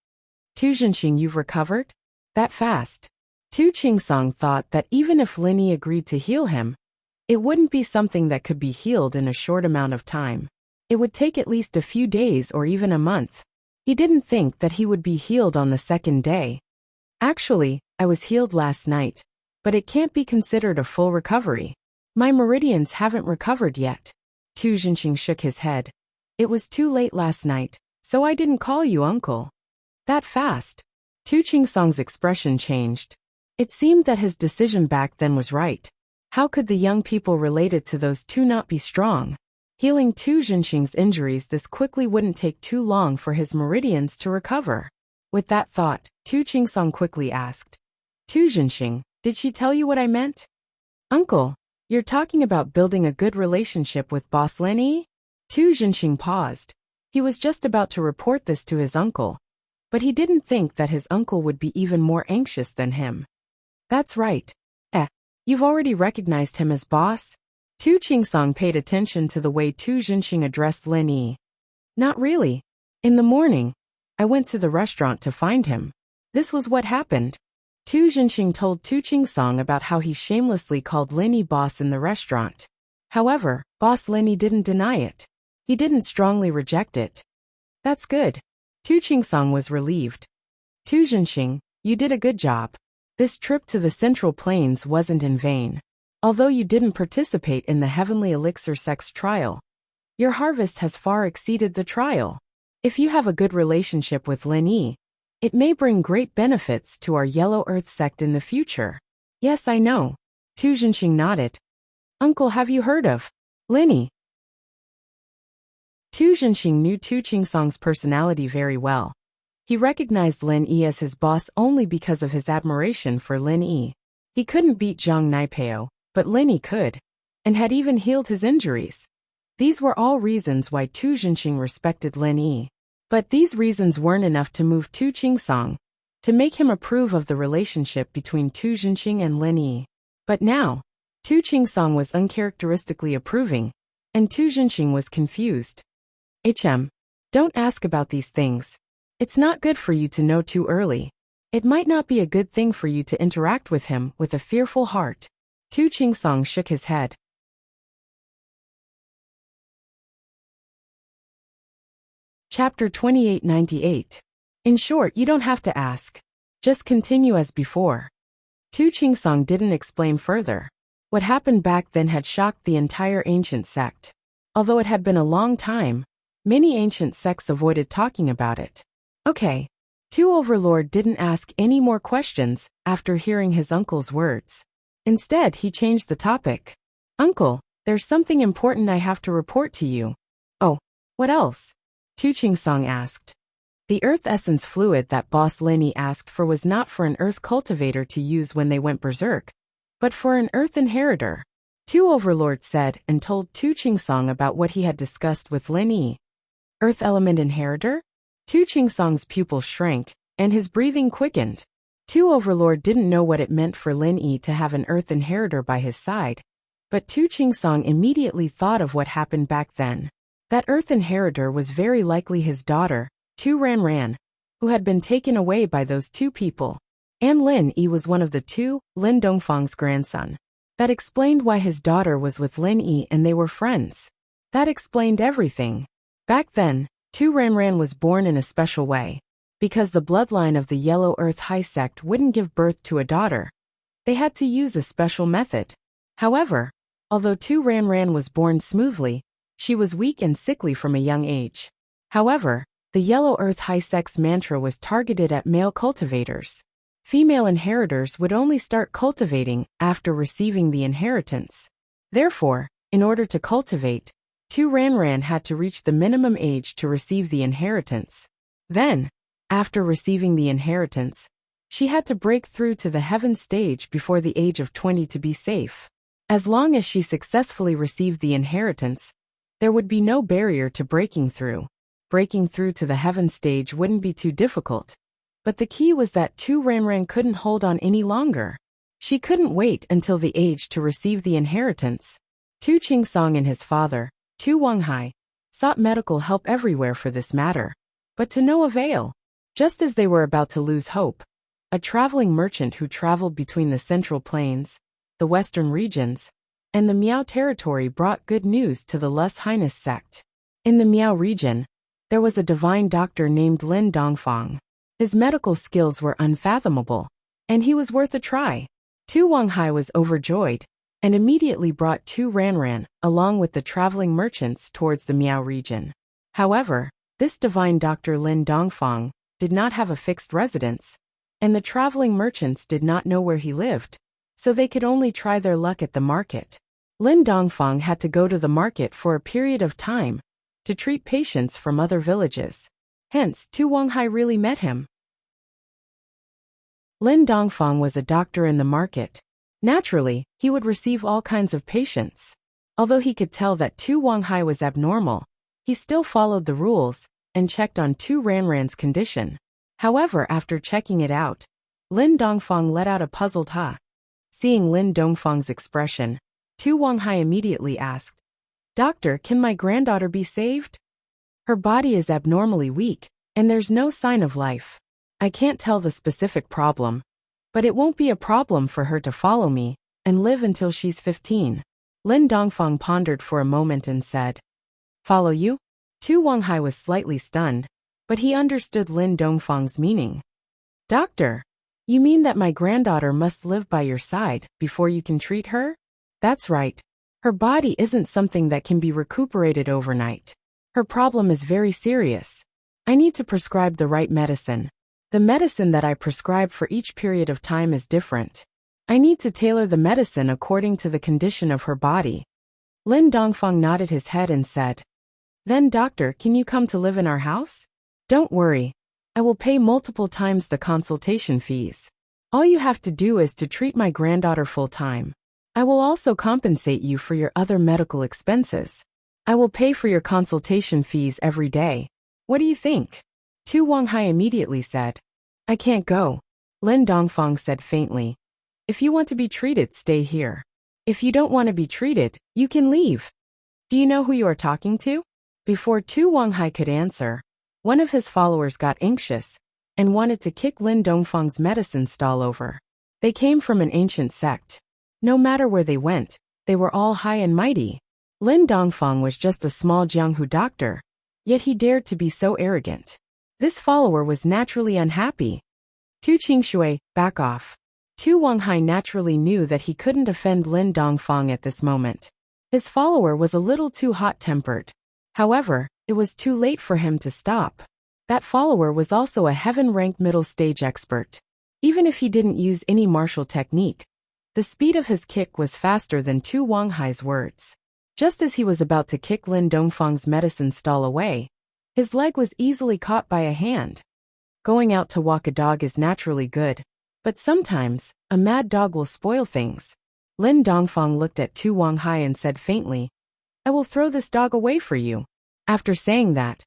S1: Tu Jinxing, you've recovered? That fast? Tu Qingsong thought that even if Lin Yi agreed to heal him, it wouldn't be something that could be healed in a short amount of time. It would take at least a few days or even a month. He didn't think that he would be healed on the second day. Actually, I was healed last night, but it can't be considered a full recovery. My meridians haven't recovered yet. Tu Jinxing shook his head. It was too late last night, so I didn't call you uncle. That fast? Tu Qingsong's expression changed. It seemed that his decision back then was right. How could the young people related to those two not be strong? Healing Tu Jinxing's injuries this quickly wouldn't take too long for his meridians to recover. With that thought, Tu Qingsong quickly asked, Tu Jinxing, did she tell you what I meant? Uncle, you're talking about building a good relationship with Boss Lin Yi? Tu Jinxing paused. He was just about to report this to his uncle, but he didn't think that his uncle would be even more anxious than him. That's right. You've already recognized him as boss? Tu Qingsong paid attention to the way Tu Jinxing addressed Lin Yi. Not really. In the morning, I went to the restaurant to find him. This was what happened. Tu Jinxing told Tu Qingsong about how he shamelessly called Lin Yi boss in the restaurant. However, boss Lin Yi didn't deny it. He didn't strongly reject it. That's good. Tu Qingsong was relieved. Tu Jinxing, you did a good job. This trip to the Central Plains wasn't in vain. Although you didn't participate in the Heavenly Elixir Sex trial, your harvest has far exceeded the trial. If you have a good relationship with Lin Yi, it may bring great benefits to our Yellow Earth sect in the future. Yes, I know. Tu Jinxing nodded. Uncle, have you heard of Lin Yi? Tu Jinxing knew Tu Qingsong's personality very well. He recognized Lin Yi as his boss only because of his admiration for Lin Yi. He couldn't beat Zhang Naipeo, but Lin Yi could, and had even healed his injuries. These were all reasons why Tu Jinxing respected Lin Yi. But these reasons weren't enough to move Tu Qingsong, to make him approve of the relationship between Tu Jinxing and Lin Yi. But now, Tu Qingsong was uncharacteristically approving, and Tu Jinxing was confused. Don't ask about these things. It's not good for you to know too early. It might not be a good thing for you to interact with him with a fearful heart. Tu Qingsong shook his head. Chapter 2898. In short, you don't have to ask. Just continue as before. Tu Qingsong didn't explain further. What happened back then had shocked the entire ancient sect. Although it had been a long time, many ancient sects avoided talking about it. Okay. Tu Overlord didn't ask any more questions after hearing his uncle's words. Instead, he changed the topic. Uncle, there's something important I have to report to you. Oh, what else? Tu Qingsong asked. The earth essence fluid that Boss Lin Yi asked for was not for an earth cultivator to use when they went berserk, but for an earth inheritor. Tu Overlord said and told Tu Qingsong about what he had discussed with Lin Yi. Earth element inheritor? Tu Qingsong's pupil shrank, and his breathing quickened. Tu Overlord didn't know what it meant for Lin Yi to have an earth inheritor by his side, but Tu Qingsong immediately thought of what happened back then. That earth inheritor was very likely his daughter, Tu Ranran, who had been taken away by those two people. And Lin Yi was one of the two, Lin Dongfang's grandson. That explained why his daughter was with Lin Yi and they were friends. That explained everything. Back then, Tu Ranran was born in a special way. Because the bloodline of the Yellow Earth High Sect wouldn't give birth to a daughter, they had to use a special method. However, although Tu Ranran was born smoothly, she was weak and sickly from a young age. However, the Yellow Earth High Sect's mantra was targeted at male cultivators. Female inheritors would only start cultivating after receiving the inheritance. Therefore, in order to cultivate, Tu Ranran had to reach the minimum age to receive the inheritance. Then, after receiving the inheritance, she had to break through to the heaven stage before the age of 20 to be safe. As long as she successfully received the inheritance, there would be no barrier to breaking through. Breaking through to the heaven stage wouldn't be too difficult. But the key was that Tu Ranran couldn't hold on any longer. She couldn't wait until the age to receive the inheritance. Tu Qingsong and his father, Tu Wanghai, sought medical help everywhere for this matter, but to no avail. Just as they were about to lose hope, a traveling merchant who traveled between the Central Plains, the Western regions, and the Miao territory brought good news to the Lus Highness sect. In the Miao region, there was a divine doctor named Lin Dongfang. His medical skills were unfathomable, and he was worth a try. Tu Wanghai was overjoyed, and immediately brought Tu Ranran, along with the traveling merchants towards the Miao region. However, this divine doctor Lin Dongfang did not have a fixed residence, and the traveling merchants did not know where he lived, so they could only try their luck at the market. Lin Dongfang had to go to the market for a period of time to treat patients from other villages. Hence, Tu Wanghai really met him. Lin Dongfang was a doctor in the market. Naturally, he would receive all kinds of patients. Although he could tell that Tu Wanghai was abnormal, he still followed the rules and checked on Tu Ranran's condition. However, after checking it out, Lin Dongfang let out a puzzled "huh." Seeing Lin Dongfang's expression, Tu Wanghai immediately asked, "Doctor, can my granddaughter be saved? Her body is abnormally weak, and there's no sign of life. I can't tell the specific problem, but it won't be a problem for her to follow me and live until she's 15. Lin Dongfang pondered for a moment and said, "Follow you?" Tu Wanghai was slightly stunned, but he understood Lin Dongfang's meaning. "Doctor, you mean that my granddaughter must live by your side before you can treat her?" "That's right. Her body isn't something that can be recuperated overnight. Her problem is very serious. I need to prescribe the right medicine. The medicine that I prescribe for each period of time is different. I need to tailor the medicine according to the condition of her body." Lin Dongfang nodded his head and said, "Then doctor, can you come to live in our house? Don't worry. I will pay multiple times the consultation fees. All you have to do is to treat my granddaughter full-time. I will also compensate you for your other medical expenses. I will pay for your consultation fees every day. What do you think?" Tu Wanghai immediately said, "I can't go." Lin Dongfang said faintly, "If you want to be treated, stay here. If you don't want to be treated, you can leave. Do you know who you are talking to?" Before Tu Wanghai could answer, one of his followers got anxious and wanted to kick Lin Dongfang's medicine stall over. They came from an ancient sect. No matter where they went, they were all high and mighty. Lin Dongfang was just a small Jianghu doctor, yet he dared to be so arrogant. This follower was naturally unhappy. Tu Qingshui, back off. Tu Wanghai naturally knew that he couldn't offend Lin Dongfang at this moment. His follower was a little too hot-tempered. However, it was too late for him to stop. That follower was also a heaven-ranked middle-stage expert. Even if he didn't use any martial technique, the speed of his kick was faster than Tu Wanghai's words. Just as he was about to kick Lin Dongfang's medicine stall away, his leg was easily caught by a hand. Going out to walk a dog is naturally good, but sometimes, a mad dog will spoil things. Lin Dongfang looked at Tu Wanghai and said faintly, "I will throw this dog away for you." After saying that,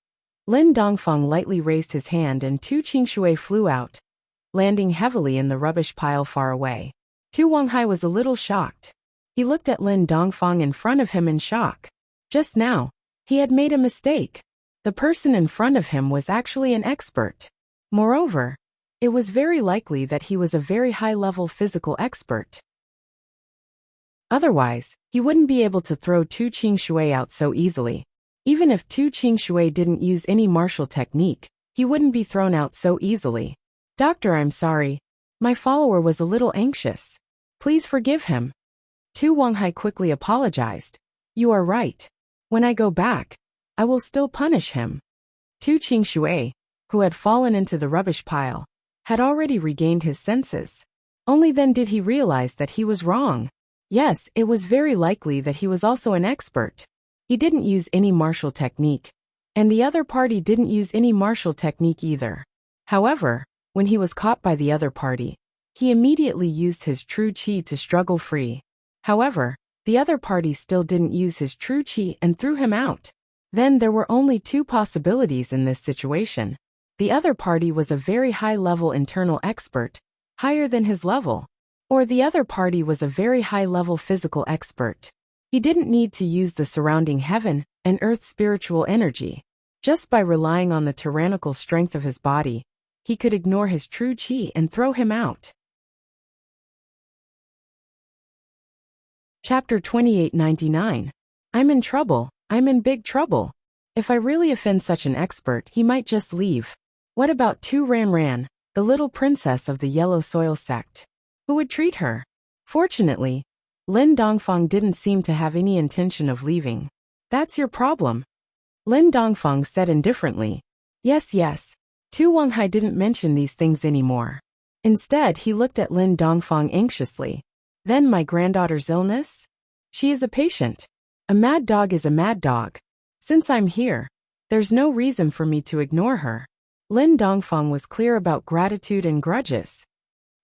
S1: Lin Dongfang lightly raised his hand and Tu Qingshui flew out, landing heavily in the rubbish pile far away. Tu Wanghai was a little shocked. He looked at Lin Dongfang in front of him in shock. Just now, he had made a mistake. The person in front of him was actually an expert. Moreover, it was very likely that he was a very high-level physical expert. Otherwise, he wouldn't be able to throw Tu Qingshui out so easily. Even if Tu Qingshui didn't use any martial technique, he wouldn't be thrown out so easily. "Doctor, I'm sorry. My follower was a little anxious. Please forgive him." Tu Wanghai quickly apologized. "You are right. When I go back, I will still punish him." Tu Qingshui, who had fallen into the rubbish pile, had already regained his senses. Only then did he realize that he was wrong. Yes, it was very likely that he was also an expert. He didn't use any martial technique, and the other party didn't use any martial technique either. However, when he was caught by the other party, he immediately used his true qi to struggle free. However, the other party still didn't use his true qi and threw him out. Then there were only two possibilities in this situation. The other party was a very high-level internal expert, higher than his level, or the other party was a very high-level physical expert. He didn't need to use the surrounding heaven and earth spiritual energy. Just by relying on the tyrannical strength of his body, he could ignore his true qi and throw him out. Chapter 2899. I'm in trouble. I'm in big trouble. If I really offend such an expert, he might just leave. What about Tu Ranran, the little princess of the Yellow Soil sect? Who would treat her? Fortunately, Lin Dongfang didn't seem to have any intention of leaving. That's your problem. Lin Dongfang said indifferently. Yes. Tu Wanghai didn't mention these things anymore. Instead, he looked at Lin Dongfang anxiously. Then my granddaughter's illness? She is a patient. A mad dog is a mad dog. Since I'm here, there's no reason for me to ignore her. Lin Dongfang was clear about gratitude and grudges.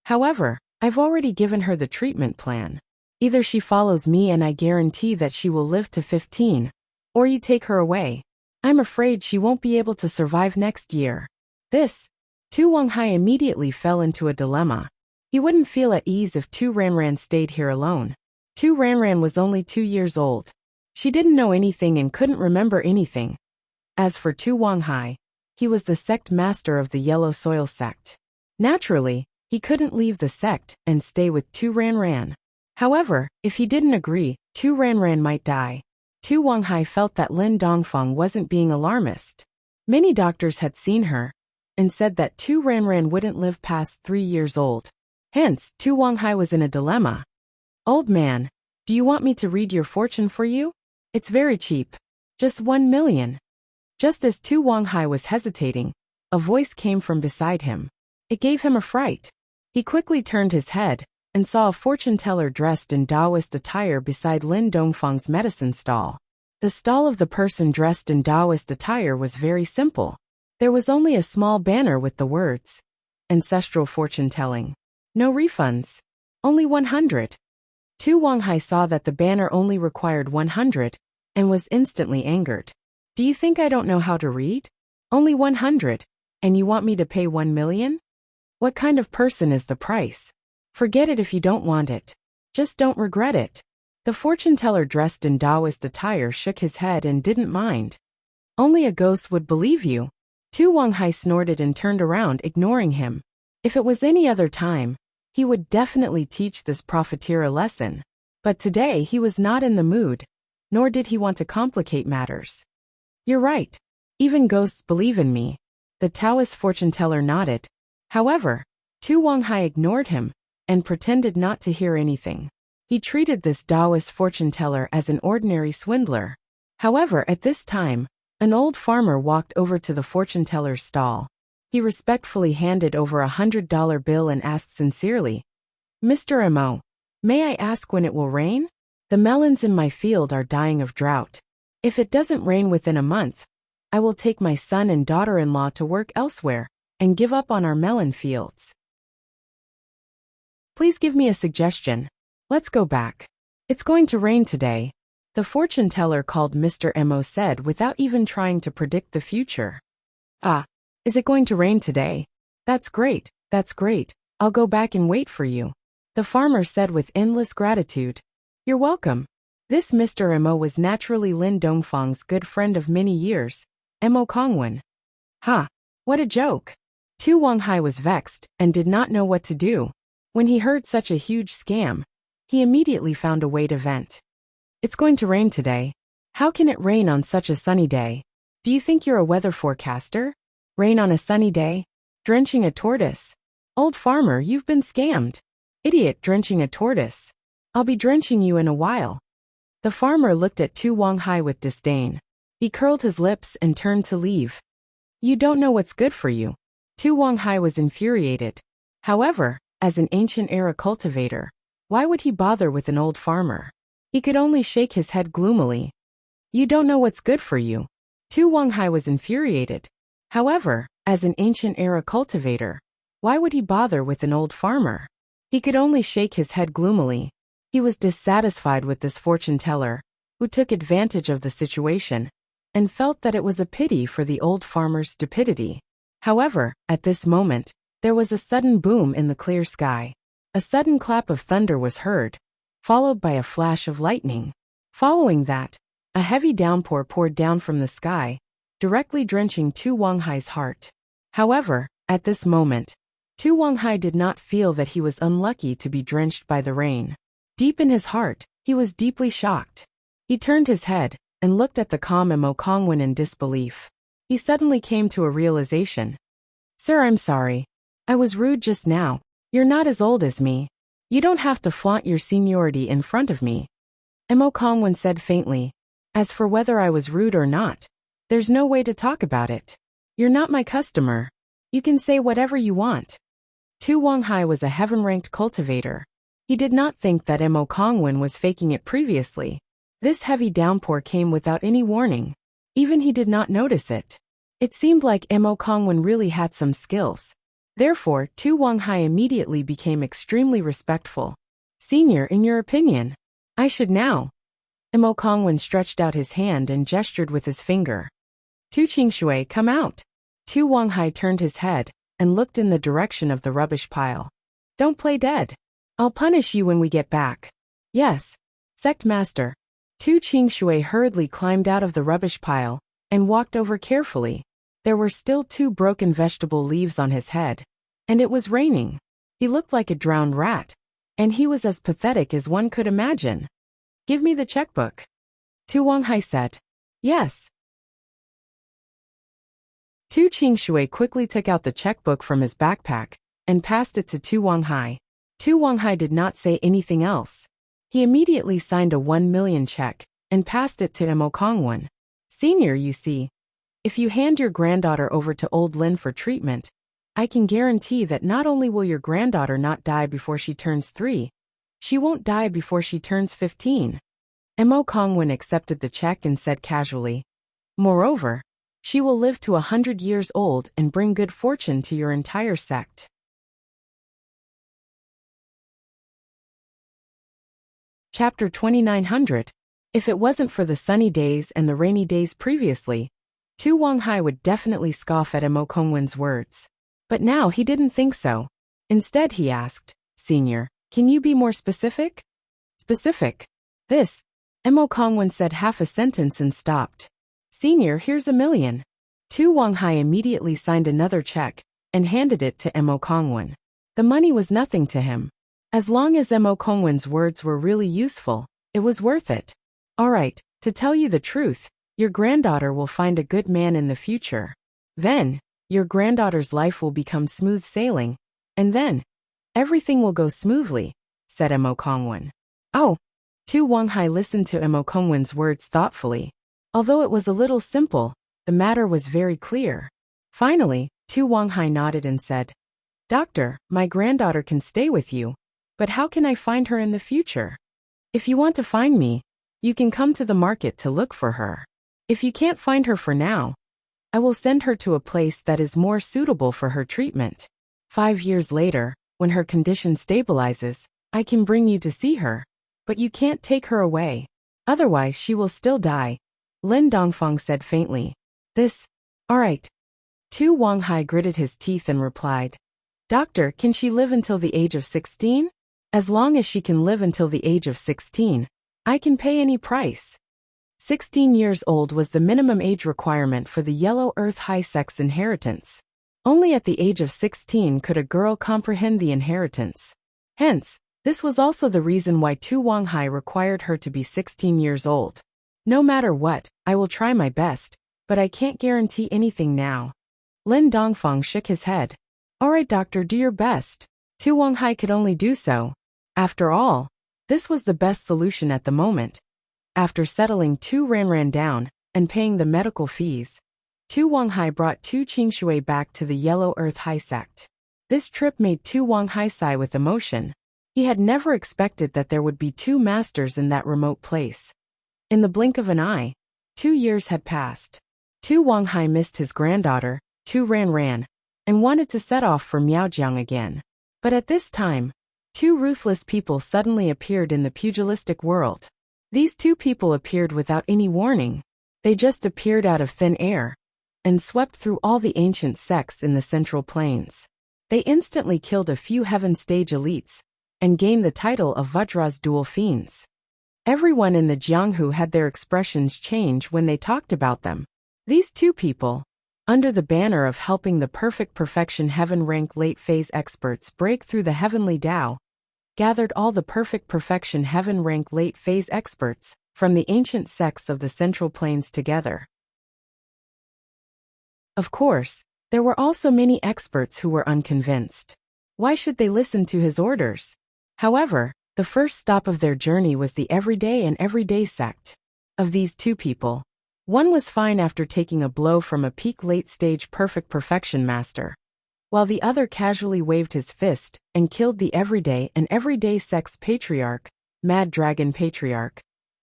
S1: However, I've already given her the treatment plan. Either she follows me and I guarantee that she will live to 15, or you take her away. I'm afraid she won't be able to survive next year. Tu Wanghai immediately fell into a dilemma. He wouldn't feel at ease if Tu Ranran stayed here alone. Tu Ranran was only 2 years old. She didn't know anything and couldn't remember anything. As for Tu Wanghai, he was the sect master of the Yellow Soil sect. Naturally, he couldn't leave the sect and stay with Tu Ranran. However, if he didn't agree, Tu Ranran might die. Tu Wanghai felt that Lin Dongfang wasn't being alarmist. Many doctors had seen her and said that Tu Ranran wouldn't live past 3 years old. Hence, Tu Wanghai was in a dilemma. Old man, do you want me to read your fortune for you? It's very cheap. Just 1 million. Just as Tu Wanghai was hesitating, a voice came from beside him. It gave him a fright. He quickly turned his head and saw a fortune teller dressed in Taoist attire beside Lin Dongfang's medicine stall. The stall of the person dressed in Taoist attire was very simple. There was only a small banner with the words, "Ancestral fortune telling. No refunds. Only 100. Tu Wanghai saw that the banner only required 100 and was instantly angered. Do you think I don't know how to read? Only 100, and you want me to pay 1 million? What kind of person is the price? Forget it if you don't want it. Just don't regret it. The fortune teller dressed in Taoist attire shook his head and didn't mind. Only a ghost would believe you. Tu Wanghai snorted and turned around, ignoring him. If it was any other time, he would definitely teach this profiteer a lesson. But today he was not in the mood, nor did he want to complicate matters. You're right. Even ghosts believe in me. The Taoist fortune teller nodded. However, Tu Wanghai ignored him and pretended not to hear anything. He treated this Taoist fortune teller as an ordinary swindler. However, at this time, an old farmer walked over to the fortune teller's stall. He respectfully handed over $100 bill and asked sincerely, "Mr. Mo, may I ask when it will rain? The melons in my field are dying of drought. If it doesn't rain within a month, I will take my son and daughter-in-law to work elsewhere and give up on our melon fields. Please give me a suggestion. Let's go back. It's going to rain today." The fortune teller called Mr. Mo said without even trying to predict the future. "Ah, is it going to rain today? That's great, that's great. I'll go back and wait for you," the farmer said with endless gratitude. "You're welcome." This Mr. Mo was naturally Lin Dongfang's good friend of many years, Mo Kongwen. Ha! What a joke! Tu Wanghai was vexed and did not know what to do. When he heard such a huge scam, he immediately found a way to vent. "It's going to rain today. How can it rain on such a sunny day? Do you think you're a weather forecaster? Rain on a sunny day? Drenching a tortoise? Old farmer, you've been scammed. Idiot, drenching a tortoise. I'll be drenching you in a while." The farmer looked at Tu Wanghai with disdain. He curled his lips and turned to leave. "You don't know what's good for you." Tu Wanghai was infuriated. However, as an ancient era cultivator, why would he bother with an old farmer? He could only shake his head gloomily. "You don't know what's good for you." Tu Wanghai was infuriated. However, as an ancient era cultivator, why would he bother with an old farmer? He could only shake his head gloomily. He was dissatisfied with this fortune teller, who took advantage of the situation, and felt that it was a pity for the old farmer's stupidity. However, at this moment, there was a sudden boom in the clear sky. A sudden clap of thunder was heard, followed by a flash of lightning. Following that, a heavy downpour poured down from the sky, directly drenching Tu Wanghai's heart. However, at this moment, Tu Wanghai did not feel that he was unlucky to be drenched by the rain. Deep in his heart, he was deeply shocked. He turned his head and looked at the calm Mo Kongwen in disbelief. He suddenly came to a realization. "Sir, I'm sorry. I was rude just now. You're not as old as me. You don't have to flaunt your seniority in front of me," Mo Kongwen said faintly. "As for whether I was rude or not, there's no way to talk about it. You're not my customer. You can say whatever you want." Tu Wanghai was a heaven-ranked cultivator. He did not think that Mo Kongwen was faking it previously. This heavy downpour came without any warning. Even he did not notice it. It seemed like Mo Kongwen really had some skills. Therefore, Tu Wanghai immediately became extremely respectful. Senior, in your opinion? I should now. Mo Kongwen stretched out his hand and gestured with his finger. Tu Qingshui, come out. Tu Wanghai turned his head and looked in the direction of the rubbish pile. Don't play dead. I'll punish you when we get back. Yes. Sect Master. Tu Qingshui hurriedly climbed out of the rubbish pile and walked over carefully. There were still 2 broken vegetable leaves on his head. And it was raining. He looked like a drowned rat. And he was as pathetic as one could imagine. Give me the checkbook. Tu Wanghai said. Yes. Tu Qingshui quickly took out the checkbook from his backpack and passed it to Tu Wanghai. Tu Wanghai did not say anything else. He immediately signed a 1 million check and passed it to Mo Kongwen. Senior, you see. If you hand your granddaughter over to old Lin for treatment, I can guarantee that not only will your granddaughter not die before she turns 3, she won't die before she turns 15. Mo Kongwen accepted the check and said casually, moreover, she will live to 100 years old and bring good fortune to your entire sect. Chapter 2900. If it wasn't for the sunny days and the rainy days previously, Tu Wanghai would definitely scoff at Mo Kongwen's words. But now he didn't think so. Instead he asked, Senior, can you be more specific? Specific. This. Mo Kongwen said half a sentence and stopped. Senior, here's $1 million. Tu Wanghai immediately signed another check and handed it to Mo Kongwen. The money was nothing to him. As long as Mo Kongwen's words were really useful, it was worth it. Alright, to tell you the truth, your granddaughter will find a good man in the future. Then, your granddaughter's life will become smooth sailing, and then, everything will go smoothly, said Mo Kongwen. Oh! Tu Wanghai listened to Mo Kongwen's words thoughtfully. Although it was a little simple, the matter was very clear. Finally, Tu Wanghai nodded and said, Doctor, my granddaughter can stay with you, but how can I find her in the future? If you want to find me, you can come to the market to look for her. If you can't find her for now, I will send her to a place that is more suitable for her treatment. 5 years later, when her condition stabilizes, I can bring you to see her. But you can't take her away. Otherwise she will still die. Lin Dongfang said faintly. Alright. Tu Wanghai gritted his teeth and replied. Doctor, can she live until the age of 16? As long as she can live until the age of 16, I can pay any price. 16 years old was the minimum age requirement for the Yellow Earth High Sect's inheritance. Only at the age of 16 could a girl comprehend the inheritance. Hence, this was also the reason why Tu Wanghai required her to be 16 years old. No matter what, I will try my best, but I can't guarantee anything now. Lin Dongfang shook his head. Alright doctor, do your best. Tu Wanghai could only do so. After all, this was the best solution at the moment. After settling Tu Ranran down and paying the medical fees, Tu Wanghai brought Tu Qingshui back to the Yellow Earth High Sect. This trip made Tu Wanghai sigh with emotion. He had never expected that there would be 2 masters in that remote place. In the blink of an eye, 2 years had passed. Tu Wanghai missed his granddaughter, Tu Ranran, and wanted to set off for Miaojiang again. But at this time, 2 ruthless people suddenly appeared in the pugilistic world. These 2 people appeared without any warning. They just appeared out of thin air and swept through all the ancient sects in the Central Plains. They instantly killed a few heaven stage elites and gained the title of Vajra's dual fiends. Everyone in the Jianghu had their expressions change when they talked about them. These 2 people, under the banner of helping the perfect perfection heaven-rank late-phase experts break through the heavenly Tao, gathered all the perfect perfection heaven-rank late-phase experts from the ancient sects of the Central Plains together. Of course, there were also many experts who were unconvinced. Why should they listen to his orders? However, the first stop of their journey was the Everyday and Everyday sect. Of these 2 people, one was fine after taking a blow from a peak late-stage perfect perfection master. while the other casually waved his fist and killed the everyday sex patriarch, Mad Dragon Patriarch,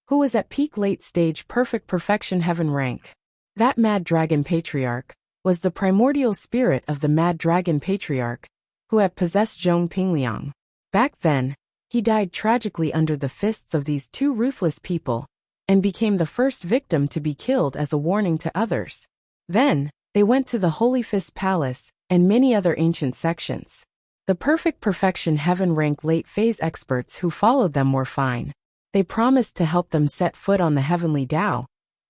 S1: who was at peak late-stage perfect perfection heaven rank. That Mad Dragon Patriarch was the primordial spirit of the Mad Dragon Patriarch, who had possessed Zhong Pingliang. Back then, he died tragically under the fists of these two ruthless people, and became the first victim to be killed as a warning to others. Then, they went to the Holy Fist Palace, and many other ancient sections. The perfect perfection heaven rank late phase experts who followed them were fine. They promised to help them set foot on the heavenly Tao,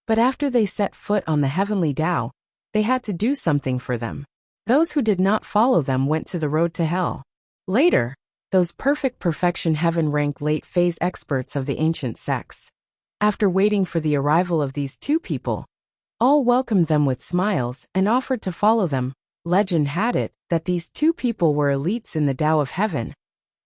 S1: but after they set foot on the heavenly Tao, they had to do something for them. Those who did not follow them went to the road to hell. Later, those perfect perfection heaven rank late phase experts of the ancient sects, after waiting for the arrival of these two people, all welcomed them with smiles and offered to follow them. Legend had it that these two people were elites in the Tao of heaven,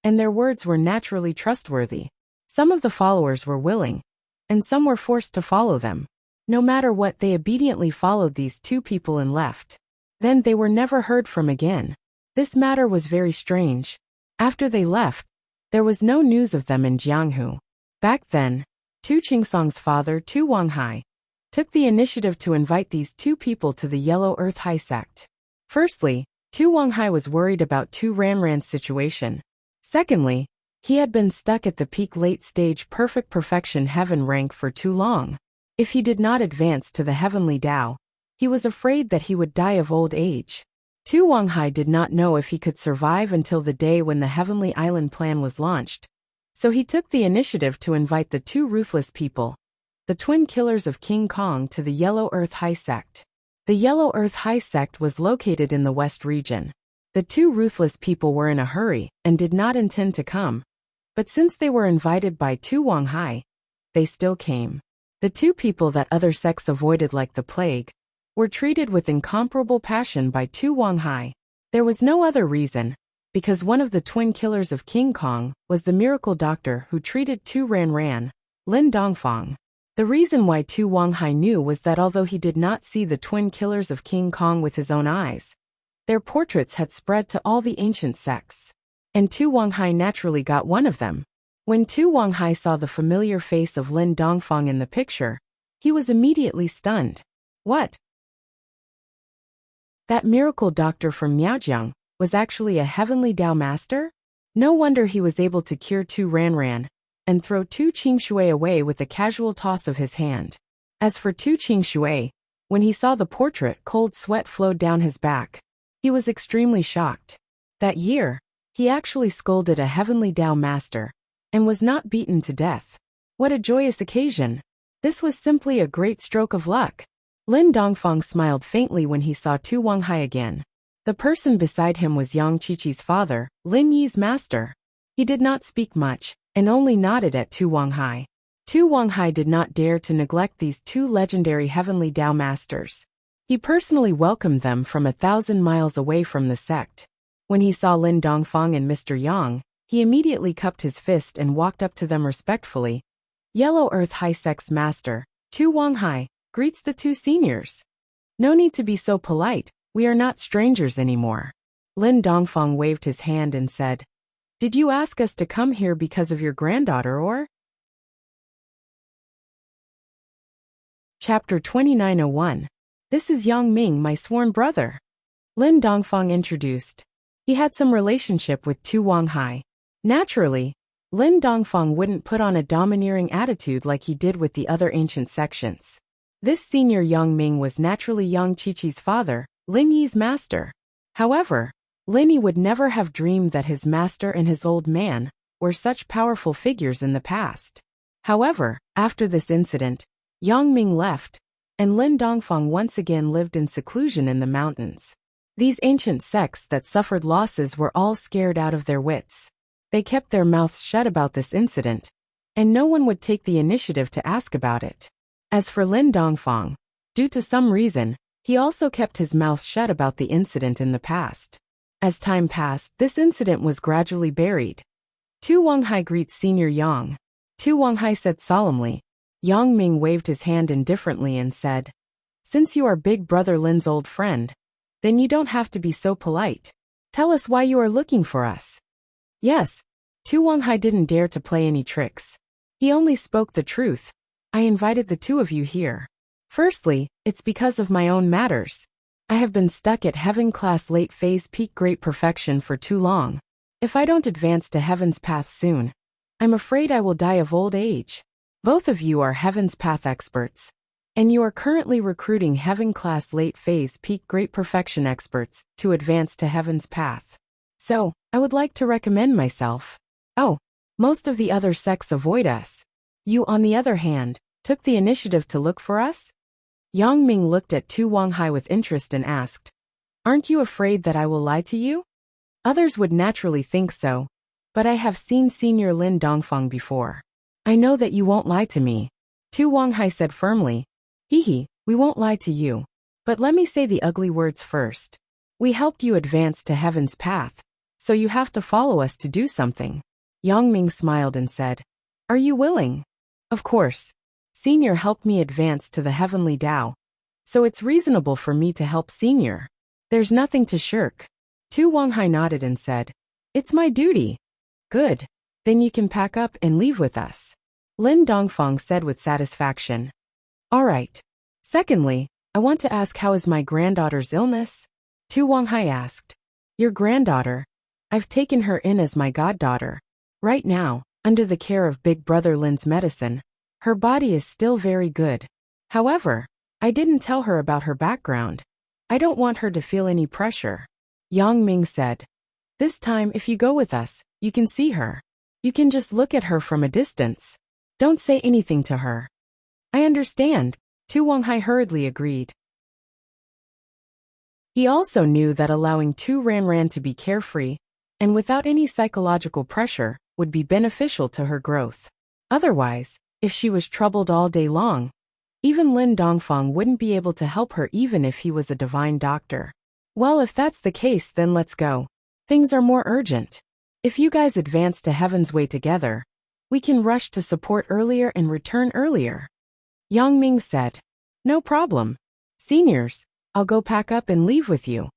S1: and their words were naturally trustworthy. Some of the followers were willing, and some were forced to follow them. No matter what, they obediently followed these two people and left. Then they were never heard from again. This matter was very strange. After they left, there was no news of them in Jianghu. Back then, Tu Qingsong's father, Tu Wanghai, took the initiative to invite these two people to the Yellow Earth High sect. Firstly, Tu Wanghai was worried about Tu Ranran's situation. Secondly, he had been stuck at the peak late-stage perfect perfection heaven rank for too long. If he did not advance to the heavenly Tao, he was afraid that he would die of old age. Tu Wanghai did not know if he could survive until the day when the Heavenly Island plan was launched, so he took the initiative to invite the two ruthless people, the twin killers of King Kong, to the Yellow Earth High sect. The Yellow Earth High sect was located in the West region. The two ruthless people were in a hurry and did not intend to come, but since they were invited by Tu Wanghai, they still came. The two people that other sects avoided like the plague were treated with incomparable passion by Tu Wanghai. There was no other reason, because one of the twin killers of King Kong was the miracle doctor who treated Tu Ranran, Lin Dongfang. The reason why Tu Wanghai knew was that although he did not see the twin killers of King Kong with his own eyes, their portraits had spread to all the ancient sects, and Tu Wanghai naturally got one of them. When Tu Wanghai saw the familiar face of Lin Dongfang in the picture, he was immediately stunned. What? That miracle doctor from Miaojiang was actually a heavenly Tao master? No wonder he was able to cure Tu Ranran and throw Tu Qingshui away with a casual toss of his hand. As for Tu Qingshui, when he saw the portrait, cold sweat flowed down his back. He was extremely shocked. That year, he actually scolded a heavenly Tao master and was not beaten to death. What a joyous occasion! This was simply a great stroke of luck. Lin Dongfang smiled faintly when he saw Tu Wanghai again. The person beside him was Yang Qiqi's father, Lin Yi's master. He did not speak much, and only nodded at Tu Wanghai. Tu Wanghai did not dare to neglect these two legendary heavenly Tao masters. He personally welcomed them from 1,000 miles away from the sect. When he saw Lin Dongfang and Mr. Yang, he immediately cupped his fist and walked up to them respectfully. Yellow Earth High Sect's master, Tu Wanghai, greets the two seniors. No need to be so polite, we are not strangers anymore. Lin Dongfang waved his hand and said, "Did you ask us to come here because of your granddaughter or?" Chapter 2901. This is Yang Ming, my sworn brother. Lin Dongfang introduced. He had some relationship with Tu Wanghai. Naturally, Lin Dongfang wouldn't put on a domineering attitude like he did with the other ancient sections. This senior Yang Ming was naturally Yang Qiqi's father, Lin Yi's master. However, Lin Yi would never have dreamed that his master and his old man were such powerful figures in the past. However, after this incident, Yang Ming left, and Lin Dongfang once again lived in seclusion in the mountains. These ancient sects that suffered losses were all scared out of their wits. They kept their mouths shut about this incident, and no one would take the initiative to ask about it. As for Lin Dongfang, due to some reason, he also kept his mouth shut about the incident in the past. As time passed, this incident was gradually buried. Tu Wanghai greets Senior Yang. Tu Wanghai said solemnly. Yang Ming waved his hand indifferently and said, "Since you are big brother Lin's old friend, then you don't have to be so polite." Tell us why you are looking for us. Yes. Tu Wanghai didn't dare to play any tricks. He only spoke the truth. I invited the two of you here. Firstly, it's because of my own matters. I have been stuck at heaven class late phase peak great perfection for too long. If I don't advance to heaven's path soon, I'm afraid I will die of old age. Both of you are heaven's path experts, and you are currently recruiting heaven class late phase peak great perfection experts to advance to heaven's path. So, I would like to recommend myself. Oh, most of the other sects avoid us. You, on the other hand, took the initiative to look for us? Yang Ming looked at Tu Wanghai with interest and asked, Aren't you afraid that I will lie to you? Others would naturally think so, but I have seen Senior Lin Dongfang before. I know that you won't lie to me. Tu Wanghai said firmly, Hehe, we won't lie to you. But let me say the ugly words first. We helped you advance to heaven's path, so you have to follow us to do something. Yang Ming smiled and said, Are you willing? Of course. Senior helped me advance to the heavenly Tao, so it's reasonable for me to help Senior. There's nothing to shirk. Tu Wanghai nodded and said, It's my duty. Good. Then you can pack up and leave with us. Lin Dongfang said with satisfaction. All right. Secondly, I want to ask, how is my granddaughter's illness? Tu Wanghai asked. Your granddaughter? I've taken her in as my goddaughter. Right now, under the care of Big Brother Lin's medicine, her body is still very good. However, I didn't tell her about her background. I don't want her to feel any pressure. Yang Ming said. This time, if you go with us, you can see her. You can just look at her from a distance. Don't say anything to her. I understand, Tu Wanghai hurriedly agreed. He also knew that allowing Tu Ranran to be carefree, and without any psychological pressure, would be beneficial to her growth. Otherwise, if she was troubled all day long, even Lin Dongfang wouldn't be able to help her even if he was a divine doctor. Well, if that's the case, then let's go. Things are more urgent. If you guys advance to heaven's way together, we can rush to support earlier and return earlier. Yang Ming said. No problem. Seniors, I'll go pack up and leave with you.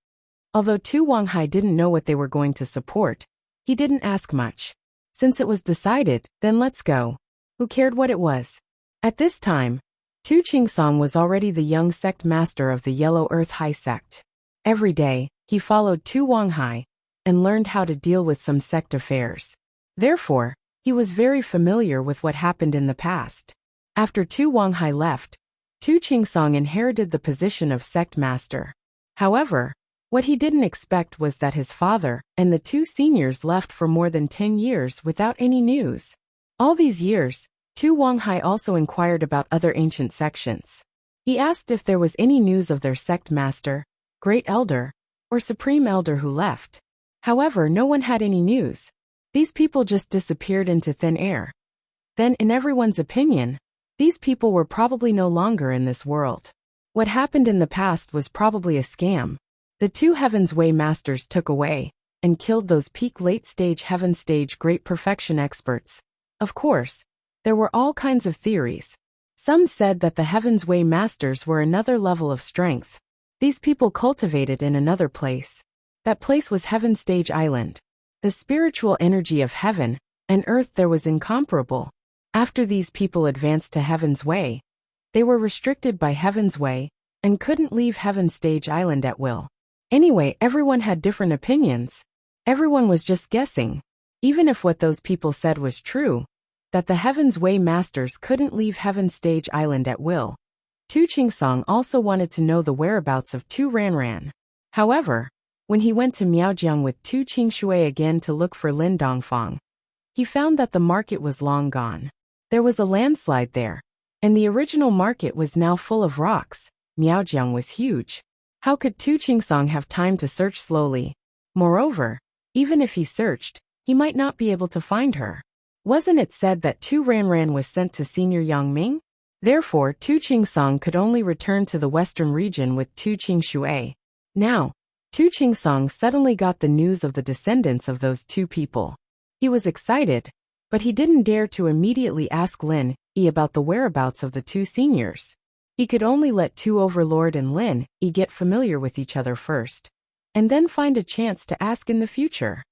S1: Although Tu Wanghai didn't know what they were going to support, he didn't ask much. Since it was decided, then let's go. Who cared what it was? At this time, Tu Qingsong was already the young sect master of the Yellow Earth High Sect. Every day, he followed Tu Wanghai and learned how to deal with some sect affairs. Therefore, he was very familiar with what happened in the past. After Tu Wanghai left, Tu Qingsong inherited the position of sect master. However, what he didn't expect was that his father and the two seniors left for more than 10 years without any news. All these years, Tu Wanghai also inquired about other ancient sections. He asked if there was any news of their sect master, great elder, or supreme elder who left. However, no one had any news. These people just disappeared into thin air. Then, in everyone's opinion, these people were probably no longer in this world. What happened in the past was probably a scam. The two Heaven's Way masters took away and killed those peak late-stage Heaven stage great perfection experts. Of course, there were all kinds of theories. Some said that the Heaven's Way masters were another level of strength. These people cultivated in another place. That place was Heaven Stage Island. The spiritual energy of heaven and earth there was incomparable. After these people advanced to Heaven's Way, they were restricted by Heaven's Way and couldn't leave Heaven Stage Island at will. Anyway, everyone had different opinions. Everyone was just guessing. Even if what those people said was true, that the Heaven's Way masters couldn't leave Heaven Stage Island at will. Tu Qingsong also wanted to know the whereabouts of Tu Ranran. However, when he went to Miaojiang with Tu Qingshui again to look for Lin Dongfang, he found that the market was long gone. There was a landslide there, and the original market was now full of rocks. Miaojiang was huge. How could Tu Qingsong have time to search slowly? Moreover, even if he searched, he might not be able to find her. Wasn't it said that Tu Ranran was sent to Senior Yang Ming? Therefore, Tu Qingsong could only return to the western region with Tu Qingshui. Now, Tu Qingsong suddenly got the news of the descendants of those two people. He was excited, but he didn't dare to immediately ask Lin Yi about the whereabouts of the two seniors. He could only let Tu Overlord and Lin Yi get familiar with each other first. and then find a chance to ask in the future.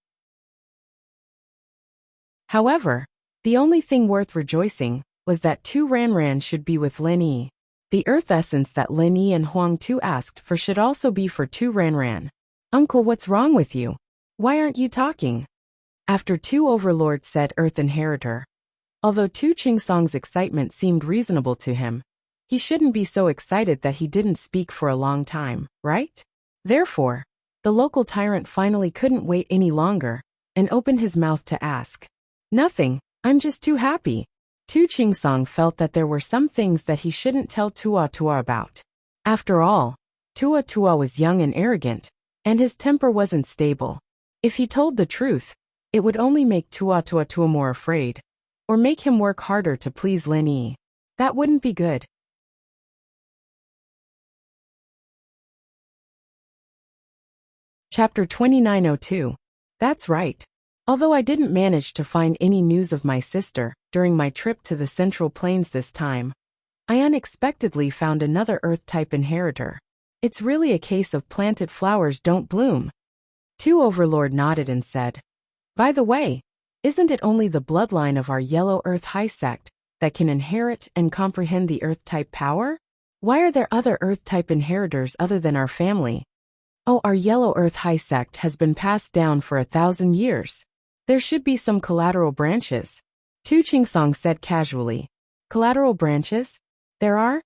S1: However, the only thing worth rejoicing was that Tu Ran should be with Lin Yi. The earth essence that Lin Yi and Huang Tu asked for should also be for Tu Ran. Uncle, what's wrong with you? Why aren't you talking? After Tu Overlord said Earth Inheritor. Although Tu Chingsong's excitement seemed reasonable to him, he shouldn't be so excited that he didn't speak for a long time, right? Therefore, the local tyrant finally couldn't wait any longer and opened his mouth to ask. Nothing, I'm just too happy. Tu Chingsong felt that there were some things that he shouldn't tell Tua about. After all, Tua was young and arrogant, and his temper wasn't stable. If he told the truth, it would only make Tua more afraid, or make him work harder to please Lin Yi. That wouldn't be good. Chapter 2902. That's right. Although I didn't manage to find any news of my sister during my trip to the Central Plains this time, I unexpectedly found another Earth-type inheritor. It's really a case of planted flowers don't bloom. Tu Overlord nodded and said, by the way, isn't it only the bloodline of our Yellow Earth High Sect that can inherit and comprehend the Earth-type power? Why are there other Earth-type inheritors other than our family? Oh, our Yellow Earth High Sect has been passed down for 1,000 years. There should be some collateral branches. Tu Chingsong said casually. Collateral branches? There are?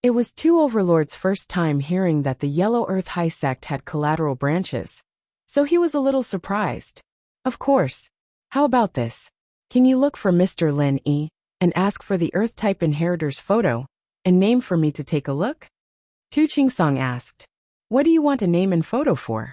S1: It was Tu Overlord's first time hearing that the Yellow Earth High Sect had collateral branches, so he was a little surprised. Of course. How about this? Can you look for Mr. Lin Yi and ask for the Earth-type inheritor's photo and name for me to take a look? Tu Chingsong asked. What do you want a name and photo for?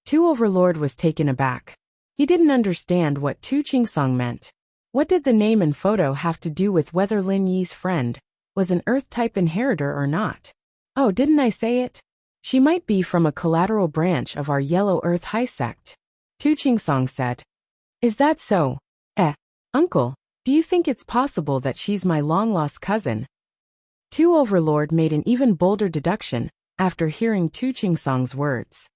S1: Tu Overlord was taken aback. He didn't understand what Tu Chingsong meant. What did the name and photo have to do with whether Lin Yi's friend was an Earth-type inheritor or not? Oh, didn't I say it? She might be from a collateral branch of our Yellow Earth High Sect. Tu Chingsong said. Is that so? Uncle, do you think it's possible that she's my long-lost cousin? Tu Overlord made an even bolder deduction after hearing Tu Chingsong's words.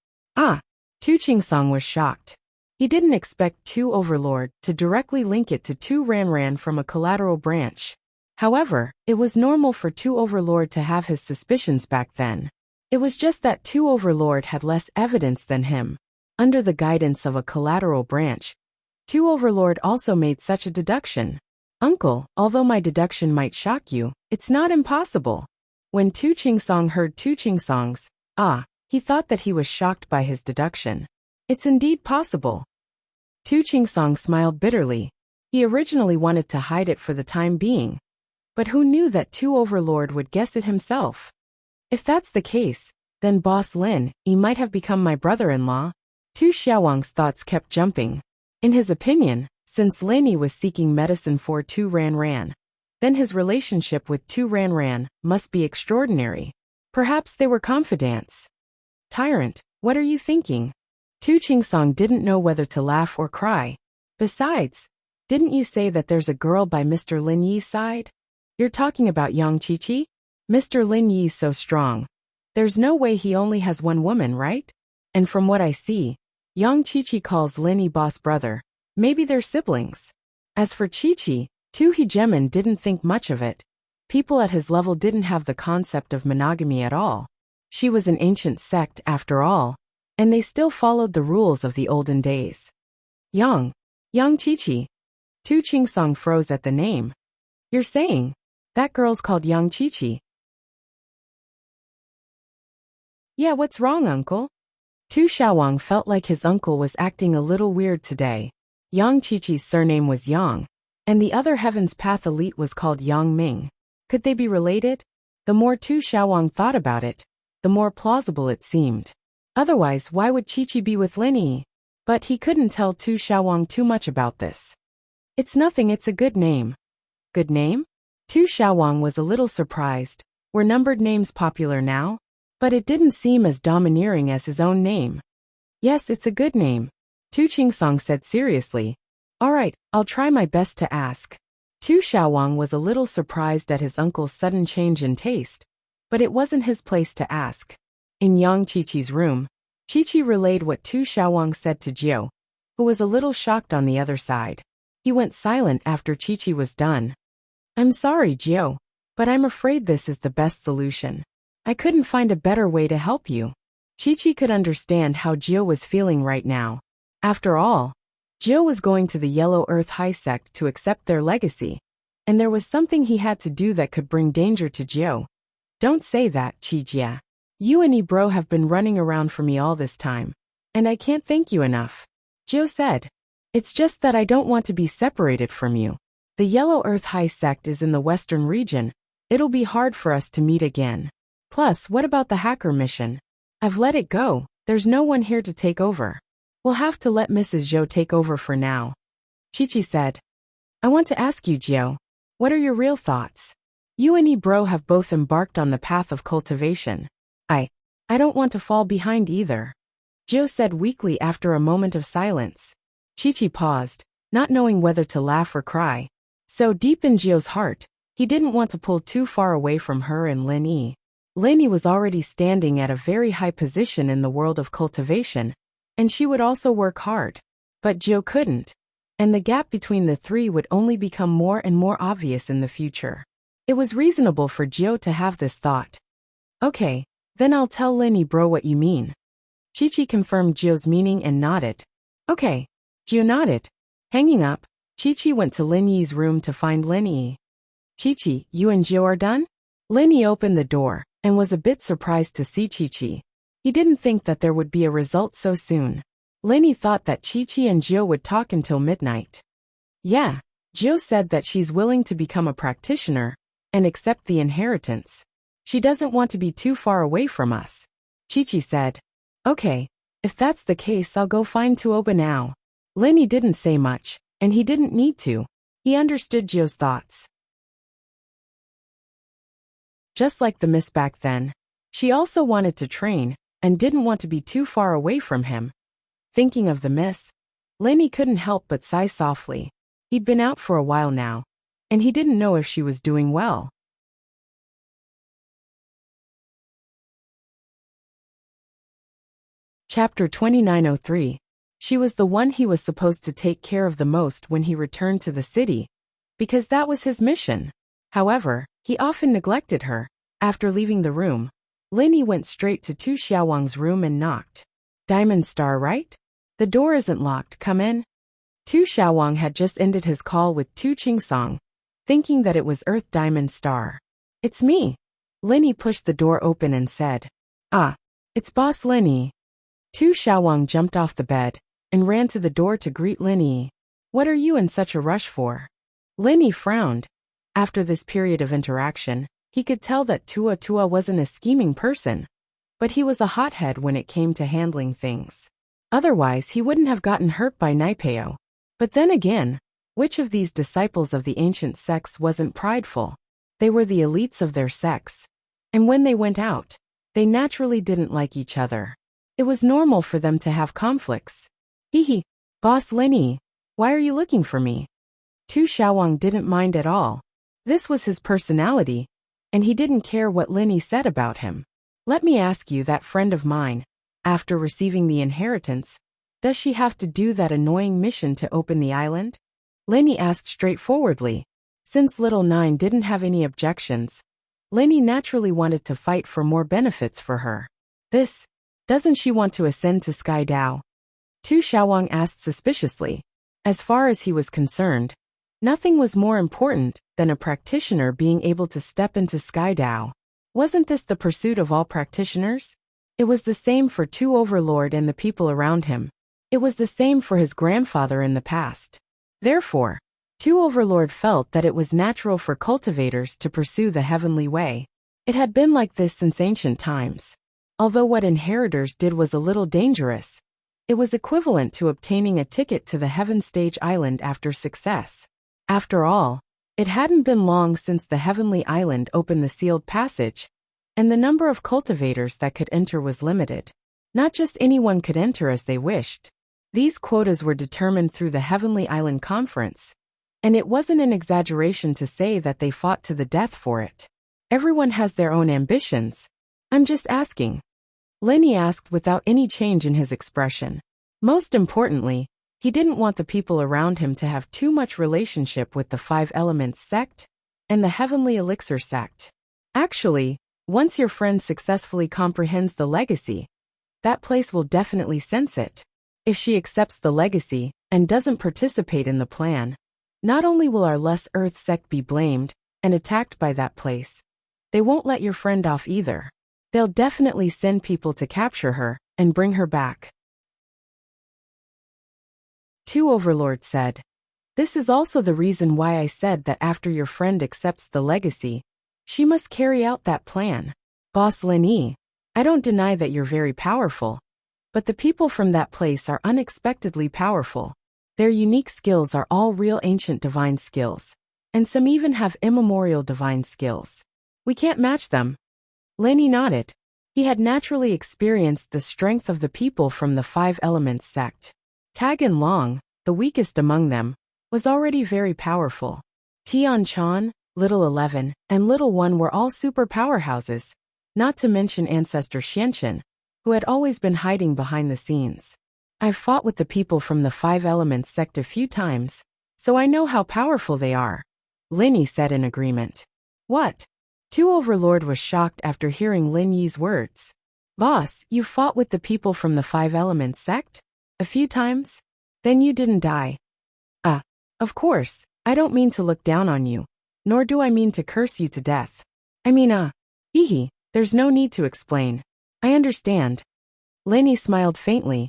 S1: Tu Chingsong was shocked. He didn't expect Tu Overlord to directly link it to Tu Ran from a collateral branch. However, it was normal for Tu Overlord to have his suspicions back then. It was just that Tu Overlord had less evidence than him. Under the guidance of a collateral branch, Tu Overlord also made such a deduction. Uncle, although my deduction might shock you, it's not impossible. When Tu Chingsong heard Tu Chingsong's, he thought that he was shocked by his deduction. It's indeed possible. Tu Chingsong smiled bitterly. He originally wanted to hide it for the time being. But who knew that Tu Overlord would guess it himself? If that's the case, then Boss Lin Yi might have become my brother-in-law. Tu Xiaowang's thoughts kept jumping. In his opinion, since Lin Yi was seeking medicine for Tu Ran, then his relationship with Tu Ran must be extraordinary. Perhaps they were confidants. Tyrant, what are you thinking? Tu Chingsong didn't know whether to laugh or cry. Besides, didn't you say that there's a girl by Mr. Lin Yi's side? You're talking about Yang Qiqi? Mr. Lin Yi's so strong. There's no way he only has one woman, right? And from what I see, Yang Qiqi calls Lin Yi boss brother. Maybe they're siblings. As for Qiqi, Tu Hegemen didn't think much of it. People at his level didn't have the concept of monogamy at all. She was an ancient sect after all, and they still followed the rules of the olden days. Yang Qiqi. Tu Chingsong froze at the name. You're saying, that girl's called Yang Qiqi? Yeah, what's wrong, uncle? Tu Xiaowang felt like his uncle was acting a little weird today. Yang Qiqi's surname was Yang, and the other Heaven's Path elite was called Yang Ming. Could they be related? The more Tu Xiaowang thought about it, the more plausible it seemed. Otherwise, why would Qiqi be with Lin Yi? But he couldn't tell Tu Xiaowang too much about this. It's nothing, it's a good name. Good name? Tu Xiaowang was a little surprised. Were numbered names popular now? But it didn't seem as domineering as his own name. Yes, it's a good name. Tu Chingsong said seriously. All right, I'll try my best to ask. Tu Xiaowang was a little surprised at his uncle's sudden change in taste, but it wasn't his place to ask. In Yang Qiqi's room, Chi-Chi relayed what Tu Xiaowang said to Jiao, who was a little shocked on the other side. He went silent after Chi-Chi was done. I'm sorry, Jiao, but I'm afraid this is the best solution. I couldn't find a better way to help you. Chi-Chi could understand how Jiao was feeling right now. After all, Jiao was going to the Yellow Earth High Sect to accept their legacy, and there was something he had to do that could bring danger to Jiao. Don't say that, Chi-Jia. You and Ebro have been running around for me all this time, and I can't thank you enough. Jiao said. It's just that I don't want to be separated from you. The Yellow Earth High Sect is in the western region. It'll be hard for us to meet again. Plus, what about the hacker mission? I've let it go. There's no one here to take over. We'll have to let Mrs. Zhou take over for now. Chi-Chi said. I want to ask you, Jiao, what are your real thoughts? You and Ebro have both embarked on the path of cultivation. I don't want to fall behind either. Jiao said weakly after a moment of silence. Chi-Chi paused, not knowing whether to laugh or cry. So deep in Jiao's heart, he didn't want to pull too far away from her and Lin Yi. Lin Yi was already standing at a very high position in the world of cultivation, and she would also work hard. But Jiao couldn't, and the gap between the three would only become more and more obvious in the future. It was reasonable for Jiao to have this thought. Okay, then I'll tell Lin Yi bro what you mean. Chi-Chi confirmed Jiao's meaning and nodded. Okay. Jiao nodded. Hanging up, Chi-Chi went to Lin Yi's room to find Lin Yi. Chi-Chi, you and Jiao are done? Lin Yi opened the door, and was a bit surprised to see Chi-Chi. He didn't think that there would be a result so soon. Lin Yi thought that Chi-Chi and Jiao would talk until midnight. Yeah, Jiao said that she's willing to become a practitioner, and accept the inheritance. She doesn't want to be too far away from us. Chi-Chi said. Okay, if that's the case I'll go find Tuoba now. Lin Yi didn't say much, and he didn't need to. He understood Jiao's thoughts. Just like the miss back then, she also wanted to train, and didn't want to be too far away from him. Thinking of the miss, Lin Yi couldn't help but sigh softly. He'd been out for a while now, and he didn't know if she was doing well. Chapter 2903. She was the one he was supposed to take care of the most when he returned to the city, because that was his mission. However, he often neglected her. After leaving the room, Lin Yi went straight to Tu Xiaowang's room and knocked. Diamond Star, right? The door isn't locked, come in. Tu Xiaowang had just ended his call with Tu Qingsong, thinking that it was Earth Diamond Star. It's me. Lin Yi pushed the door open and said. Ah, it's Boss Lin Yi. Tu Xiaowang jumped off the bed, and ran to the door to greet Lin Yi. What are you in such a rush for? Lin Yi frowned. After this period of interaction, he could tell that Tua wasn't a scheming person, but he was a hothead when it came to handling things. Otherwise he wouldn't have gotten hurt by Naipeo. But then again, which of these disciples of the ancient sects wasn't prideful? They were the elites of their sects, and when they went out, they naturally didn't like each other. It was normal for them to have conflicts. Hee, Boss Lin Yi, why are you looking for me? Tu Xiaowang didn't mind at all. This was his personality, and he didn't care what Lin Yi said about him. Let me ask you, that friend of mine, after receiving the inheritance, does she have to do that annoying mission to open the island? Lin Yi asked straightforwardly. Since Little Nine didn't have any objections, Lin Yi naturally wanted to fight for more benefits for her. Doesn't she want to ascend to Sky Dao? Tu Xiaowang asked suspiciously. As far as he was concerned, nothing was more important than a practitioner being able to step into Sky Dao. Wasn't this the pursuit of all practitioners? It was the same for Tu Overlord and the people around him. It was the same for his grandfather in the past. Therefore, Tu Overlord felt that it was natural for cultivators to pursue the heavenly way. It had been like this since ancient times. Although what inheritors did was a little dangerous, it was equivalent to obtaining a ticket to the Heaven Stage Island after success. After all, it hadn't been long since the Heavenly Island opened the sealed passage, and the number of cultivators that could enter was limited. Not just anyone could enter as they wished. These quotas were determined through the Heavenly Island Conference, and it wasn't an exaggeration to say that they fought to the death for it. Everyone has their own ambitions. I'm just asking. Lenny asked without any change in his expression. Most importantly, he didn't want the people around him to have too much relationship with the Five Elements sect and the Heavenly Elixir sect. Actually, once your friend successfully comprehends the legacy, that place will definitely sense it. If she accepts the legacy and doesn't participate in the plan, not only will our less Earth sect be blamed and attacked by that place, they won't let your friend off either. They'll definitely send people to capture her and bring her back. 2 Overlord said. This is also the reason why I said that after your friend accepts the legacy, she must carry out that plan. Boss Lenny, I don't deny that you're very powerful, but the people from that place are unexpectedly powerful. Their unique skills are all real ancient divine skills, and some even have immemorial divine skills. We can't match them. Lenny nodded. He had naturally experienced the strength of the people from the Five Elements sect. Tagan Long, the weakest among them, was already very powerful. Tian Chan, Little 11, and Little 1 were all super powerhouses, not to mention Ancestor Xianchen, who had always been hiding behind the scenes. I've fought with the people from the Five Elements sect a few times, so I know how powerful they are, Lenny said in agreement. What? 2 Overlord was shocked after hearing Lin Yi's words. Boss, you fought with the people from the Five Elements sect? A few times? Then you didn't die. Of course, I don't mean to look down on you, nor do I mean to curse you to death. I mean, there's no need to explain. I understand. Lenny smiled faintly.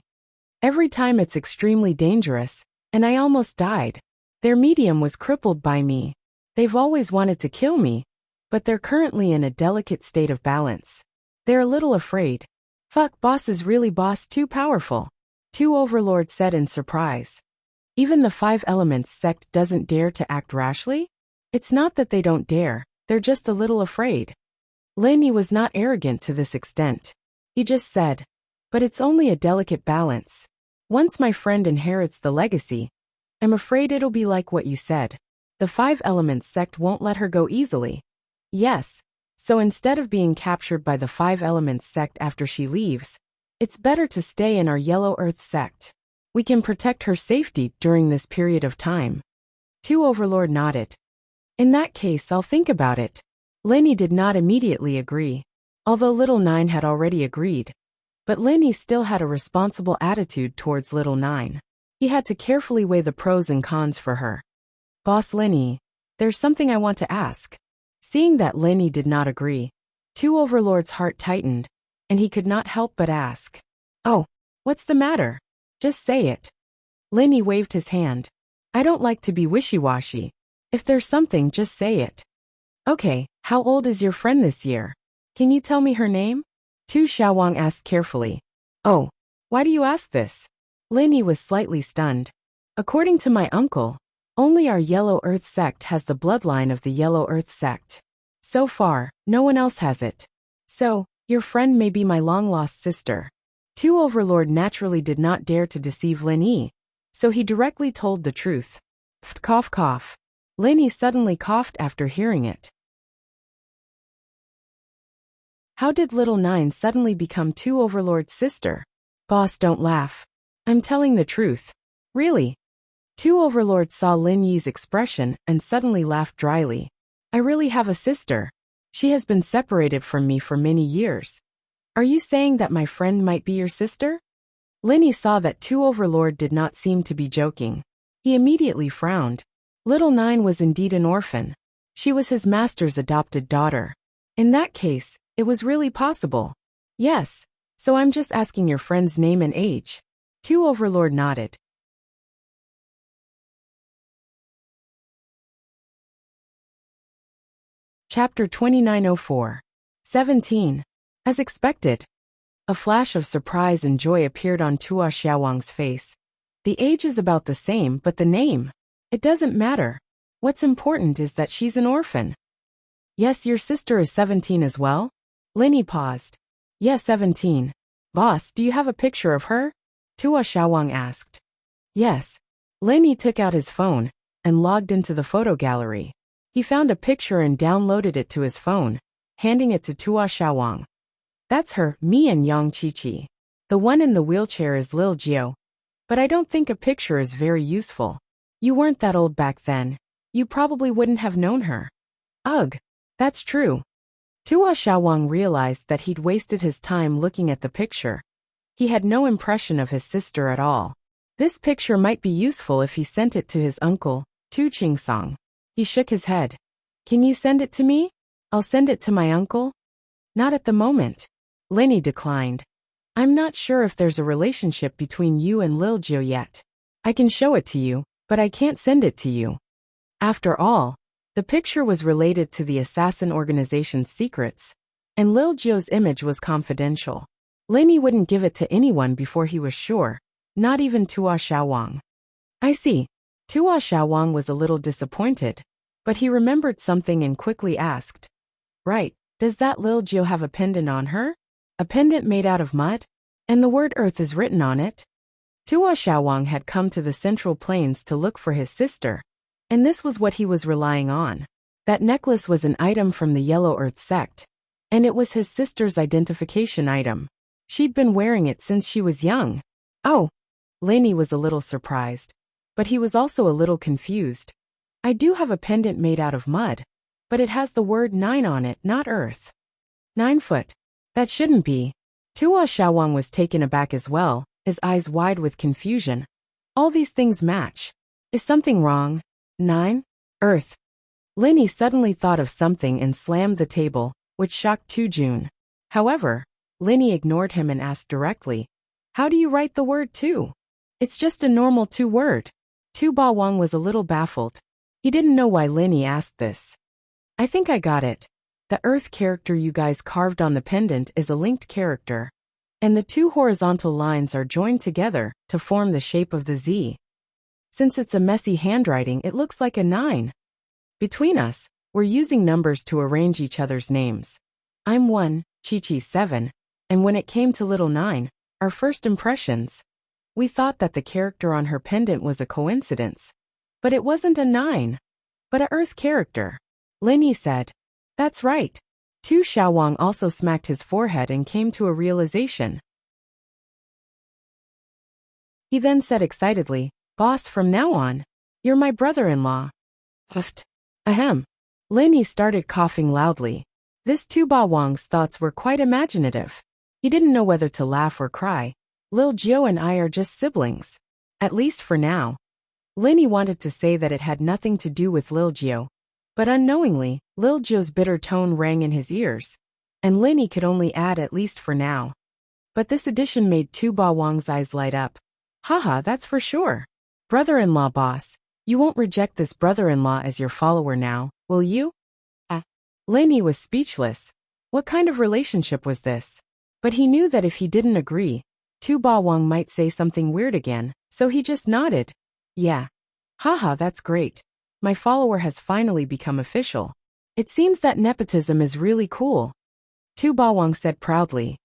S1: Every time it's extremely dangerous, and I almost died. Their medium was crippled by me. They've always wanted to kill me, but they're currently in a delicate state of balance. They're a little afraid. Fuck, boss is really too powerful. 2 Overlord said in surprise. Even the Five Elements sect doesn't dare to act rashly? It's not that they don't dare, they're just a little afraid. Lenny was not arrogant to this extent. He just said, but it's only a delicate balance. Once my friend inherits the legacy, I'm afraid it'll be like what you said. The Five Elements sect won't let her go easily. Yes, so instead of being captured by the Five Elements sect after she leaves, it's better to stay in our Yellow Earth sect. We can protect her safety during this period of time. 2 Overlord nodded. In that case, I'll think about it. Lenny did not immediately agree, although Little 9 had already agreed. But Lenny still had a responsible attitude towards Little 9. He had to carefully weigh the pros and cons for her. Boss Lenny, there's something I want to ask. Seeing that Lenny did not agree, 2 Overlord's heart tightened, and he could not help but ask. Oh, what's the matter? Just say it. Lenny waved his hand. I don't like to be wishy-washy. If there's something, just say it. Okay, how old is your friend this year? Can you tell me her name? 2 Xiaowang asked carefully. Oh, why do you ask this? Lenny was slightly stunned. According to my uncle, only our Yellow Earth sect has the bloodline of the Yellow Earth sect. So far, no one else has it. So, your friend may be my long-lost sister. 2 Overlord naturally did not dare to deceive Lin Yi, so he directly told the truth. Cough cough. Lin Yi suddenly coughed after hearing it. How did Little 9 suddenly become 2 Overlord's sister? Boss, don't laugh. I'm telling the truth. Really? 2 Overlord saw Lin Yi's expression and suddenly laughed dryly. I really have a sister. She has been separated from me for many years. Are you saying that my friend might be your sister? Lin Yi saw that 2 Overlord did not seem to be joking. He immediately frowned. Little 9 was indeed an orphan. She was his master's adopted daughter. In that case, it was really possible. Yes, so I'm just asking your friend's name and age. 2 Overlord nodded. Chapter 2904. 17. As expected. A flash of surprise and joy appeared on Tua Xiaowang's face. The age is about the same, but the name. It doesn't matter. What's important is that she's an orphan. Yes, your sister is 17 as well? Lin Yi paused. Yes, 17. Boss, do you have a picture of her? Tua Xiaowang asked. Yes. Lin Yi took out his phone and logged into the photo gallery. He found a picture and downloaded it to his phone, handing it to Tua Xiaowang. That's her, me and Yang Chi-Chi. The one in the wheelchair is Lil Gio. But I don't think a picture is very useful. You weren't that old back then. You probably wouldn't have known her. Ugh, that's true. Tua Xiaowang realized that he'd wasted his time looking at the picture. He had no impression of his sister at all. This picture might be useful if he sent it to his uncle, Tu Qingsong. He shook his head. Can you send it to me? I'll send it to my uncle. Not at the moment. Lenny declined. I'm not sure if there's a relationship between you and Lil Gio yet. I can show it to you, but I can't send it to you. After all, the picture was related to the assassin organization's secrets, and Lil Gio's image was confidential. Lenny wouldn't give it to anyone before he was sure, not even Tua Xiaowang. I see. Tua Xiaowang was a little disappointed, but he remembered something and quickly asked. Right, does that Lil Gio have a pendant on her? A pendant made out of mud? And the word Earth is written on it? Tua Xiaowang had come to the Central Plains to look for his sister, and this was what he was relying on. That necklace was an item from the Yellow Earth sect, and it was his sister's identification item. She'd been wearing it since she was young. Oh, Lenny was a little surprised, but he was also a little confused. I do have a pendant made out of mud, but it has the word 9 on it, not Earth. 9 foot. That shouldn't be. Tua Xiaowang was taken aback as well, his eyes wide with confusion. All these things match. Is something wrong? 9? Earth. Lenny suddenly thought of something and slammed the table, which shocked Tu Jun. However, Lenny ignored him and asked directly, how do you write the word 2? It's just a normal 2 word. Tu Bawang was a little baffled. He didn't know why Lenny asked this. I think I got it. The Earth character you guys carved on the pendant is a linked character, and the 2 horizontal lines are joined together to form the shape of the Z. Since it's a messy handwriting, it looks like a 9. Between us, we're using numbers to arrange each other's names. I'm 1, Chi-Chi's 7, and when it came to little 9, our first impressions, we thought that the character on her pendant was a coincidence. But it wasn't a 9, but a Earth character. Lenny said, that's right. Tu Xiaowang also smacked his forehead and came to a realization. He then said excitedly, Boss, from now on, you're my brother-in-law. Huffed. Ahem. Lenny started coughing loudly. This Tu Bawang's thoughts were quite imaginative. He didn't know whether to laugh or cry. Lil Gio and I are just siblings. At least for now. Lenny wanted to say that it had nothing to do with Lil Gio, but unknowingly, Lil Gio's bitter tone rang in his ears, and Lenny could only add at least for now. But this addition made Tu Bawang's eyes light up. Haha, that's for sure. Brother-in-law boss, you won't reject this brother-in-law as your follower now, will you? Lenny was speechless. What kind of relationship was this? But he knew that if he didn't agree, Tu Bawang might say something weird again, so he just nodded. Yeah. Haha, that's great. My follower has finally become official. It seems that nepotism is really cool. Tu Bawang said proudly.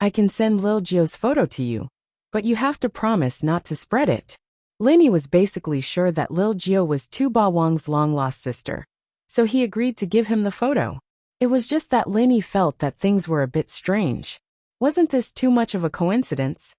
S1: I can send Lil Gio's photo to you, but you have to promise not to spread it. Lenny was basically sure that Lil Gio was Tu Bawang's long-lost sister, so he agreed to give him the photo. It was just that Lenny felt that things were a bit strange. Wasn't this too much of a coincidence?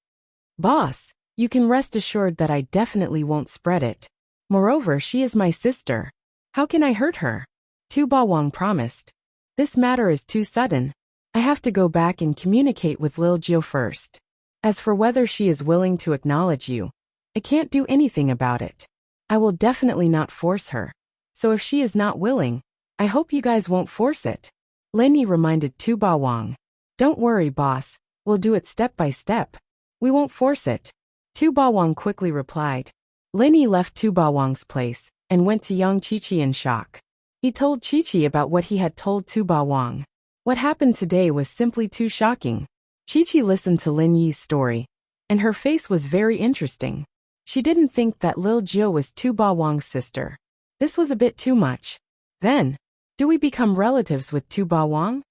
S1: Boss, you can rest assured that I definitely won't spread it. Moreover, she is my sister. How can I hurt her? Tu Bawang promised. This matter is too sudden. I have to go back and communicate with Lil Gio first. As for whether she is willing to acknowledge you, I can't do anything about it. I will definitely not force her. So if she is not willing, I hope you guys won't force it. Lenny reminded Tu Bawang. Don't worry, boss. We'll do it step by step. We won't force it. Tu Bawang quickly replied. Lenny left Tu Bawang's place and went to young Chi-Chi in shock. He told Chi-Chi about what he had told Tu Bawang. What happened today was simply too shocking. Chi-Chi listened to Lin Yi's story, and her face was very interesting. She didn't think that Lil Gio was Tu Bawang's sister. This was a bit too much. Then, do we become relatives with Tu Bawang?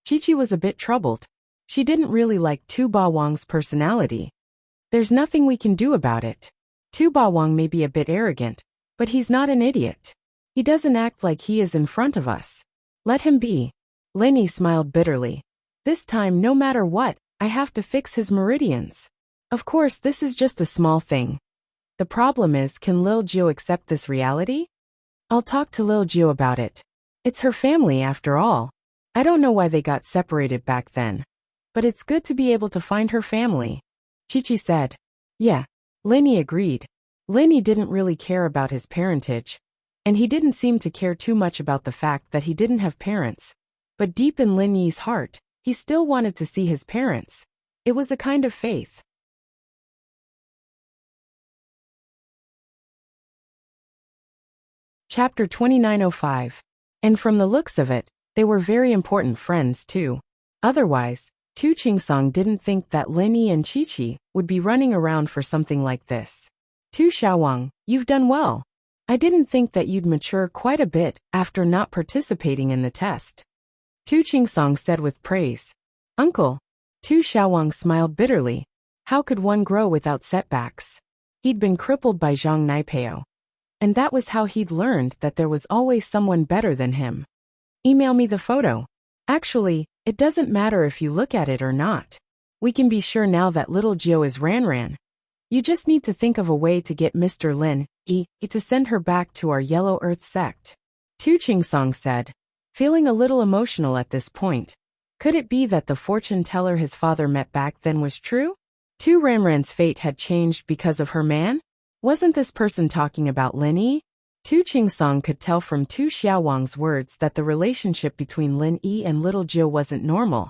S1: Chi-Chi was a bit troubled. She didn't really like Tu Bawang's personality. There's nothing we can do about it. Tu Bawang may be a bit arrogant, but he's not an idiot. He doesn't act like he is in front of us. Let him be. Lenny smiled bitterly. This time, no matter what, I have to fix his meridians. Of course, this is just a small thing. The problem is, can Lil Gio accept this reality? I'll talk to Lil Gio about it. It's her family after all. I don't know why they got separated back then. But it's good to be able to find her family. Chi-Chi said. Yeah. Linny agreed. Linny didn't really care about his parentage. And he didn't seem to care too much about the fact that he didn't have parents. But deep in Lin Yi's heart, he still wanted to see his parents. It was a kind of faith. Chapter 2905. And from the looks of it, they were very important friends too. Otherwise, Tu Qingsong didn't think that Lin Yi and Chi-Chi would be running around for something like this. Tu Xiaowang, you've done well. I didn't think that you'd mature quite a bit after not participating in the test. Tu Qingsong said with praise. Uncle. Tu Xiaowang smiled bitterly. How could one grow without setbacks? He'd been crippled by Zhang Naipeo. And that was how he'd learned that there was always someone better than him. Email me the photo. Actually, it doesn't matter if you look at it or not. We can be sure now that little Gio is Ranran. You just need to think of a way to get Mr. Lin Yi to send her back to our Yellow Earth sect. Tu Qingsong said, feeling a little emotional at this point. Could it be that the fortune teller his father met back then was true? Tu Ranran's fate had changed because of her man? Wasn't this person talking about Lin Yi? Tu Qingsong could tell from Tu Xiaowang's words that the relationship between Lin Yi and little Gio wasn't normal.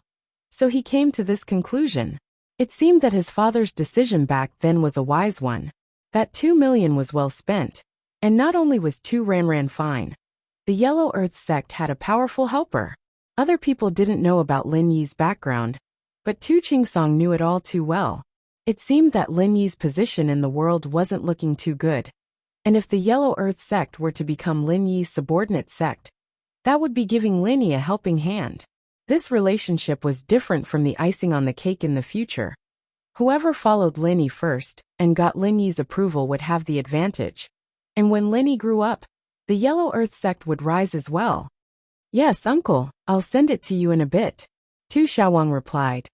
S1: So he came to this conclusion. It seemed that his father's decision back then was a wise one. That 2 million was well spent. And not only was Tu Ranran fine. The Yellow Earth sect had a powerful helper. Other people didn't know about Lin Yi's background. But Tu Qingsong knew it all too well. It seemed that Lin Yi's position in the world wasn't looking too good. And if the Yellow Earth sect were to become Lin Yi's subordinate sect, that would be giving Lin Yi a helping hand. This relationship was different from the icing on the cake in the future. Whoever followed Lin Yi first and got Lin Yi's approval would have the advantage. And when Lin Yi grew up, the Yellow Earth sect would rise as well. Yes, uncle, I'll send it to you in a bit. Tu Xiaowang replied.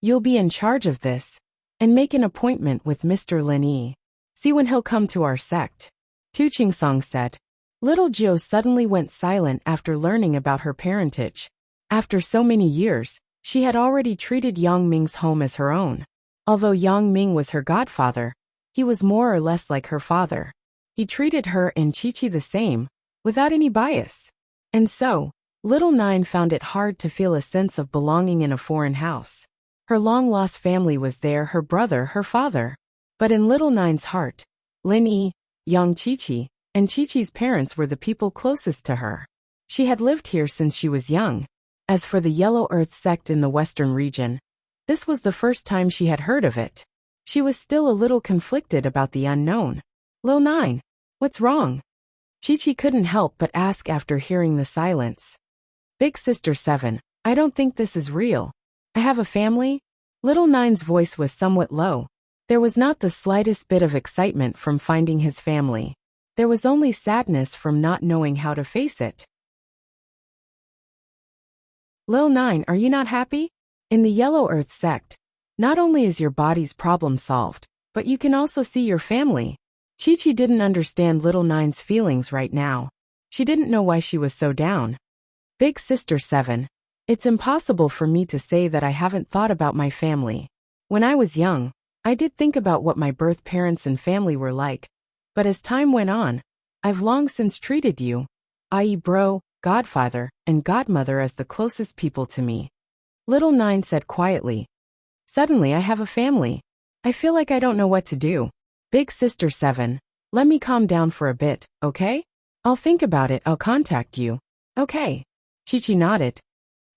S1: You'll be in charge of this. And make an appointment with Mr. Lin Yi. See when he'll come to our sect. Tu Qingsong said. Little Gio suddenly went silent after learning about her parentage. After so many years, she had already treated Yang Ming's home as her own. Although Yang Ming was her godfather, he was more or less like her father. He treated her and Chi-Chi the same, without any bias. And so, little Nine found it hard to feel a sense of belonging in a foreign house. Her long-lost family was there, her brother, her father. But in little Nine's heart, Lin Yi, Yang Chi-Chi, and Chi-Chi's parents were the people closest to her. She had lived here since she was young. As for the Yellow Earth sect in the western region, this was the first time she had heard of it. She was still a little conflicted about the unknown. Lil Nine, what's wrong? Chi-Chi couldn't help but ask after hearing the silence. Big Sister 7, I don't think this is real. I have a family? Little Nine's voice was somewhat low. There was not the slightest bit of excitement from finding his family. There was only sadness from not knowing how to face it. Lil Nine, are you not happy? In the Yellow Earth sect, not only is your body's problem solved, but you can also see your family. Chi-Chi didn't understand Little Nine's feelings right now. She didn't know why she was so down. Big Sister 7, it's impossible for me to say that I haven't thought about my family. When I was young, I did think about what my birth parents and family were like. But as time went on, I've long since treated you, i.e. bro, godfather, and godmother as the closest people to me. Little Nine said quietly. Suddenly I have a family. I feel like I don't know what to do. Big Sister 7, let me calm down for a bit, okay? I'll think about it, I'll contact you. Okay. Chi-Chi nodded.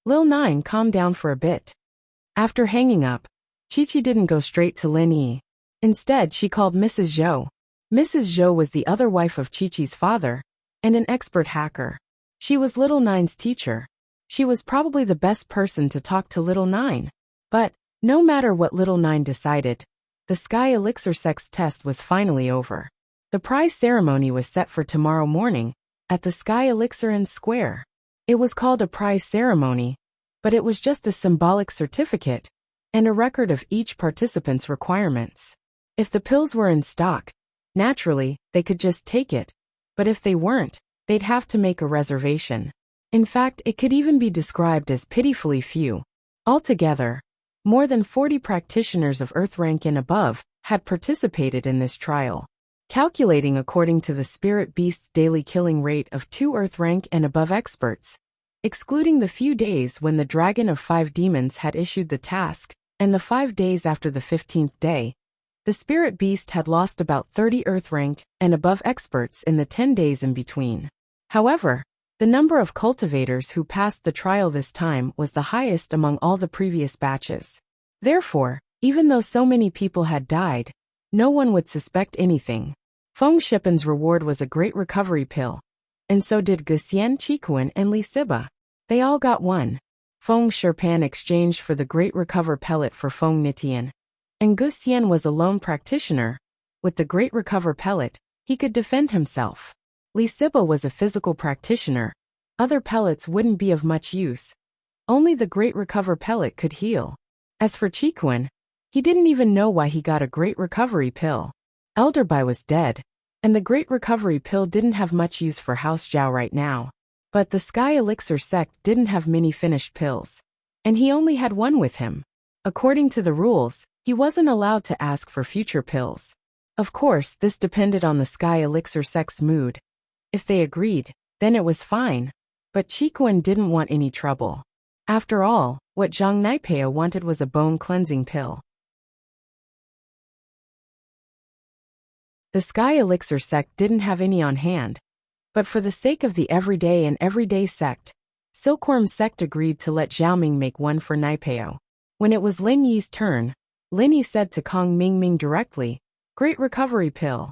S1: Lil Nine calmed down for a bit. After hanging up, Chi-Chi didn't go straight to Lin Yi. Instead, she called Mrs. Zhou. Mrs. Zhou was the other wife of Chi-Chi's father, and an expert hacker. She was Little Nine's teacher. She was probably the best person to talk to Little Nine. But, no matter what Little Nine decided, the Sky Elixir Sex test was finally over. The prize ceremony was set for tomorrow morning, at the Sky Elixir Inn Square. It was called a prize ceremony, but it was just a symbolic certificate and a record of each participant's requirements. If the pills were in stock, naturally, they could just take it, but if they weren't, they'd have to make a reservation. In fact, it could even be described as pitifully few. Altogether, more than 40 practitioners of Earth rank and above had participated in this trial. Calculating according to the spirit beast's daily killing rate of 2 Earth rank and above experts, excluding the few days when the Dragon of 5 Demons had issued the task, and the 5 days after the 15th day, the spirit beast had lost about 30 Earth rank and above experts in the 10 days in between. However, the number of cultivators who passed the trial this time was the highest among all the previous batches. Therefore, even though so many people had died, no one would suspect anything. Feng Shipan's reward was a great recovery pill, and so did Guxian, Qikuan, and Li Siba. They all got one. Feng Shipan exchanged for the great recover pellet for Feng Nitian. And Guxian was a lone practitioner. With the great recover pellet, he could defend himself. Li Siba was a physical practitioner. Other pellets wouldn't be of much use. Only the great recover pellet could heal. As for Qikuan, he didn't even know why he got a great recovery pill. Elder Bai was dead, and the great recovery pill didn't have much use for House Zhao right now. But the Sky Elixir sect didn't have many finished pills, and he only had one with him. According to the rules, he wasn't allowed to ask for future pills. Of course, this depended on the Sky Elixir sect's mood. If they agreed, then it was fine. But Qikuan didn't want any trouble. After all, what Zhang Naipea wanted was a bone-cleansing pill. The Sky Elixir sect didn't have any on hand. But for the sake of the everyday and everyday sect, Silkworm's sect agreed to let Xiaoming make one for Naipeo. When it was Lin Yi's turn, Lin Yi said to Kong Mingming directly, "Great recovery pill."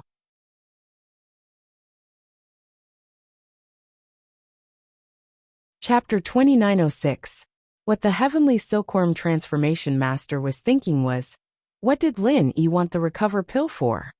S1: Chapter 2906. What the Heavenly Silkworm Transformation Master was thinking was, what did Lin Yi want the recover pill for?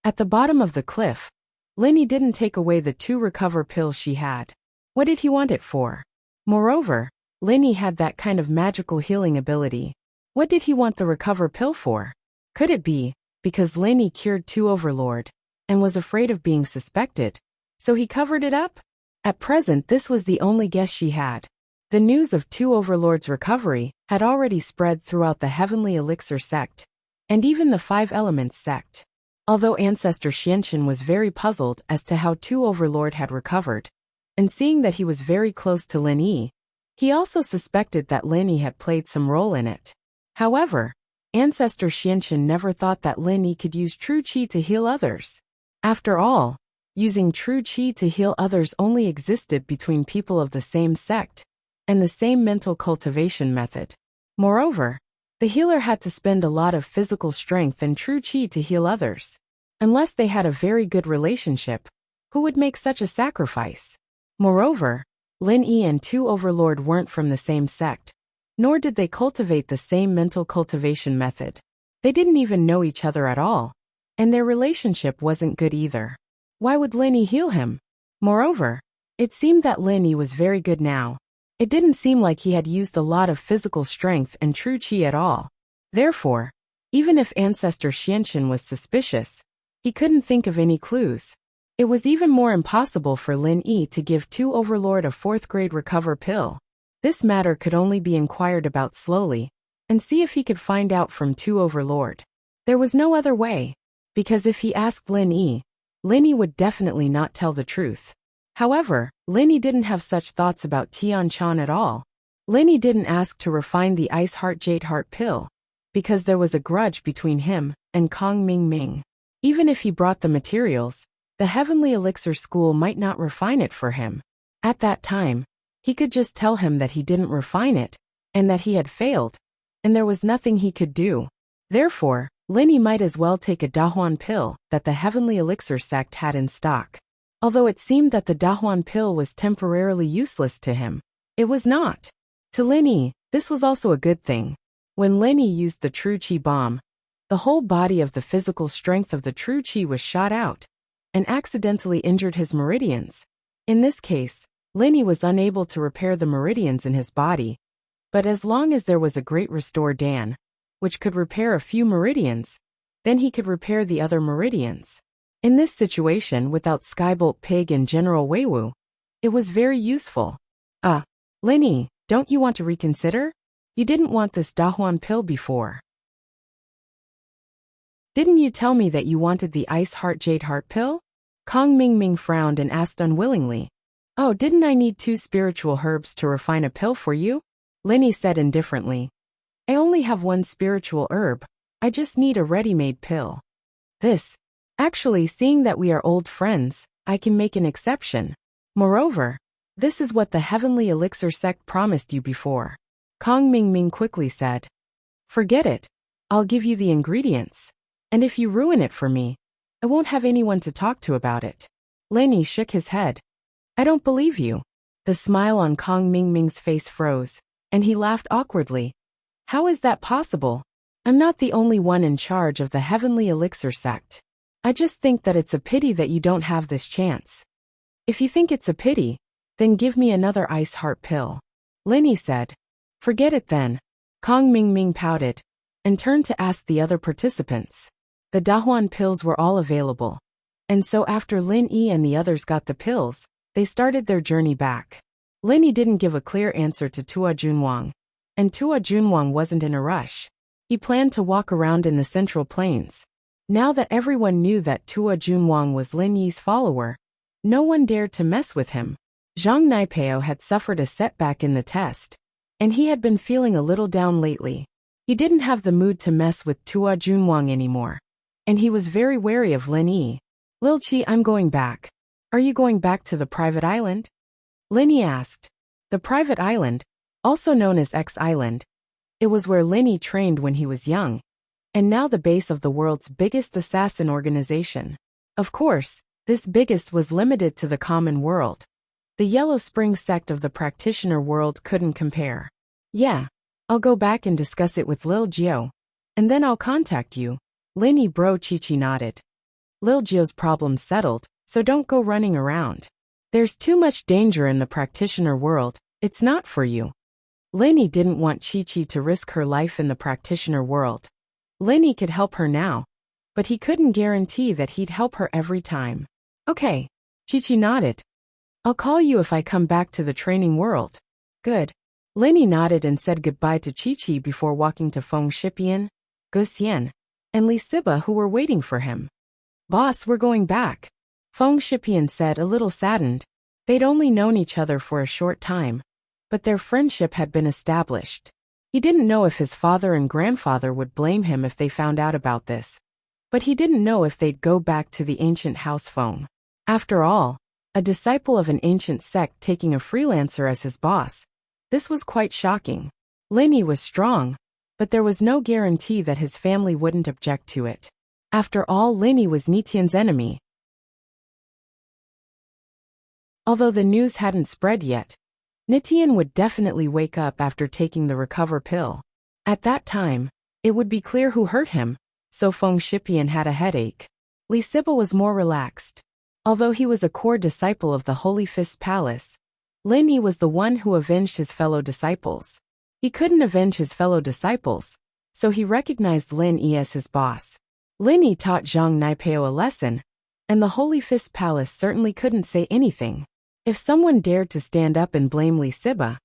S1: At the bottom of the cliff, Lin Yi didn't take away the 2 recover pills she had. What did he want it for? Moreover, Lin Yi had that kind of magical healing ability. What did he want the recover pill for? Could it be because Lin Yi cured 2 Overlord and was afraid of being suspected, so he covered it up? At present, this was the only guess she had. The news of 2 Overlords' recovery had already spread throughout the Heavenly Elixir sect, and even the 5 Elements sect. Although Ancestor Xianqin was very puzzled as to how 2 Overlord had recovered, and seeing that he was very close to Lin Yi, he also suspected that Lin Yi had played some role in it. However, Ancestor Xianqin never thought that Lin Yi could use true qi to heal others. After all, using true qi to heal others only existed between people of the same sect, and the same mental cultivation method. Moreover, the healer had to spend a lot of physical strength and true qi to heal others. Unless they had a very good relationship, who would make such a sacrifice? Moreover, Lin Yi and 2 Overlord weren't from the same sect, nor did they cultivate the same mental cultivation method. They didn't even know each other at all, and their relationship wasn't good either. Why would Lin Yi heal him? Moreover, it seemed that Lin Yi was very good now. It didn't seem like he had used a lot of physical strength and true qi at all. Therefore, even if Ancestor Xianqin was suspicious, he couldn't think of any clues. It was even more impossible for Lin Yi to give 2 Overlord a 4th grade recover pill. This matter could only be inquired about slowly, and see if he could find out from 2 Overlord. There was no other way, because if he asked Lin Yi would definitely not tell the truth. However, Lin Yi didn't have such thoughts about Tian Chan at all. Lin Yi didn't ask to refine the Ice Heart Jade Heart pill, because there was a grudge between him and Kong Mingming. Even if he brought the materials, the Heavenly Elixir School might not refine it for him. At that time, he could just tell him that he didn't refine it, and that he had failed, and there was nothing he could do. Therefore, Lin Yi might as well take a Dahuan pill that the Heavenly Elixir sect had in stock. Although it seemed that the Dahuan pill was temporarily useless to him, it was not. To Lin Yi, this was also a good thing. When Lin Yi used the True Qi bomb, the whole body of the physical strength of the True Qi was shot out, and accidentally injured his meridians. In this case, Lin Yi was unable to repair the meridians in his body, But as long as there was a great restore Dan, which could repair a few meridians, then he could repair the other meridians. In this situation without Skybolt Pig and General Weiwu, it was very useful. Linny, don't you want to reconsider? You didn't want this Dahuan pill before. Didn't you tell me that you wanted the Ice Heart Jade Heart pill? Kong Mingming frowned and asked unwillingly. Oh, didn't I need 2 spiritual herbs to refine a pill for you? Linny said indifferently. I only have 1 spiritual herb. I just need a ready-made pill. Actually, seeing that we are old friends, I can make an exception. Moreover, this is what the Heavenly Elixir sect promised you before. Kong Mingming quickly said. Forget it. I'll give you the ingredients. And if you ruin it for me, I won't have anyone to talk to about it. Linny shook his head. I don't believe you. The smile on Kong Mingming's face froze, and he laughed awkwardly. How is that possible? I'm not the only one in charge of the Heavenly Elixir sect. I just think that it's a pity that you don't have this chance. If you think it's a pity, then give me another Ice Heart pill. Linny said. Forget it then. Kong Mingming pouted, and turned to ask the other participants. The Dahuan pills were all available, and so after Lin Yi and the others got the pills, they started their journey back. Linny didn't give a clear answer to Tua Junwang, and Tua Junwang wasn't in a rush. He planned to walk around in the Central Plains. Now that everyone knew that Tua Junwang was Lin Yi's follower, no one dared to mess with him. Zhang Naipeo had suffered a setback in the test, and he had been feeling a little down lately. He didn't have the mood to mess with Tua Junwang anymore, and he was very wary of Lin Yi. Lil Chi, I'm going back. Are you going back to the private island? Lin Yi asked. The private island, also known as X Island, it was where Lin Yi trained when he was young, and now the base of the world's biggest assassin organization. Of course, this biggest was limited to the common world. The Yellow Spring sect of the practitioner world couldn't compare. Yeah, I'll go back and discuss it with Lil Jiao, and then I'll contact you. Lin Yi Bro Chi-Chi nodded. Lil Jiao's problem's settled, so don't go running around. There's too much danger in the practitioner world, it's not for you. Lin Yi didn't want Chi-Chi to risk her life in the practitioner world. Lin Yi could help her now, but he couldn't guarantee that he'd help her every time. Okay, Chi-Chi nodded. I'll call you if I come back to the training world. Good. Lin Yi nodded and said goodbye to Chi-Chi before walking to Feng Shipian, Gu Xian, and Li Siba who were waiting for him. Boss, we're going back. Feng Shipian said, a little saddened. They'd only known each other for a short time, but their friendship had been established. He didn't know if his father and grandfather would blame him if they found out about this, but he didn't know if they'd go back to the ancient house Feng. After all, a disciple of an ancient sect taking a freelancer as his boss. This was quite shocking. Lin Yi was strong, but there was no guarantee that his family wouldn't object to it. After all, Lin Yi was Nitian's enemy. Although the news hadn't spread yet, Nitian would definitely wake up after taking the recover pill. At that time, it would be clear who hurt him, so Feng Shipian had a headache. Li Siba was more relaxed. Although he was a core disciple of the Holy Fist Palace, Lin Yi was the one who avenged his fellow disciples. He couldn't avenge his fellow disciples, so he recognized Lin Yi as his boss. Lin Yi taught Zhang Naipeo a lesson, and the Holy Fist Palace certainly couldn't say anything. If someone dared to stand up and blame Li Siba,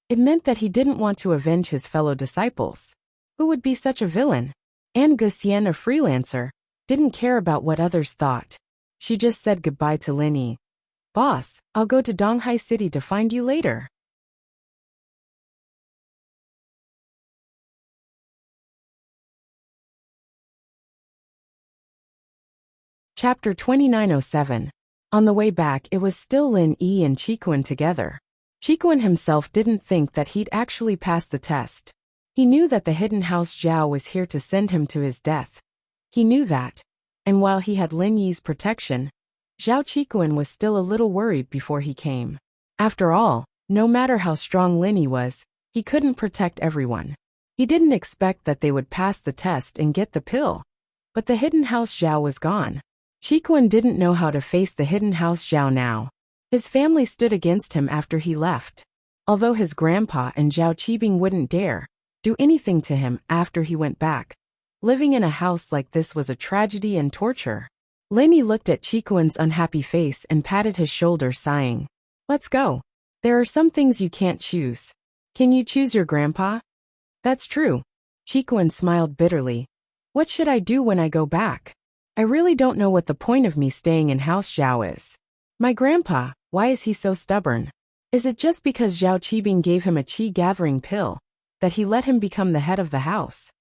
S1: it meant that he didn't want to avenge his fellow disciples. Who would be such a villain? And Gu Xian, a freelancer, didn't care about what others thought. She just said goodbye to Lin Yi. Boss, I'll go to Donghai City to find you later. Chapter 2907. On the way back, it was still Lin Yi and Chikuan together. Chikuan himself didn't think that he'd actually pass the test. He knew that the hidden house Zhao was here to send him to his death. He knew that, and while he had Lin Yi's protection, Zhao Chikuan was still a little worried before he came. After all, no matter how strong Lin Yi was, he couldn't protect everyone. He didn't expect that they would pass the test and get the pill. But the hidden house Zhao was gone. Chikuan didn't know how to face the hidden house Zhao now. His family stood against him after he left. although his grandpa and Zhao Qibing wouldn't dare do anything to him after he went back. Living in a house like this was a tragedy and torture. Lin Yi looked at Qikuan's unhappy face and patted his shoulder, sighing. Let's go. There are some things you can't choose. Can you choose your grandpa? That's true. Qikuan smiled bitterly. What should I do when I go back? I really don't know what the point of me staying in House Zhao is. My grandpa, why is he so stubborn? Is it just because Zhao Qibing gave him a qi-gathering pill that he let him become the head of the house?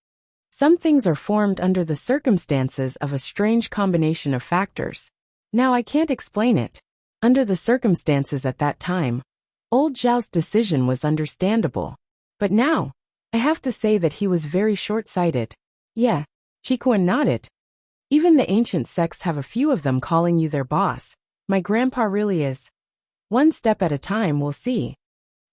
S1: Some things are formed under the circumstances of a strange combination of factors. Now I can't explain it. Under the circumstances at that time, old Zhao's decision was understandable. But now, I have to say that he was very short-sighted. Yeah, Qikuan nodded. Even the ancient sects have a few of them calling you their boss. My grandpa really is. One step at a time, we'll see.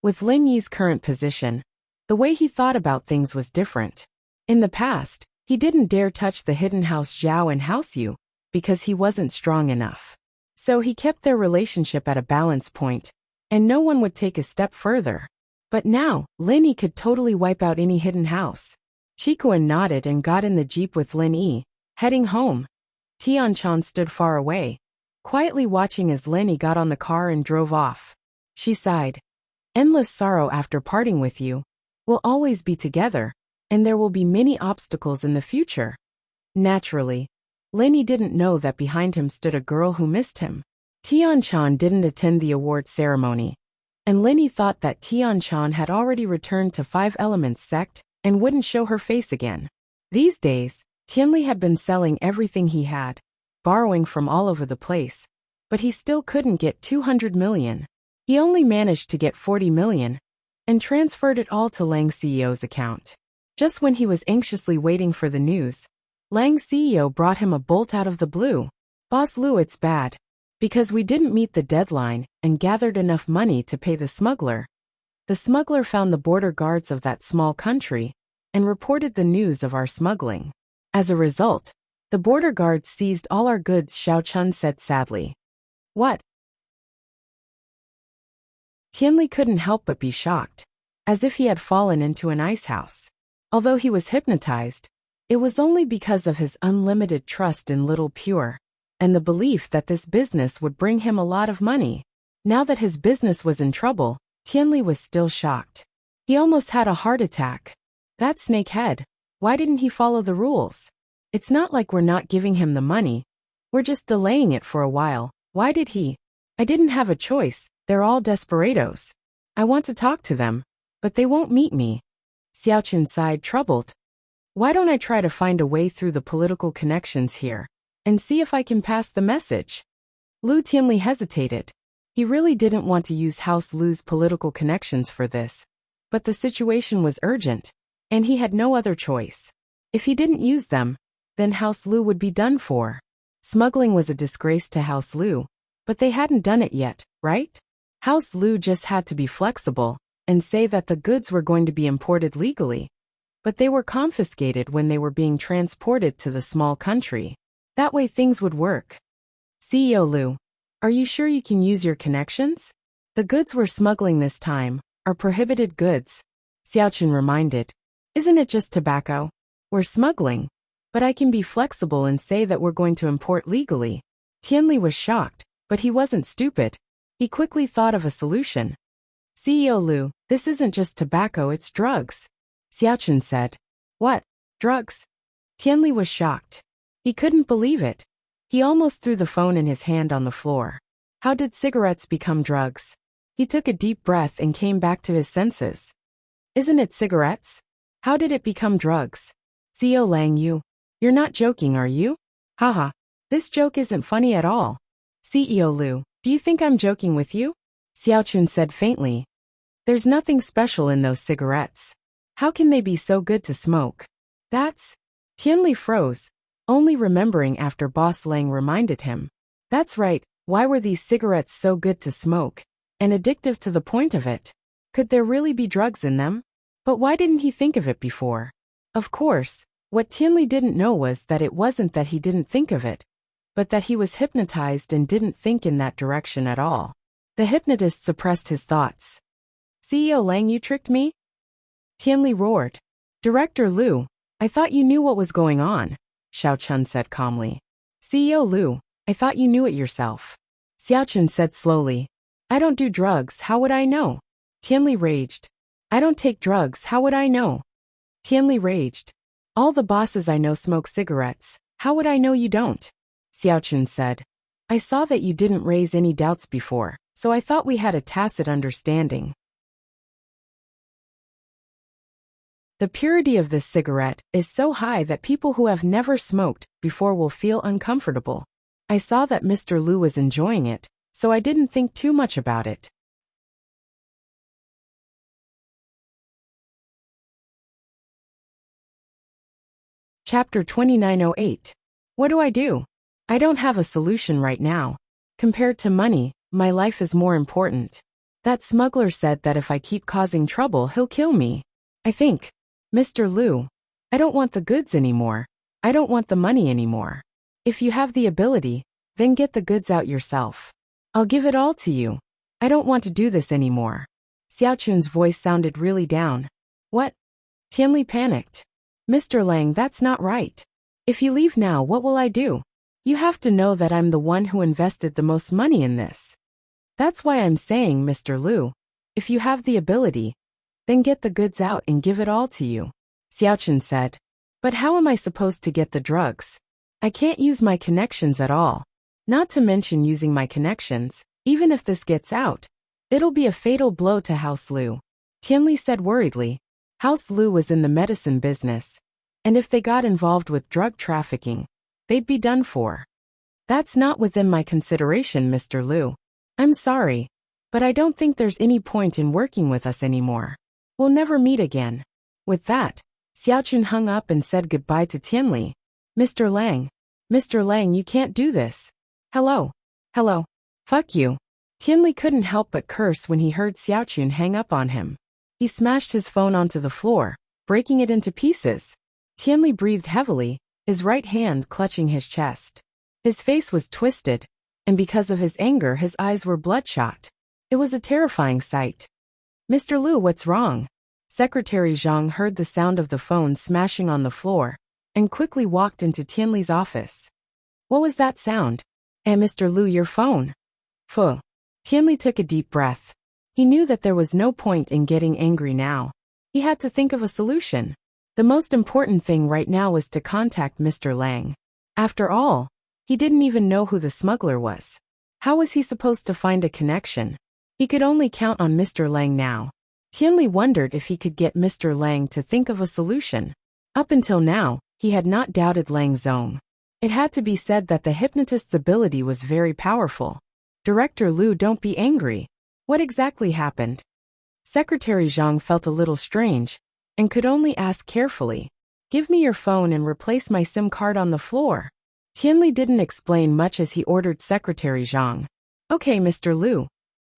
S1: With Lin Yi's current position, the way he thought about things was different. In the past, he didn't dare touch the hidden House Zhao and House Yu because he wasn't strong enough. So he kept their relationship at a balance point, and no one would take a step further. But now, Lin Yi could totally wipe out any hidden house. Qikuan nodded and got in the jeep with Lin Yi, heading home. Tianchan stood far away, quietly watching as Lin Yi got on the car and drove off. She sighed. Endless sorrow after parting with you. We'll always be together, and there will be many obstacles in the future. Naturally, Lin Yi didn't know that behind him stood a girl who missed him. Tianchan didn't attend the award ceremony, and Lin Yi thought that Tianchan had already returned to Five Elements sect and wouldn't show her face again. These days, Tianli had been selling everything he had, borrowing from all over the place, but he still couldn't get 200 million. He only managed to get 40 million, and transferred it all to Lang's CEO's account. Just when he was anxiously waiting for the news, Lang's CEO brought him a bolt out of the blue. Boss Liu, it's bad. Because we didn't meet the deadline and gathered enough money to pay the smuggler. The smuggler found the border guards of that small country and reported the news of our smuggling. As a result, the border guards seized all our goods, Xiao Chun said sadly. What? Tianli couldn't help but be shocked, as if he had fallen into an ice house. Although he was hypnotized, it was only because of his unlimited trust in Little Pure, and the belief that this business would bring him a lot of money. Now that his business was in trouble, Tianli was still shocked. He almost had a heart attack. That snakehead, why didn't he follow the rules? It's not like we're not giving him the money. We're just delaying it for a while. Why did he? I didn't have a choice. They're all desperados. I want to talk to them, but they won't meet me. Xiaoqun sighed, troubled. Why don't I try to find a way through the political connections here, and see if I can pass the message? Lu Tianli hesitated. He really didn't want to use House Lu's political connections for this, but the situation was urgent, and he had no other choice. If he didn't use them, then House Lu would be done for. Smuggling was a disgrace to House Lu, but they hadn't done it yet, right? House Lu just had to be flexible and say that the goods were going to be imported legally, but they were confiscated when they were being transported to the small country. That way things would work. CEO Lu, are you sure you can use your connections? The goods we're smuggling this time are prohibited goods, Xiaoqun reminded. Isn't it just tobacco? We're smuggling, but I can be flexible and say that we're going to import legally. Tianli was shocked, but he wasn't stupid. He quickly thought of a solution. CEO Lu, this isn't just tobacco, it's drugs, Xiaoqun said. What? Drugs? Tianli was shocked. He couldn't believe it. He almost threw the phone in his hand on the floor. How did cigarettes become drugs? He took a deep breath and came back to his senses. Isn't it cigarettes? How did it become drugs? CEO Lang Yu, you're not joking, are you? Haha, this joke isn't funny at all. CEO Lu, do you think I'm joking with you? Xiaoqun said faintly. There's nothing special in those cigarettes. How can they be so good to smoke? That's... Tianli froze, only remembering after Boss Lang reminded him. That's right, why were these cigarettes so good to smoke, and addictive to the point of it? Could there really be drugs in them? But why didn't he think of it before? Of course, what Tianli didn't know was that it wasn't that he didn't think of it, but that he was hypnotized and didn't think in that direction at all. The hypnotist suppressed his thoughts. CEO Lang, you tricked me? Tianli roared. Director Liu, I thought you knew what was going on, Xiao Chun said calmly. CEO Liu, I thought you knew it yourself. Xiao Chun said slowly. I don't do drugs, how would I know? Tianli raged. I don't take drugs, how would I know? Tianli raged. All the bosses I know smoke cigarettes, how would I know you don't? Xiao Chun said. I saw that you didn't raise any doubts before, so I thought we had a tacit understanding. The purity of this cigarette is so high that people who have never smoked before will feel uncomfortable. I saw that Mr. Liu was enjoying it, so I didn't think too much about it. Chapter 2908. What do I do? I don't have a solution right now. Compared to money, my life is more important. That smuggler said that if I keep causing trouble, he'll kill me. I think. Mr. Liu, I don't want the goods anymore. I don't want the money anymore. If you have the ability, then get the goods out yourself. I'll give it all to you. I don't want to do this anymore. Xiao Chun's voice sounded really down. What? Tianli panicked. Mr. Lang, that's not right. If you leave now, what will I do? You have to know that I'm the one who invested the most money in this. That's why I'm saying, Mr. Liu, if you have the ability, then get the goods out and give it all to you. Xiao Chun said. But how am I supposed to get the drugs? I can't use my connections at all. Not to mention using my connections, even if this gets out, it'll be a fatal blow to House Liu. Tianli said worriedly. House Liu was in the medicine business, and if they got involved with drug trafficking, they'd be done for. That's not within my consideration, Mr. Liu. I'm sorry, but I don't think there's any point in working with us anymore. We'll never meet again. With that, Xiao Chun hung up and said goodbye to Tianli. Mr. Lang, you can't do this. Hello. Fuck you. Tianli couldn't help but curse when he heard Xiao Chun hang up on him. He smashed his phone onto the floor, breaking it into pieces. Tianli breathed heavily, his right hand clutching his chest. His face was twisted, and because of his anger his eyes were bloodshot. It was a terrifying sight. Mr. Liu, what's wrong? Secretary Zhang heard the sound of the phone smashing on the floor, and quickly walked into Tianli's office. What was that sound? Mr. Liu, your phone. Phew. Tianli took a deep breath. He knew that there was no point in getting angry now. He had to think of a solution. The most important thing right now was to contact Mr. Lang. After all, he didn't even know who the smuggler was. How was he supposed to find a connection? He could only count on Mr. Lang now. Tianli wondered if he could get Mr. Lang to think of a solution. Up until now, he had not doubted Lang Zong. It had to be said that the hypnotist's ability was very powerful. Director Liu, don't be angry. What exactly happened? Secretary Zhang felt a little strange, and could only ask carefully. Give me your phone and replace my SIM card on the floor. Tianli didn't explain much as he ordered Secretary Zhang. Okay, Mr. Liu.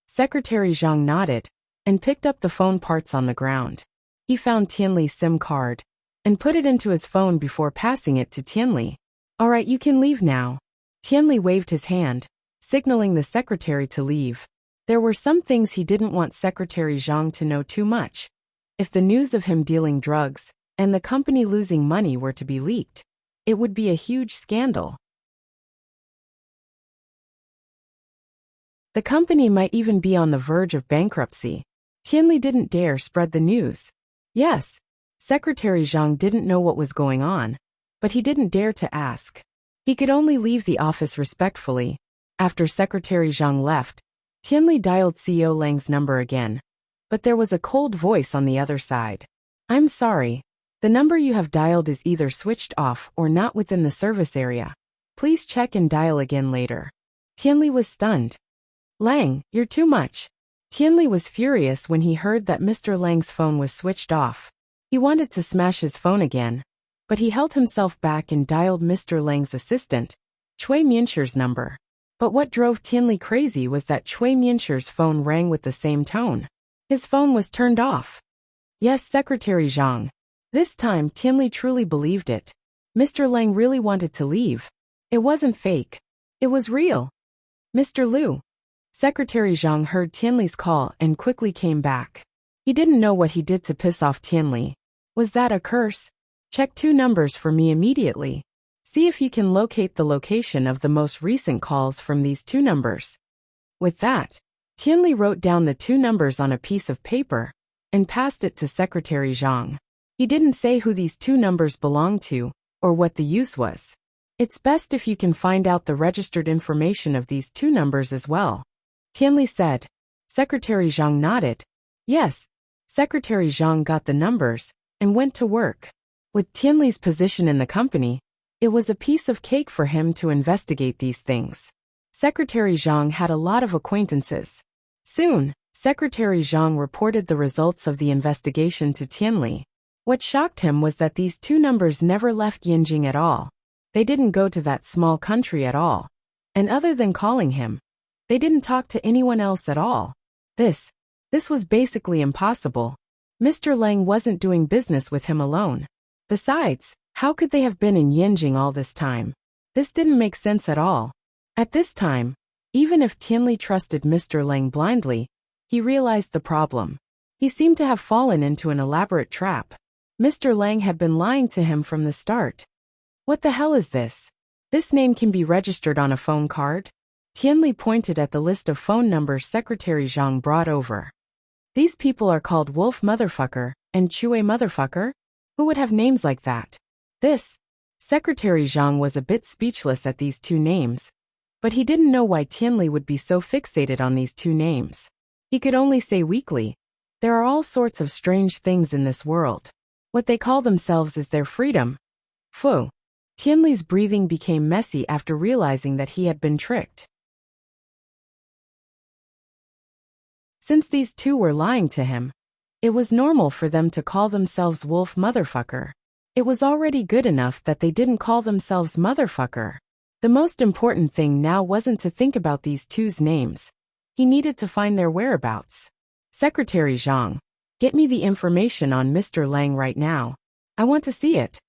S1: Secretary Zhang nodded, and picked up the phone parts on the ground. He found Tianli's SIM card, and put it into his phone before passing it to Tianli. All right, you can leave now. Tianli waved his hand, signaling the secretary to leave. There were some things he didn't want Secretary Zhang to know too much. If the news of him dealing drugs, and the company losing money were to be leaked, it would be a huge scandal. The company might even be on the verge of bankruptcy. Tianli didn't dare spread the news. Yes, Secretary Zhang didn't know what was going on, but he didn't dare to ask. He could only leave the office respectfully. After Secretary Zhang left, Tianli dialed CEO Lang's number again, but there was a cold voice on the other side. I'm sorry. The number you have dialed is either switched off or not within the service area. Please check and dial again later. Tianli was stunned. Lang, you're too much. Tianli was furious when he heard that Mr. Lang's phone was switched off. He wanted to smash his phone again, but he held himself back and dialed Mr. Lang's assistant, Cui Mianshir's number. But what drove Tianli crazy was that Cui Mianshir's phone rang with the same tone. His phone was turned off. Yes, Secretary Zhang. This time Tianli truly believed it. Mr. Lang really wanted to leave. It wasn't fake. It was real. Mr. Liu. Secretary Zhang heard Tianli's call and quickly came back. He didn't know what he did to piss off Tianli. Was that a curse? Check 2 numbers for me immediately. See if you can locate the location of the most recent calls from these 2 numbers. With that, Tianli wrote down the 2 numbers on a piece of paper and passed it to Secretary Zhang. He didn't say who these 2 numbers belonged to or what the use was. It's best if you can find out the registered information of these 2 numbers as well. Tianli said. Secretary Zhang nodded. Yes. Secretary Zhang got the numbers and went to work. With Tianli's position in the company, it was a piece of cake for him to investigate these things. Secretary Zhang had a lot of acquaintances. Soon, Secretary Zhang reported the results of the investigation to Tianli. What shocked him was that these 2 numbers never left Yinjing at all. They didn't go to that small country at all. And other than calling him, they didn't talk to anyone else at all. This was basically impossible. Mr. Lang wasn't doing business with him alone. Besides, how could they have been in Yinjing all this time? This didn't make sense at all. At this time, even if Tianli trusted Mr. Lang blindly, he realized the problem. He seemed to have fallen into an elaborate trap. Mr. Lang had been lying to him from the start. What the hell is this? This name can be registered on a phone card? Tianli pointed at the list of phone numbers Secretary Zhang brought over. These people are called Wolf Motherfucker and Chue Motherfucker? Who would have names like that? Secretary Zhang was a bit speechless at these 2 names. But he didn't know why Tianli would be so fixated on these 2 names. He could only say weakly, there are all sorts of strange things in this world. What they call themselves is their freedom. Phew. Tianli's breathing became messy after realizing that he had been tricked. Since these 2 were lying to him, it was normal for them to call themselves Wolf Motherfucker. It was already good enough that they didn't call themselves Motherfucker. The most important thing now wasn't to think about these 2's names. He needed to find their whereabouts. Secretary Zhang, get me the information on Mr. Lang right now. I want to see it.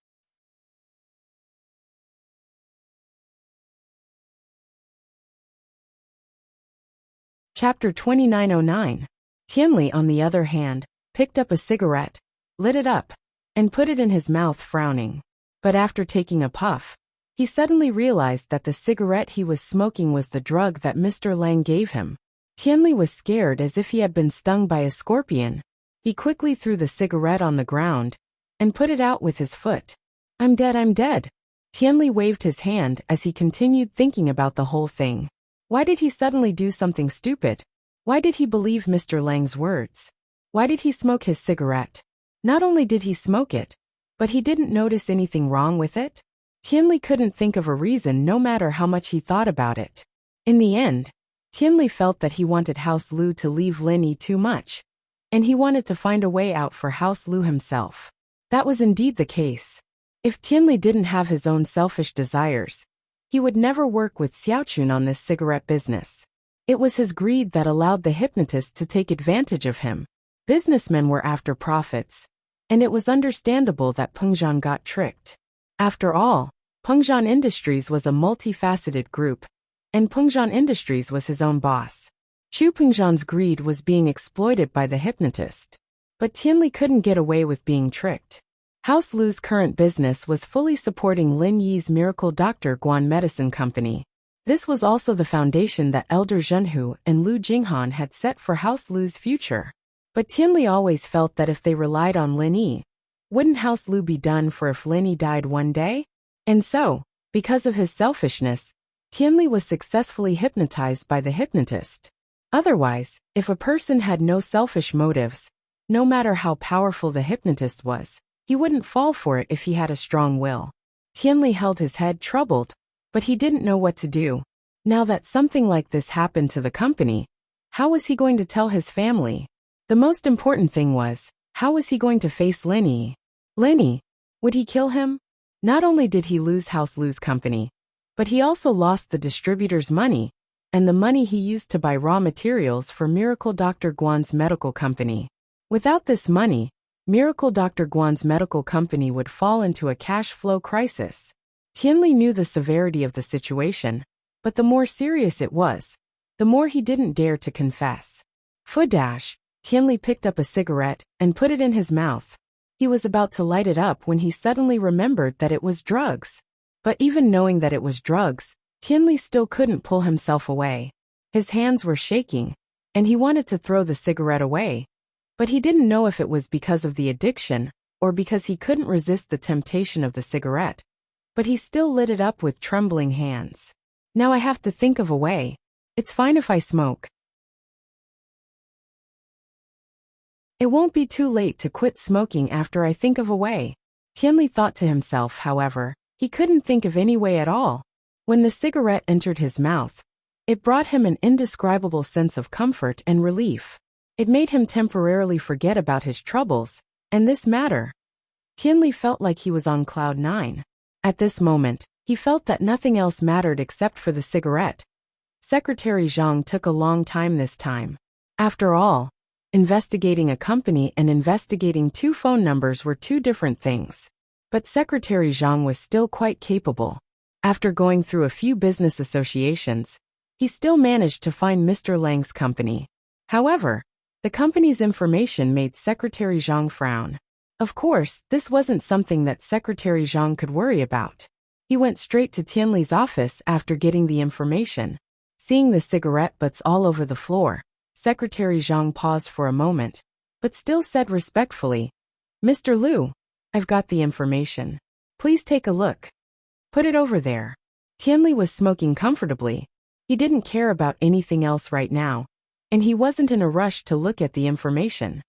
S1: Chapter 2909. Tianli, on the other hand, picked up a cigarette, lit it up, and put it in his mouth, frowning. But after taking a puff, he suddenly realized that the cigarette he was smoking was the drug that Mr. Lang gave him. Tianli was scared as if he had been stung by a scorpion. He quickly threw the cigarette on the ground and put it out with his foot. I'm dead, I'm dead. Tianli waved his hand as he continued thinking about the whole thing. Why did he suddenly do something stupid? Why did he believe Mr. Lang's words? Why did he smoke his cigarette? Not only did he smoke it, but he didn't notice anything wrong with it. Tianli couldn't think of a reason no matter how much he thought about it. In the end, Tianli felt that he wanted House Lu to leave Lin Yi too much, and he wanted to find a way out for House Lu himself. That was indeed the case. If Tianli didn't have his own selfish desires, he would never work with Xiaochun on this cigarette business. It was his greed that allowed the hypnotist to take advantage of him. Businessmen were after profits, and it was understandable that Pengzhan got tricked. After all, Pengzhan Industries was a multifaceted group, and Pengzhan Industries was his own boss. Chu Pengzhan's greed was being exploited by the hypnotist. But Tianli couldn't get away with being tricked. House Lu's current business was fully supporting Lin Yi's Miracle Doctor Guan Medicine Company. This was also the foundation that Elder Zhenhu and Lu Jinghan had set for House Lu's future. But Tianli always felt that if they relied on Lin Yi, wouldn't House Lu be done for if Lin Yi died one day? And so, because of his selfishness, Tianli was successfully hypnotized by the hypnotist. Otherwise, if a person had no selfish motives, no matter how powerful the hypnotist was, he wouldn't fall for it if he had a strong will. Tianli held his head troubled, but he didn't know what to do. Now that something like this happened to the company, how was he going to tell his family? The most important thing was, how was he going to face Lin Yi? Lin Yi, would he kill him? Not only did he lose House Lu's company, but he also lost the distributor's money, and the money he used to buy raw materials for Miracle Dr. Guan's medical company. Without this money, Miracle Dr. Guan's medical company would fall into a cash flow crisis. Tianli knew the severity of the situation, but the more serious it was, the more he didn't dare to confess. Fudash, Tianli picked up a cigarette and put it in his mouth. He was about to light it up when he suddenly remembered that it was drugs. But even knowing that it was drugs, Tianli still couldn't pull himself away. His hands were shaking, and he wanted to throw the cigarette away. But he didn't know if it was because of the addiction, or because he couldn't resist the temptation of the cigarette. But he still lit it up with trembling hands. Now I have to think of a way. It's fine if I smoke. It won't be too late to quit smoking after I think of a way. Tianli thought to himself, however, he couldn't think of any way at all. When the cigarette entered his mouth, it brought him an indescribable sense of comfort and relief. It made him temporarily forget about his troubles, and this matter. Tianli felt like he was on cloud 9. At this moment, he felt that nothing else mattered except for the cigarette. Secretary Zhang took a long time this time. After all, investigating a company and investigating 2 phone numbers were 2 different things. But Secretary Zhang was still quite capable. After going through a few business associations, he still managed to find Mr. Lang's company. However, the company's information made Secretary Zhang frown. Of course, this wasn't something that Secretary Zhang could worry about. He went straight to Tianli's office after getting the information. Seeing the cigarette butts all over the floor, Secretary Zhang paused for a moment, but still said respectfully, "Mr. Liu, I've got the information. Please take a look. Put it over there." Tianli was smoking comfortably. He didn't care about anything else right now, and he wasn't in a rush to look at the information.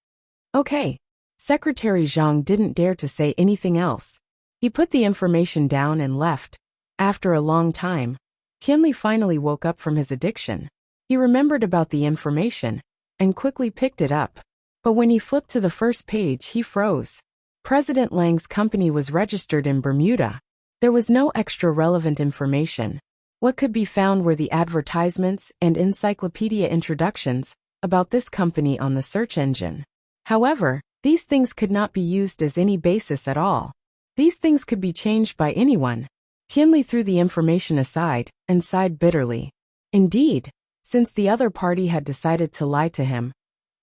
S1: Okay. Secretary Zhang didn't dare to say anything else. He put the information down and left. After a long time, Tianli finally woke up from his addiction. He remembered about the information and quickly picked it up. But when he flipped to the first page, he froze. President Lang's company was registered in Bermuda. There was no extra relevant information. What could be found were the advertisements and encyclopedia introductions about this company on the search engine. However, these things could not be used as any basis at all. These things could be changed by anyone. Tianli threw the information aside and sighed bitterly. Indeed, since the other party had decided to lie to him,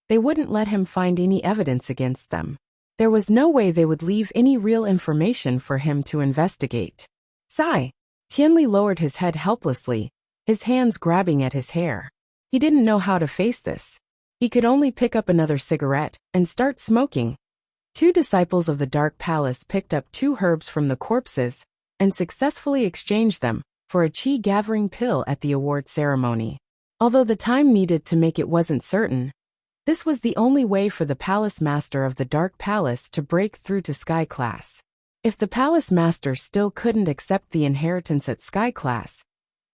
S1: they wouldn't let him find any evidence against them. There was no way they would leave any real information for him to investigate. Sigh. Tianli lowered his head helplessly, his hands grabbing at his hair. He didn't know how to face this. He could only pick up another cigarette and start smoking. 2 disciples of the Dark Palace picked up 2 herbs from the corpses and successfully exchanged them for a chi-gathering pill at the award ceremony. Although the time needed to make it wasn't certain, this was the only way for the palace master of the Dark Palace to break through to Sky Class. If the palace master still couldn't accept the inheritance at Sky Class,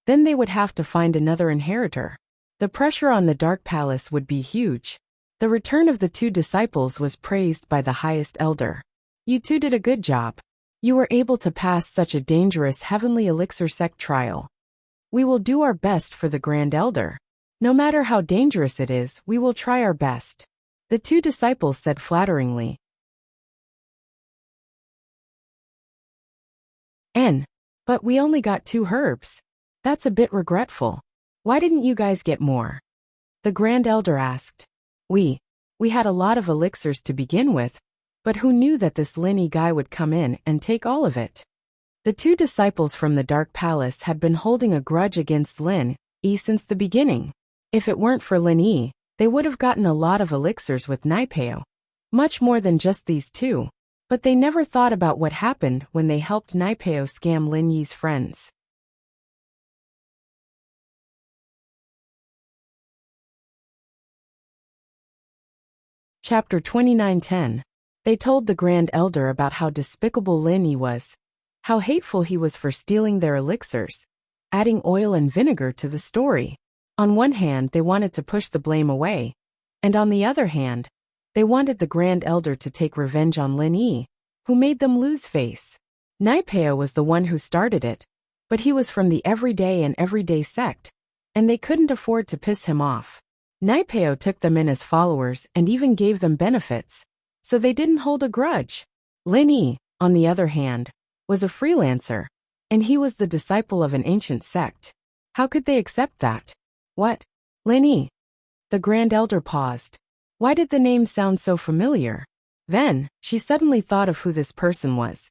S1: then they would have to find another inheritor. The pressure on the Dark Palace would be huge. The return of the 2 disciples was praised by the highest elder. "You 2 did a good job. You were able to pass such a dangerous heavenly elixir sect trial. We will do our best for the Grand Elder. No matter how dangerous it is, we will try our best," the 2 disciples said flatteringly. But we only got 2 herbs. That's a bit regretful. Why didn't you guys get more?" the Grand Elder asked. We had a lot of elixirs to begin with, but who knew that this Lin Yi guy would come in and take all of it?" The 2 disciples from the Dark Palace had been holding a grudge against Lin Yi since the beginning. If it weren't for Lin Yi, they would have gotten a lot of elixirs with Naipeo. Much more than just these 2. But they never thought about what happened when they helped Naipeo scam Lin Yi's friends. Chapter 29:10. They told the Grand Elder about how despicable Lin Yi was, how hateful he was for stealing their elixirs, adding oil and vinegar to the story. On one hand, they wanted to push the blame away, and on the other hand, they wanted the Grand Elder to take revenge on Lin Yi, who made them lose face. Naipeo was the one who started it, but he was from the everyday sect, and they couldn't afford to piss him off. Naipeo took them in as followers and even gave them benefits, so they didn't hold a grudge. Lin Yi, on the other hand, was a freelancer, and he was the disciple of an ancient sect. How could they accept that? What? Lin Yi? The Grand Elder paused. Why did the name sound so familiar? Then, she suddenly thought of who this person was.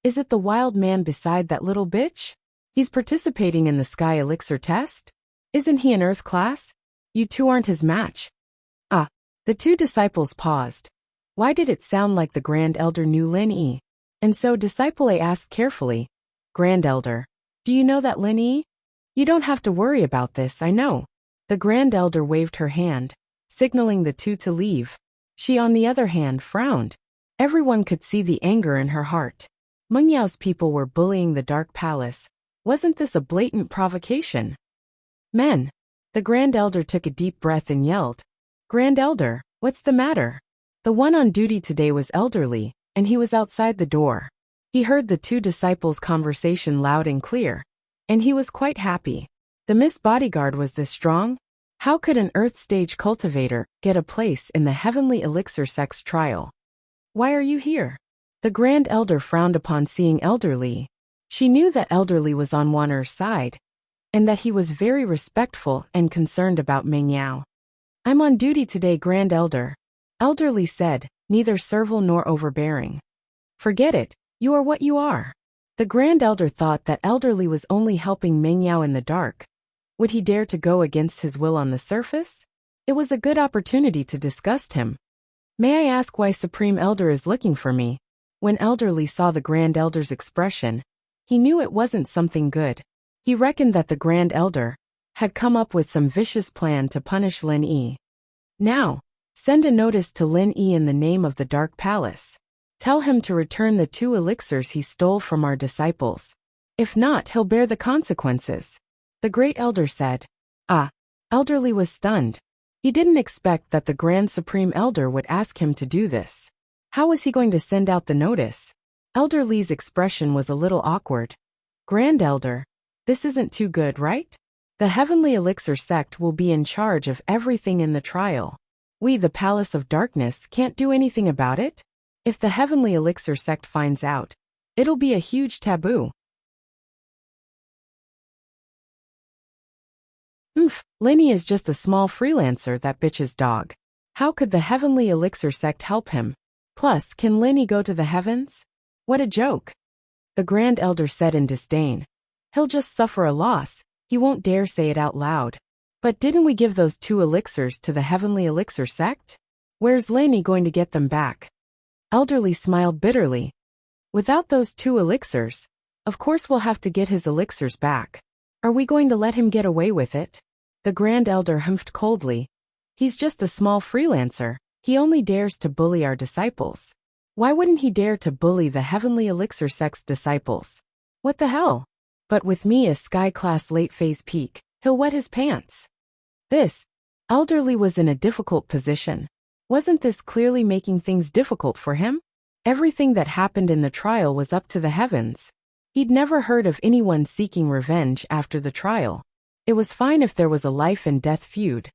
S1: Is it the wild man beside that little bitch? He's participating in the Sky Elixir test? Isn't he an Earth class? You two aren't his match. Ah. The two disciples paused. Why did it sound like the Grand Elder knew Lin Yi? And so Disciple A asked carefully, Grand Elder, do you know that Lin Yi? You don't have to worry about this, I know. The Grand Elder waved her hand, signaling the two to leave. She, on the other hand, frowned. Everyone could see the anger in her heart. Meng Yao's people were bullying the Dark Palace. Wasn't this a blatant provocation? Men. The Grand Elder took a deep breath and yelled, Grand Elder, what's the matter? The one on duty today was elderly, and he was outside the door. He heard the two disciples' conversation loud and clear, and he was quite happy. The Miss Bodyguard was this strong? How could an Earth stage cultivator get a place in the Heavenly Elixir sex trial? Why are you here? The Grand Elder frowned upon seeing Elderly. She knew that Elderly was on Wan'er's side, and that he was very respectful and concerned about Meng Yao. I'm on duty today, Grand Elder. Elderly said, neither servile nor overbearing. Forget it, you are what you are. The Grand Elder thought that Elderly was only helping Meng Yao in the dark. Would he dare to go against his will on the surface? It was a good opportunity to disgust him. May I ask why Supreme Elder is looking for me? When Elderly saw the Grand Elder's expression, he knew it wasn't something good. He reckoned that the Grand Elder had come up with some vicious plan to punish Lin Yi. Now, send a notice to Lin Yi in the name of the Dark Palace. Tell him to return the 2 elixirs he stole from our disciples. If not, he'll bear the consequences. The Great Elder said. Ah. Elderly was stunned. He didn't expect that the Grand Supreme Elder would ask him to do this. How was he going to send out the notice? Elderly's expression was a little awkward. Grand Elder, this isn't too good, right? The Heavenly Elixir sect will be in charge of everything in the trial. We, the Palace of Darkness, can't do anything about it? If the Heavenly Elixir sect finds out, it'll be a huge taboo. Linny is just a small freelancer, that bitch's dog. How could the Heavenly Elixir sect help him? Plus, can Linny go to the heavens? What a joke. The Grand Elder said in disdain. He'll just suffer a loss, he won't dare say it out loud. But didn't we give those 2 elixirs to the Heavenly Elixir sect? Where's Linny going to get them back? Elderly smiled bitterly. Without those 2 elixirs, of course we'll have to get his elixirs back. Are we going to let him get away with it? The Grand Elder humphed coldly. He's just a small freelancer. He only dares to bully our disciples. Why wouldn't he dare to bully the Heavenly Elixir sect's disciples? What the hell? But with me as Sky Class late phase peak, he'll wet his pants. This. Elderly was in a difficult position. Wasn't this clearly making things difficult for him? Everything that happened in the trial was up to the heavens. He'd never heard of anyone seeking revenge after the trial. It was fine if there was a life and death feud.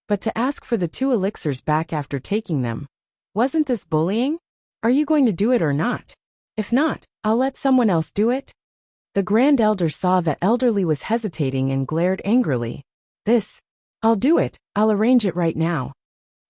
S1: But to ask for the 2 elixirs back after taking them, wasn't this bullying? Are you going to do it or not? If not, I'll let someone else do it. The Grand Elder saw that Elderly was hesitating and glared angrily. I'll do it, I'll arrange it right now.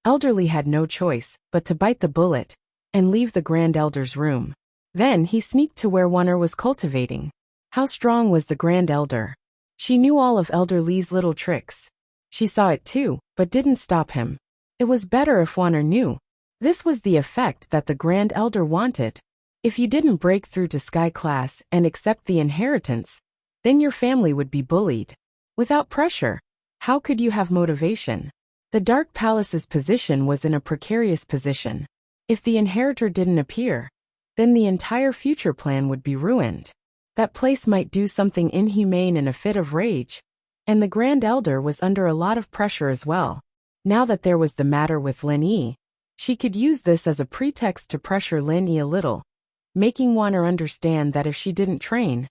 S1: Elderly had no choice but to bite the bullet and leave the Grand Elder's room. Then he sneaked to where Wan'er was cultivating. How strong was the Grand Elder? She knew all of Elderly's little tricks. She saw it too, but didn't stop him. It was better if Wan'er knew. This was the effect that the Grand Elder wanted. If you didn't break through to Sky Class and accept the inheritance, then your family would be bullied. Without pressure, how could you have motivation? The Dark Palace's position was in a precarious position. If the inheritor didn't appear, then the entire future plan would be ruined. That place might do something inhumane in a fit of rage, and the Grand Elder was under a lot of pressure as well. Now that there was the matter with Lin Yi, she could use this as a pretext to pressure Lin Yi a little, making Wan'er understand that if she didn't train,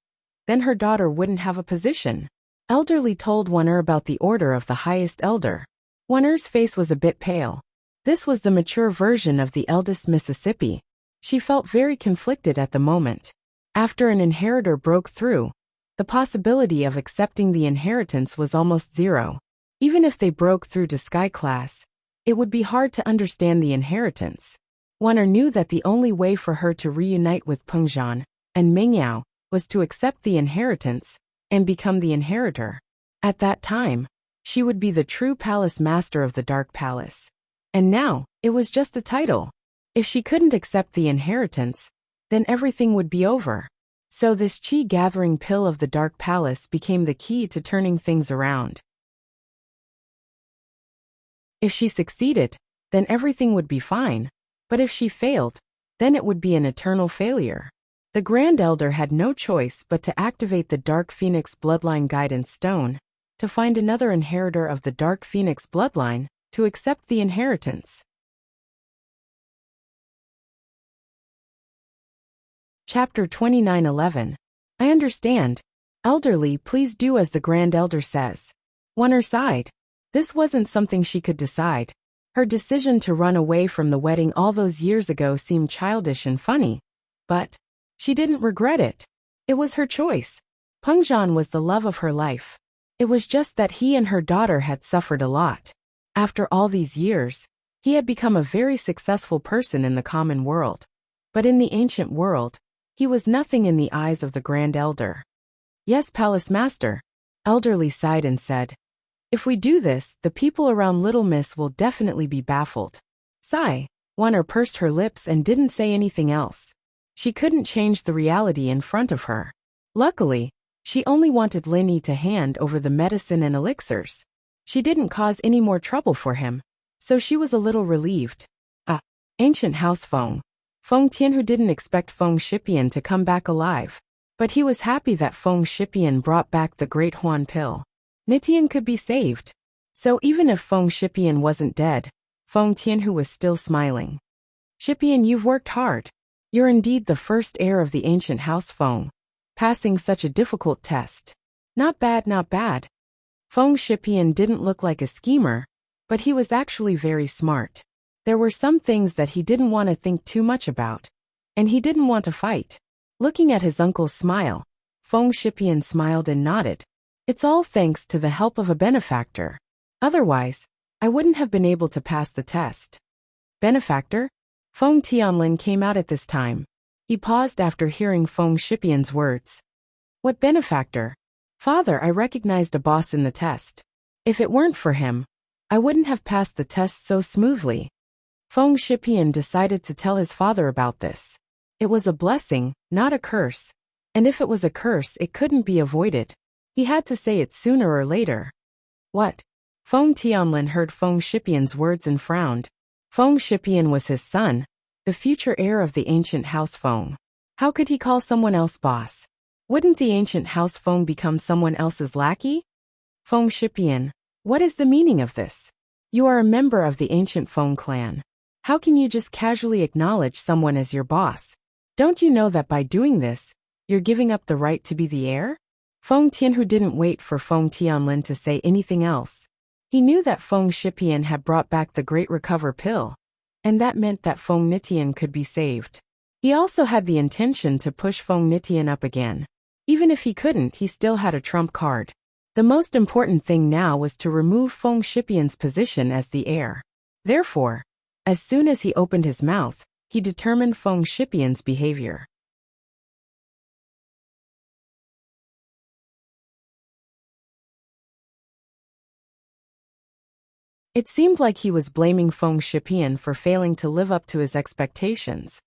S1: then her daughter wouldn't have a position. Elderly told Wan'er about the order of the highest elder. Wan'er's face was a bit pale. This was the mature version of the eldest Mississippi. She felt very conflicted at the moment. After an inheritor broke through, the possibility of accepting the inheritance was almost zero. Even if they broke through to Sky Class, it would be hard to understand the inheritance. Wan'er knew that the only way for her to reunite with Pengzhan and Mingyao was to accept the inheritance and become the inheritor. At that time, she would be the true palace master of the Dark Palace. And now, it was just a title. If she couldn't accept the inheritance, then everything would be over. So this chi-gathering pill of the Dark Palace became the key to turning things around. If she succeeded, then everything would be fine. But if she failed, then it would be an eternal failure. The Grand Elder had no choice but to activate the Dark Phoenix Bloodline Guidance Stone, to find another inheritor of the Dark Phoenix bloodline, to accept the inheritance. Chapter 29:11. I understand. Elderly, please do as the Grand Elder says. Wan'er sighed. This wasn't something she could decide. Her decision to run away from the wedding all those years ago seemed childish and funny. But she didn't regret it. It was her choice. Pengzhan was the love of her life. It was just that he and her daughter had suffered a lot. After all these years, he had become a very successful person in the common world. But in the ancient world, he was nothing in the eyes of the Grand Elder. Yes, Palace Master. Elderly sighed and said, if we do this, the people around Little Miss will definitely be baffled. Sigh. Wan'er pursed her lips and didn't say anything else. She couldn't change the reality in front of her. Luckily, she only wanted Lin Yi to hand over the medicine and elixirs. She didn't cause any more trouble for him, so she was a little relieved. Ancient House Feng. Feng Tianhu didn't expect Feng Shipian to come back alive, but he was happy that Feng Shipian brought back the Great Huan Pill. Nitian could be saved. So even if Feng Shipian wasn't dead, Feng Tianhu was still smiling. Shipian, you've worked hard. You're indeed the first heir of the ancient House Feng, passing such a difficult test. Not bad, not bad. Feng Shipian didn't look like a schemer, but he was actually very smart. There were some things that he didn't want to think too much about, and he didn't want to fight. Looking at his uncle's smile, Feng Shipian smiled and nodded. It's all thanks to the help of a benefactor. Otherwise, I wouldn't have been able to pass the test. Benefactor? Feng Tianlin came out at this time. He paused after hearing Feng Shipian's words. What benefactor? Father, I recognized a boss in the test. If it weren't for him, I wouldn't have passed the test so smoothly. Feng Shipian decided to tell his father about this. It was a blessing, not a curse. And if it was a curse, it couldn't be avoided. He had to say it sooner or later. What? Feng Tianlin heard Feng Shipian's words and frowned. Feng Shipian was his son, the future heir of the ancient House Feng. How could he call someone else boss? Wouldn't the ancient House Feng become someone else's lackey? Feng Shipian, what is the meaning of this? You are a member of the ancient Feng clan. How can you just casually acknowledge someone as your boss? Don't you know that by doing this, you're giving up the right to be the heir? Feng Tianhu didn't wait for Feng Tianlin to say anything else. He knew that Feng Shipian had brought back the Great Recover Pill, and that meant that Feng Nitian could be saved. He also had the intention to push Feng Nitian up again. Even if he couldn't, he still had a trump card. The most important thing now was to remove Feng Shipian's position as the heir. Therefore, as soon as he opened his mouth, he determined Feng Shipian's behavior. It seemed like he was blaming Feng Shipian for failing to live up to his expectations.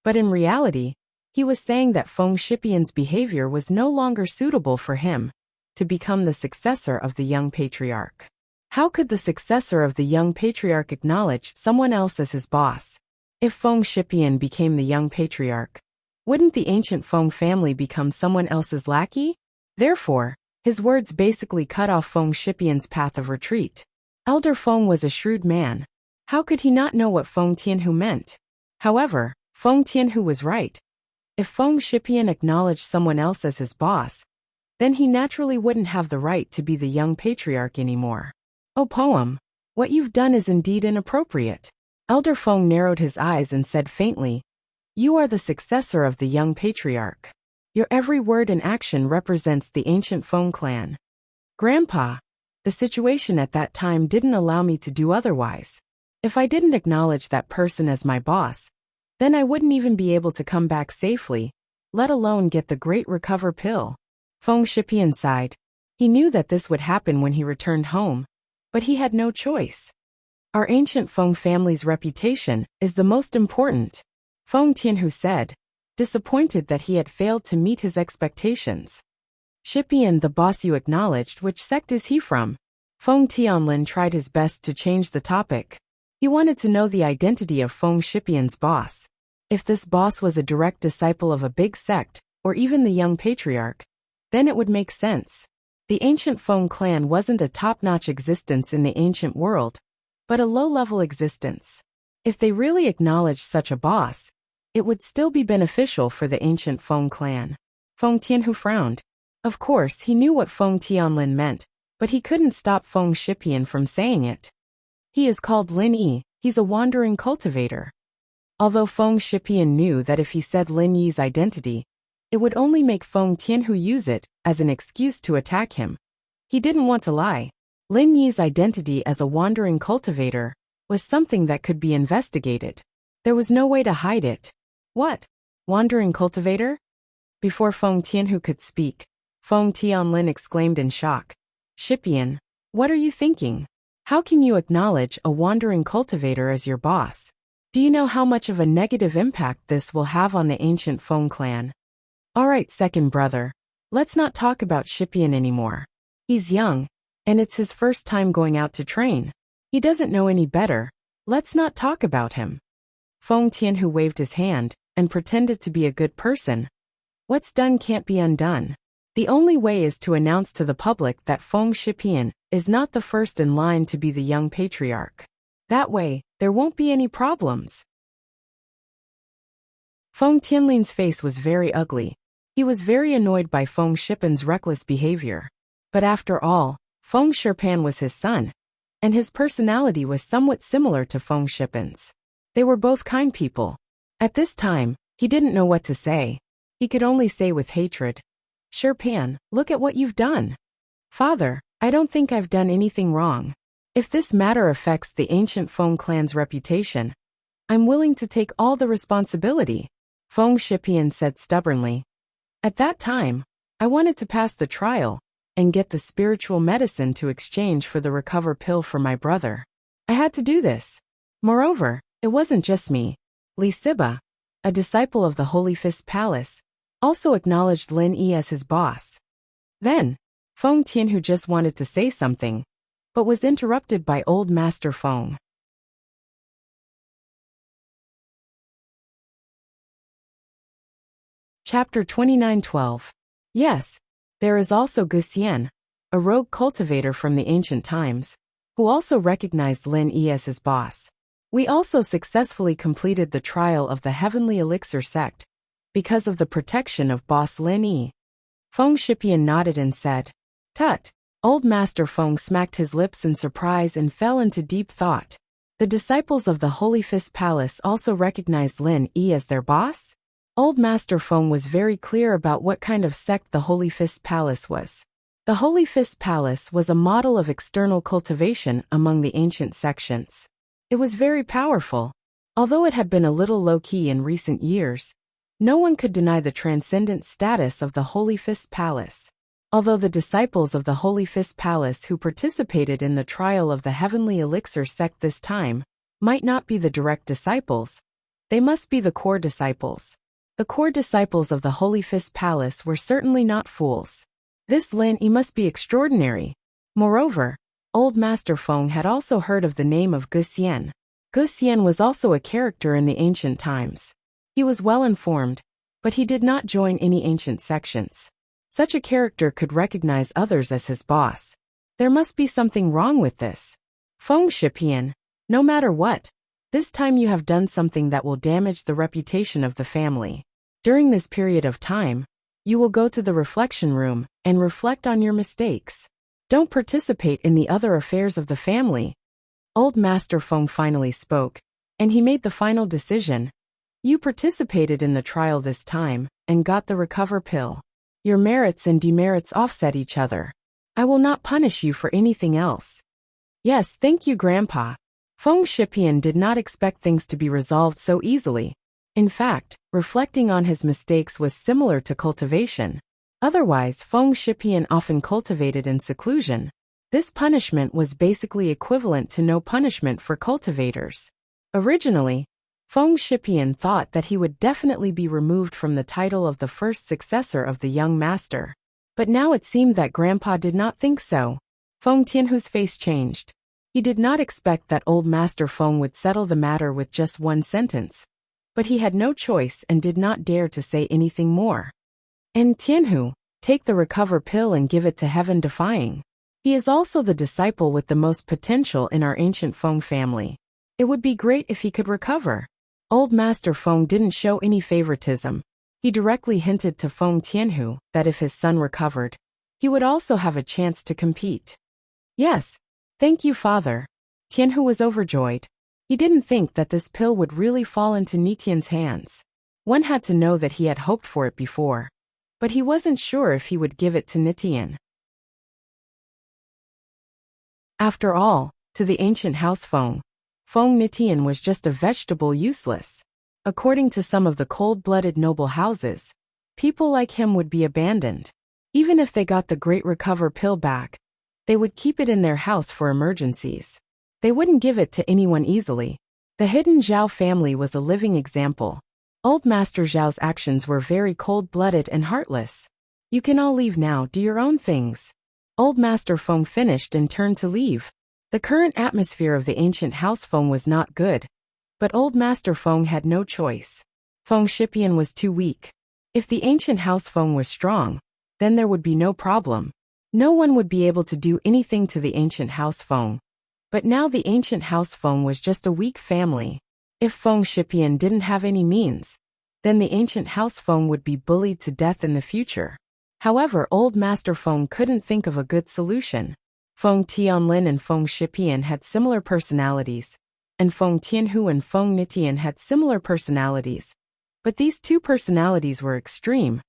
S1: But in reality, he was saying that Feng Shipian's behavior was no longer suitable for him to become the successor of the young patriarch. How could the successor of the young patriarch acknowledge someone else as his boss? If Feng Shipian became the young patriarch, wouldn't the ancient Feng family become someone else's lackey? Therefore, his words basically cut off Feng Shipian's path of retreat. Elder Feng was a shrewd man. How could he not know what Feng Tianhu meant? However, Feng Tianhu was right. If Feng Shipian acknowledged someone else as his boss, then he naturally wouldn't have the right to be the young patriarch anymore. Oh poem, what you've done is indeed inappropriate. Elder Feng narrowed his eyes and said faintly, you are the successor of the young patriarch. Your every word and action represents the ancient Feng clan. Grandpa, the situation at that time didn't allow me to do otherwise. If I didn't acknowledge that person as my boss, then I wouldn't even be able to come back safely, let alone get the great recover pill. Feng Shipian sighed. He knew that this would happen when he returned home, but he had no choice. Our ancient Feng family's reputation is the most important, Feng Tianhu said, disappointed that he had failed to meet his expectations. Shipian, the boss you acknowledged, which sect is he from? Feng Tianlin tried his best to change the topic. He wanted to know the identity of Feng Shipian's boss. If this boss was a direct disciple of a big sect, or even the young patriarch, then it would make sense. The ancient Feng clan wasn't a top-notch existence in the ancient world, but a low-level existence. If they really acknowledged such a boss, it would still be beneficial for the ancient Feng clan. Feng Tianhu frowned. Of course, he knew what Feng Tianlin meant, but he couldn't stop Feng Shipian from saying it. He is called Lin Yi, he's a wandering cultivator. Although Feng Shipian knew that if he said Lin Yi's identity, it would only make Feng Tianhu use it as an excuse to attack him. He didn't want to lie. Lin Yi's identity as a wandering cultivator was something that could be investigated. There was no way to hide it. What? Wandering cultivator? Before Feng Tianhu could speak, Feng Tianlin exclaimed in shock. Shipian, what are you thinking? How can you acknowledge a wandering cultivator as your boss? Do you know how much of a negative impact this will have on the ancient Feng clan? Alright, second brother. Let's not talk about Shipian anymore. He's young, and it's his first time going out to train. He doesn't know any better. Let's not talk about him. Feng Tianhu waved his hand and pretended to be a good person. What's done can't be undone. The only way is to announce to the public that Feng Shipian is not the first in line to be the young patriarch. That way, there won't be any problems. Feng Tianlin's face was very ugly. He was very annoyed by Feng Shipian's reckless behavior. But after all, Feng Shipian was his son, and his personality was somewhat similar to Feng Shipian's. They were both kind people. At this time, he didn't know what to say. He could only say with hatred, Shipian, look at what you've done. Father, I don't think I've done anything wrong. If this matter affects the ancient Feng clan's reputation, I'm willing to take all the responsibility, Feng Shipian said stubbornly. At that time, I wanted to pass the trial and get the spiritual medicine to exchange for the recover pill for my brother. I had to do this. Moreover, it wasn't just me. Li Siba, a disciple of the Holy Fist Palace, also acknowledged Lin Yi as his boss. Then, Feng Tianhu just wanted to say something, but was interrupted by Old Master Feng. Chapter 29:12. Yes, there is also Gu Xian, a rogue cultivator from the ancient times, who also recognized Lin Yi as his boss. We also successfully completed the trial of the Heavenly Elixir sect, because of the protection of boss Lin Yi. Feng Shipian nodded and said, Tut. Old Master Feng smacked his lips in surprise and fell into deep thought. The disciples of the Holy Fist Palace also recognized Lin Yi as their boss? Old Master Feng was very clear about what kind of sect the Holy Fist Palace was. The Holy Fist Palace was a model of external cultivation among the ancient sections. It was very powerful. Although it had been a little low-key in recent years, no one could deny the transcendent status of the Holy Fist Palace. Although the disciples of the Holy Fist Palace who participated in the trial of the Heavenly Elixir sect this time might not be the direct disciples, they must be the core disciples. The core disciples of the Holy Fist Palace were certainly not fools. This Lin Yi must be extraordinary. Moreover, Old Master Feng had also heard of the name of Gu Xian. Gu Xian was also a character in the ancient times. He was well informed, but he did not join any ancient sections. Such a character could recognize others as his boss. There must be something wrong with this. Feng Shipian, no matter what, this time you have done something that will damage the reputation of the family. During this period of time, you will go to the reflection room and reflect on your mistakes. Don't participate in the other affairs of the family. Old Master Feng finally spoke, and he made the final decision. You participated in the trial this time and got the recover pill. Your merits and demerits offset each other. I will not punish you for anything else. Yes, thank you, Grandpa. Feng Shipian did not expect things to be resolved so easily. In fact, reflecting on his mistakes was similar to cultivation. Otherwise, Feng Shipian often cultivated in seclusion. This punishment was basically equivalent to no punishment for cultivators. Originally, Feng Shipian thought that he would definitely be removed from the title of the first successor of the young master. But now it seemed that Grandpa did not think so. Feng Tianhu's face changed. He did not expect that old Master Feng would settle the matter with just one sentence. But he had no choice and did not dare to say anything more. And Tianhu, take the recover pill and give it to heaven defying. He is also the disciple with the most potential in our ancient Feng family. It would be great if he could recover. Old Master Feng didn't show any favoritism. He directly hinted to Feng Tianhu that if his son recovered, he would also have a chance to compete. Yes, thank you, father. Tianhu was overjoyed. He didn't think that this pill would really fall into Nitian's hands. One had to know that he had hoped for it before. But he wasn't sure if he would give it to Nitian. After all, to the ancient house Feng Nitian was just a vegetable useless. According to some of the cold-blooded noble houses, people like him would be abandoned. Even if they got the great recover pill back, they would keep it in their house for emergencies. They wouldn't give it to anyone easily. The hidden Zhao family was a living example. Old Master Zhao's actions were very cold-blooded and heartless. You can all leave now, do your own things. Old Master Feng finished and turned to leave. The current atmosphere of the ancient house Feng was not good. But Old Master Feng had no choice. Feng Shipian was too weak. If the ancient house Feng was strong, then there would be no problem. No one would be able to do anything to the ancient house Feng. But now the ancient house Feng was just a weak family. If Feng Shipian didn't have any means, then the ancient house Feng would be bullied to death in the future. However, Old Master Feng couldn't think of a good solution. Feng Tianlin and Feng Shipian had similar personalities, and Feng Tianhu and Feng Nitian had similar personalities. But these two personalities were extreme,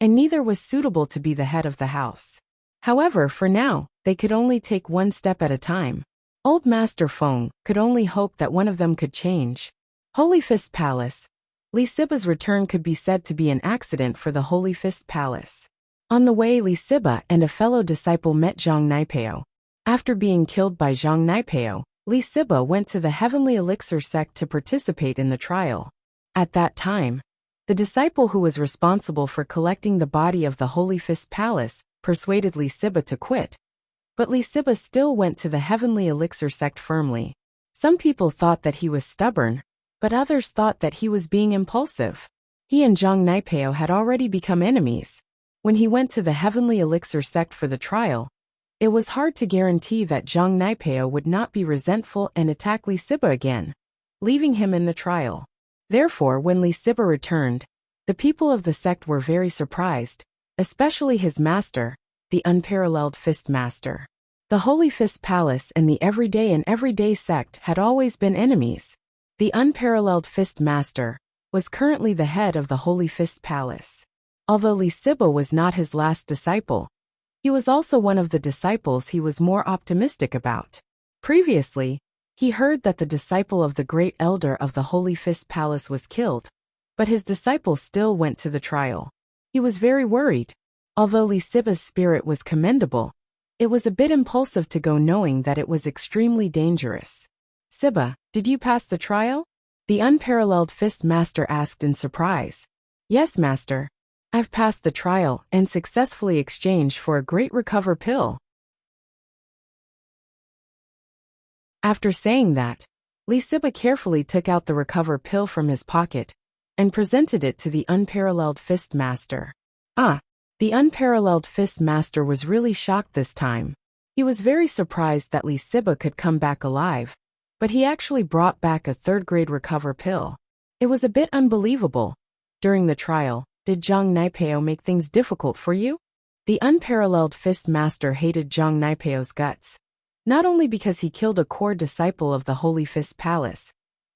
S1: and neither was suitable to be the head of the house. However, for now, they could only take one step at a time. Old Master Feng could only hope that one of them could change. Holy Fist Palace. Li Siba's return could be said to be an accident for the Holy Fist Palace. On the way, Li Siba and a fellow disciple met Zhang Naipeo. After being killed by Zhang Naipeo, Li Siba went to the Heavenly Elixir sect to participate in the trial. At that time, the disciple who was responsible for collecting the body of the Holy Fist Palace persuaded Li Siba to quit. But Li Siba still went to the Heavenly Elixir sect firmly. Some people thought that he was stubborn, but others thought that he was being impulsive. He and Zhang Naipeo had already become enemies. When he went to the Heavenly Elixir sect for the trial, it was hard to guarantee that Zhang Naipeo would not be resentful and attack Li Siba again, leaving him in the trial. Therefore, when Li Siba returned, the people of the sect were very surprised, especially his master, the unparalleled Fist Master. The Holy Fist Palace and the Everyday sect had always been enemies. The unparalleled Fist Master was currently the head of the Holy Fist Palace. Although Li Siba was not his last disciple, he was also one of the disciples he was more optimistic about. Previously, he heard that the disciple of the great elder of the Holy Fist Palace was killed, but his disciple still went to the trial. He was very worried. Although Li Siba's spirit was commendable, it was a bit impulsive to go knowing that it was extremely dangerous. Siba, did you pass the trial? The unparalleled Fist Master asked in surprise. Yes, Master. I've passed the trial and successfully exchanged for a great recover pill. After saying that, Li Siba carefully took out the recover pill from his pocket and presented it to the unparalleled Fist Master. The unparalleled Fist Master was really shocked this time. He was very surprised that Li Siba could come back alive, but he actually brought back a third-grade recover pill. It was a bit unbelievable. During the trial, did Zhang Naipeo make things difficult for you? The unparalleled Fist Master hated Zhang Naipeo's guts, not only because he killed a core disciple of the Holy Fist Palace,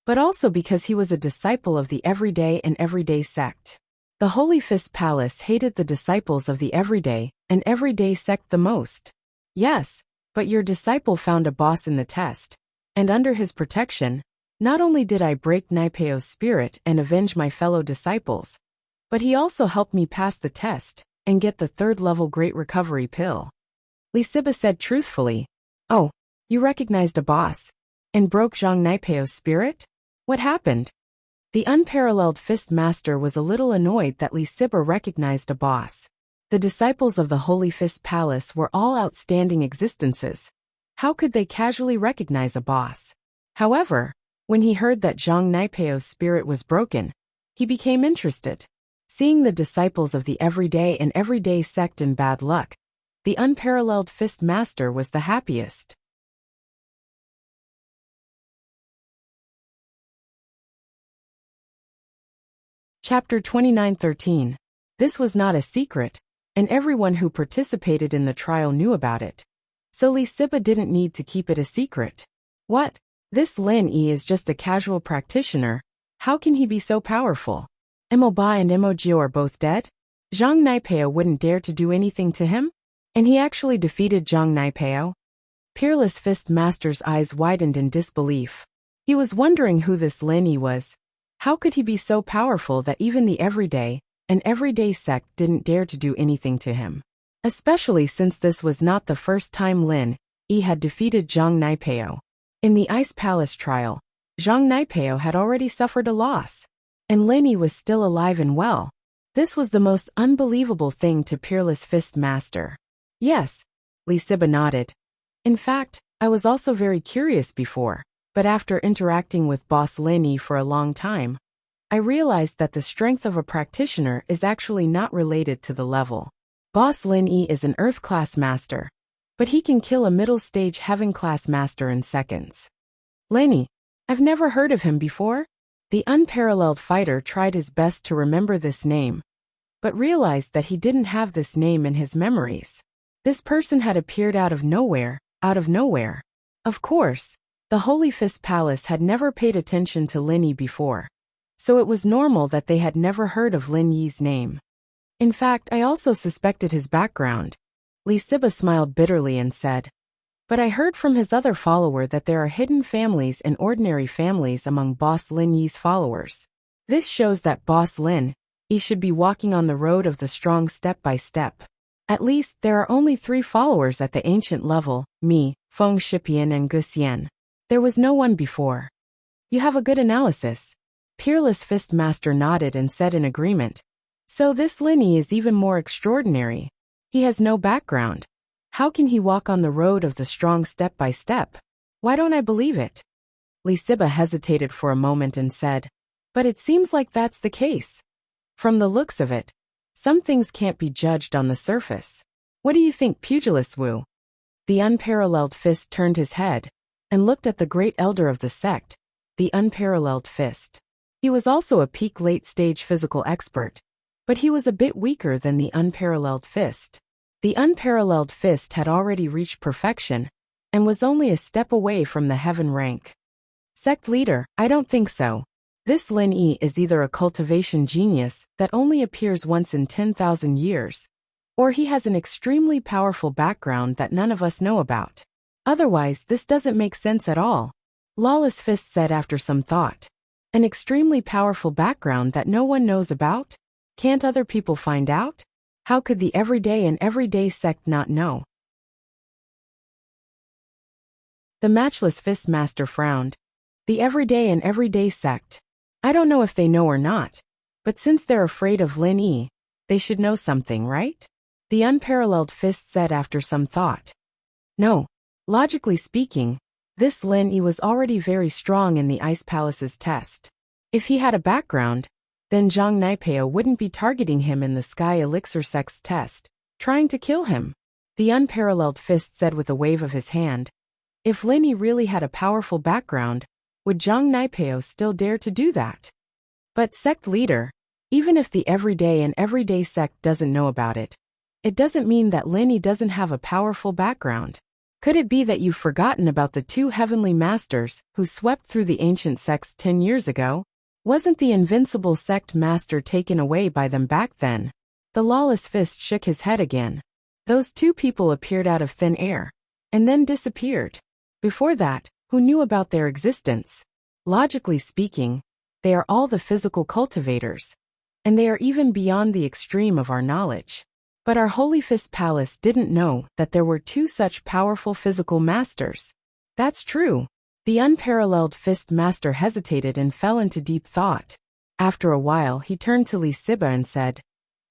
S1: but also because he was a disciple of the Everyday sect. The Holy Fist Palace hated the disciples of the Everyday sect the most. Yes, but your disciple found a boss in the test, And under his protection, not only did I break Naipeo's spirit and avenge my fellow disciples, but he also helped me pass the test and get the third-level Great Recovery pill. Lisiba said truthfully, "Oh, you recognized a boss and broke Zhang Naipeo's spirit? What happened?" The unparalleled fist master was a little annoyed that Lisiba recognized a boss. The disciples of the Holy Fist Palace were all outstanding existences. How could they casually recognize a boss? However, when he heard that Zhang Naipeo's spirit was broken, he became interested. Seeing the disciples of the everyday and everyday sect in bad luck, the unparalleled fist master was the happiest. Chapter 29:13. This was not a secret, and everyone who participated in the trial knew about it. So Lisiba didn't need to keep it a secret. What? This Lin Yi is just a casual practitioner. How can he be so powerful? Ba and Jiu are both dead? Zhang Naipeo wouldn't dare to do anything to him? And he actually defeated Zhang Naipeo? Peerless Fist Master's eyes widened in disbelief. He was wondering who this Lin Yi was. How could he be so powerful that even the everyday and everyday sect didn't dare to do anything to him? Especially since this was not the first time Lin Yi had defeated Zhang Naipeo. In the Ice Palace trial, Zhang Naipeo had already suffered a loss, and Lin Yi was still alive and well. This was the most unbelievable thing to Peerless Fist Master. Yes, Lisiba nodded. In fact, I was also very curious before, but after interacting with Boss Lin Yi for a long time, I realized that the strength of a practitioner is actually not related to the level. Boss Lin Yi is an Earth-class master, but he can kill a middle-stage Heaven-class master in seconds. Lin Yi, I've never heard of him before. The unparalleled fighter tried his best to remember this name, but realized that he didn't have this name in his memories. This person had appeared out of nowhere. Of course, the Holy Fist Palace had never paid attention to Lin Yi before, so it was normal that they had never heard of Lin Yi's name. In fact, I also suspected his background. Lisiba smiled bitterly and said, "But I heard from his other follower that there are hidden families and ordinary families among Boss Lin Yi's followers. This shows that Boss Lin Yi should be walking on the road of the strong step by step. At least, there are only 3 followers at the ancient level, me, Feng Shipian and Gu Xian. There was no one before." You have a good analysis. Peerless Fist Master nodded and said in agreement. So this Lin Yi is even more extraordinary. He has no background. How can he walk on the road of the strong step by step? Why don't I believe it? Lisiba hesitated for a moment and said, "But it seems like that's the case. From the looks of it, some things can't be judged on the surface. What do you think, Pugilist Wu?" The unparalleled fist turned his head and looked at the great elder of the sect, the unparalleled fist. He was also a peak late-stage physical expert, but he was a bit weaker than the unparalleled fist. The unparalleled fist had already reached perfection and was only a step away from the heaven rank. Sect leader, I don't think so. This Lin Yi is either a cultivation genius that only appears once in 10,000 years, or he has an extremely powerful background that none of us know about. Otherwise, this doesn't make sense at all. Lawless Fist said after some thought. An extremely powerful background that no one knows about? Can't other people find out? How could the everyday and everyday sect not know? The Matchless Fist Master frowned. The everyday and everyday sect. I don't know if they know or not, but since they're afraid of Lin Yi, they should know something, right? The unparalleled fist said after some thought. No. Logically speaking, this Lin Yi was already very strong in the Ice Palace's test. If he had a background, then Zhang Naipeo wouldn't be targeting him in the Sky Elixir Sect's test, trying to kill him. The unparalleled fist said with a wave of his hand. If Lin Yi really had a powerful background, would Zhang Naipeo still dare to do that? But sect leader, even if the everyday and everyday sect doesn't know about it, it doesn't mean that Lin Yi doesn't have a powerful background. Could it be that you've forgotten about the 2 heavenly masters who swept through the ancient sects 10 years ago? Wasn't the invincible sect master taken away by them back then? The lawless fist shook his head again. Those 2 people appeared out of thin air, and then disappeared. Before that, who knew about their existence. Logically speaking, they are all the physical cultivators, and they are even beyond the extreme of our knowledge. But our Holy Fist Palace didn't know that there were two such powerful physical masters. That's true. The unparalleled Fist Master hesitated and fell into deep thought. After a while, he turned to Lee Siba and said,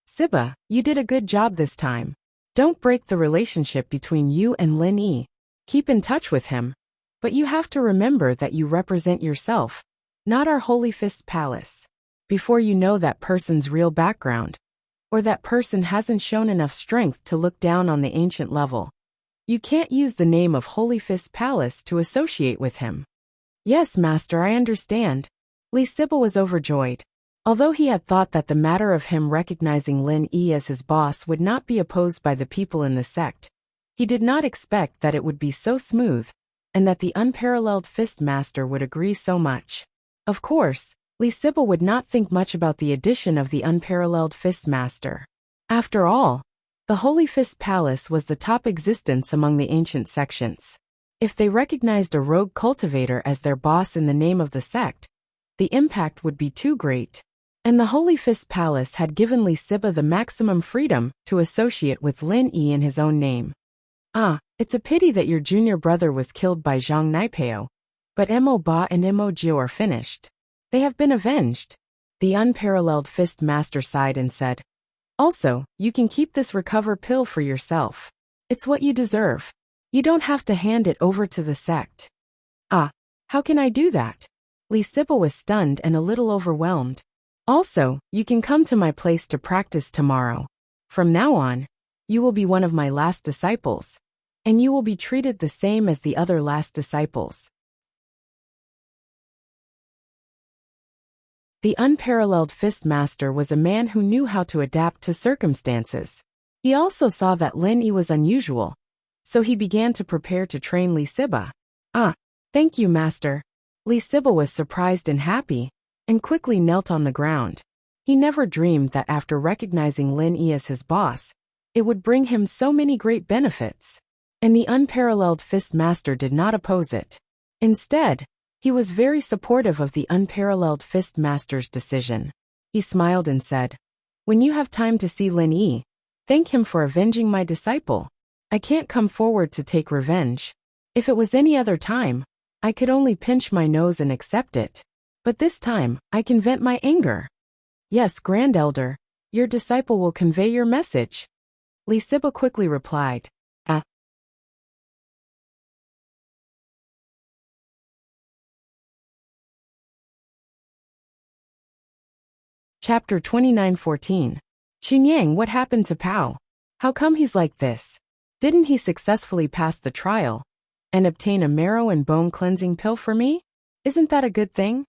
S1: Siba, you did a good job this time. Don't break the relationship between you and Lin Yi. Keep in touch with him. But you have to remember that you represent yourself, not our Holy Fist Palace. Before you know that person's real background, or that person hasn't shown enough strength to look down on the ancient level, you can't use the name of Holy Fist Palace to associate with him. Yes, Master, I understand. Lee Siba was overjoyed. Although he had thought that the matter of him recognizing Lin Yi as his boss would not be opposed by the people in the sect, he did not expect that it would be so smooth, and that the unparalleled Fist Master would agree so much. Of course, Lee Siba would not think much about the addition of the unparalleled Fist Master. After all, the Holy Fist Palace was the top existence among the ancient sections. If they recognized a rogue cultivator as their boss in the name of the sect, the impact would be too great. And the Holy Fist Palace had given Lee Siba the maximum freedom to associate with Lin Yi in his own name. It's a pity that your junior brother was killed by Zhang Naipeo, but Mo Ba and Mo Jiu are finished. They have been avenged. The unparalleled Fist Master sighed and said, Also, you can keep this recover pill for yourself. It's what you deserve. You don't have to hand it over to the sect. How can I do that? Lee Siba was stunned and a little overwhelmed. Also, you can come to my place to practice tomorrow. From now on, you will be one of my last disciples, and you will be treated the same as the other last disciples. The unparalleled Fist Master was a man who knew how to adapt to circumstances. He also saw that Lin Yi was unusual, so he began to prepare to train Lee Siba. Thank you, Master. Lee Siba was surprised and happy, and quickly knelt on the ground. He never dreamed that after recognizing Lin Yi as his boss, it would bring him so many great benefits. And the unparalleled Fist Master did not oppose it. Instead, he was very supportive of the unparalleled Fist Master's decision. He smiled and said, When you have time to see Lin Yi, thank him for avenging my disciple. I can't come forward to take revenge. If it was any other time, I could only pinch my nose and accept it. But this time, I can vent my anger. Yes, Grand Elder, your disciple will convey your message. Lee Siba quickly replied. Chapter 29:14. Xunyang, what happened to Pao? How come he's like this? Didn't he successfully pass the trial and obtain a marrow and bone cleansing pill for me? Isn't that a good thing?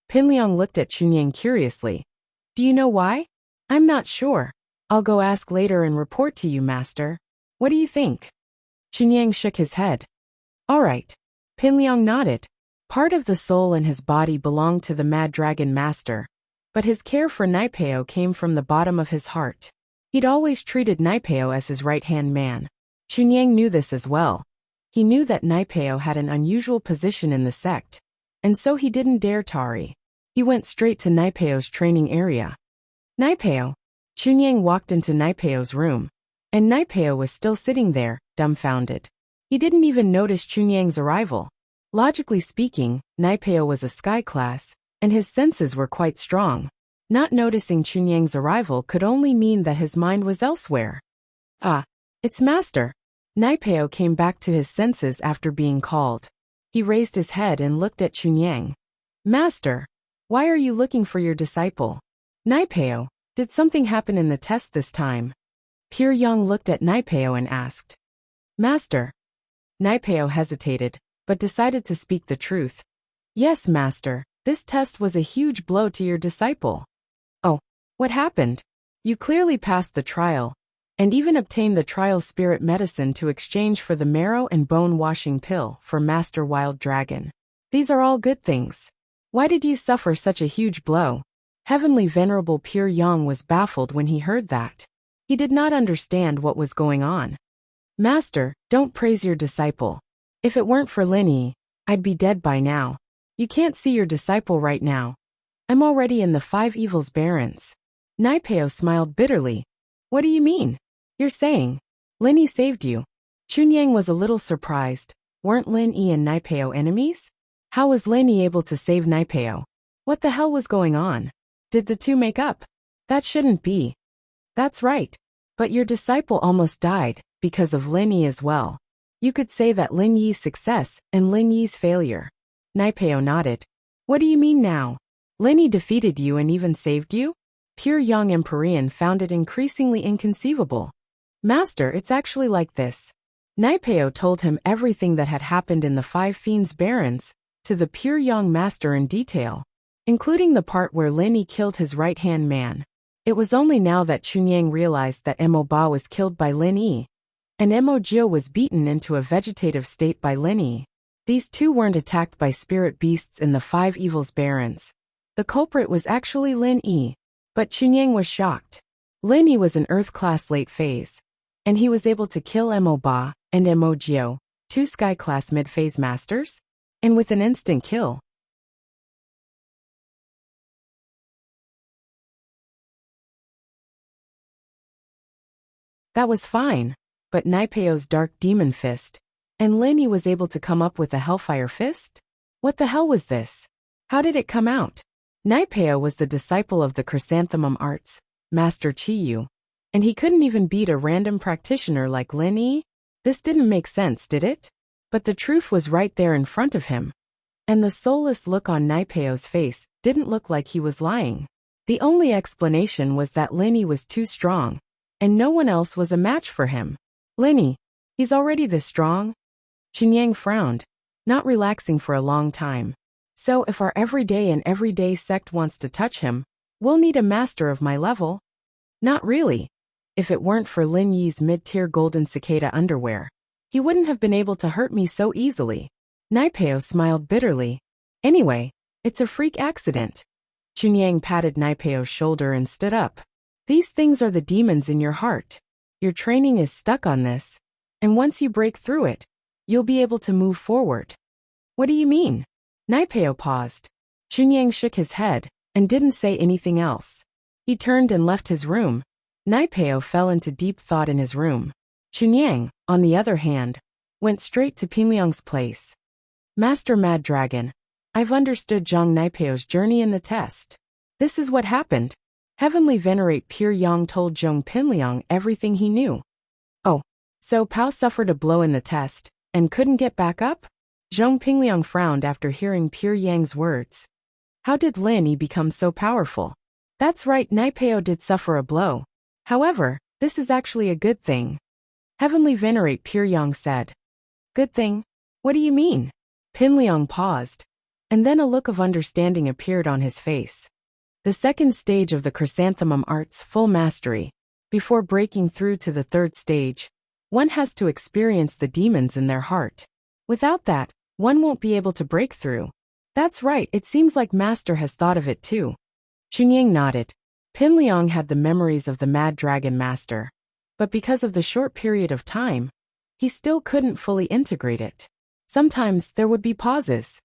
S1: Pinliang looked at Xunyang curiously. Do you know why? I'm not sure. I'll go ask later and report to you, Master. What do you think? Xunyang shook his head. All right. Pinliang nodded. Part of the soul in his body belonged to the Mad Dragon Master, but his care for Naipeo came from the bottom of his heart. He'd always treated Naipeo as his right-hand man. Xunyang knew this as well. He knew that Naipeo had an unusual position in the sect, and so he didn't dare tarry. He went straight to Naipeo's training area. Naipeo. Xunyang walked into Naipeo's room, and Naipeo was still sitting there, dumbfounded. He didn't even notice Xunyang's arrival. Logically speaking, Naipeo was a sky class, and his senses were quite strong. Not noticing Xunyang's arrival could only mean that his mind was elsewhere. It's Master. Naipeo came back to his senses after being called. He raised his head and looked at Xunyang. Master, why are you looking for your disciple? Naipeo, did something happen in the test this time? Pure Yang looked at Naipeo and asked. Master. Naipeo hesitated, but decided to speak the truth. Yes, Master, this test was a huge blow to your disciple. Oh, what happened? You clearly passed the trial, and even obtained the trial spirit medicine to exchange for the marrow and bone washing pill for Master Wild Dragon. These are all good things. Why did you suffer such a huge blow? Heavenly Venerable Pure Yang was baffled when he heard that. He did not understand what was going on. Master, don't praise your disciple. If it weren't for Lin Yi, I'd be dead by now. You can't see your disciple right now. I'm already in the 5 evils barrens. Naipeo smiled bitterly. What do you mean? You're saying Lin Yi saved you? Chunyang was a little surprised. Weren't Lin Yi and Naipeo enemies? How was Lin Yi able to save Naipeo? What the hell was going on? Did the two make up? That shouldn't be. That's right. But your disciple almost died, because of Lin Yi as well. You could say that Lin Yi's success and Lin Yi's failure. Naipeo nodded. What do you mean now? Lin Yi defeated you and even saved you? Pure Young Empyrean found it increasingly inconceivable. Master, it's actually like this. Naipeo told him everything that had happened in the 5 Fiends Barrens, to the Pure Young Master in detail, including the part where Lin Yi killed his right-hand man. It was only now that Chunyang realized that Mo Ba was killed by Lin Yi, and Mo Jio was beaten into a vegetative state by Lin Yi. These two weren't attacked by spirit beasts in the 5 Evils Barrens. The culprit was actually Lin Yi. But Chunyang was shocked. Lin Yi was an Earth-class late phase, and he was able to kill Mo Ba and Mo Jio, 2 Sky-class mid-phase masters, and with an instant kill. That was fine, but Naipeo's Dark Demon Fist, and Lin Yi was able to come up with a Hellfire Fist? What the hell was this? How did it come out? Naipeo was the disciple of the Chrysanthemum Arts, Master Chiyu, and he couldn't even beat a random practitioner like Lin Yi? This didn't make sense, did it? But the truth was right there in front of him. And the soulless look on Naipeo's face didn't look like he was lying. The only explanation was that Lin Yi was too strong, and no one else was a match for him. Lin Yi, he's already this strong? Chunyang frowned, not relaxing for a long time. So if our everyday sect wants to touch him, we'll need a master of my level? Not really. If it weren't for Lin Yi's mid-tier golden cicada underwear, he wouldn't have been able to hurt me so easily. Naipeo smiled bitterly. Anyway, it's a freak accident. Chunyang patted Naipeo's shoulder and stood up. These things are the demons in your heart. Your training is stuck on this, and once you break through it, you'll be able to move forward. What do you mean? Naipeo paused. Chunyang shook his head and didn't say anything else. He turned and left his room. Naipeo fell into deep thought in his room. Chunyang, on the other hand, went straight to Pingliang's place. Master Mad Dragon, I've understood Zhang Naipeo's journey in the test. This is what happened. Heavenly Venerate Pure Yang told Zhong Pinliang everything he knew. Oh, so Pao suffered a blow in the test and couldn't get back up? Zhong Pingliang frowned after hearing Pure Yang's words. How did Lin Yi become so powerful? That's right, Naipeo did suffer a blow. However, this is actually a good thing. Heavenly Venerate Pure Yang said. Good thing? What do you mean? Pinliang paused, and then a look of understanding appeared on his face. The second stage of the Chrysanthemum Art's full mastery. Before breaking through to the third stage, one has to experience the demons in their heart. Without that, one won't be able to break through. That's right, it seems like Master has thought of it too. Chunyang nodded. Pinliang had the memories of the Mad Dragon Master, but because of the short period of time, he still couldn't fully integrate it. Sometimes there would be pauses.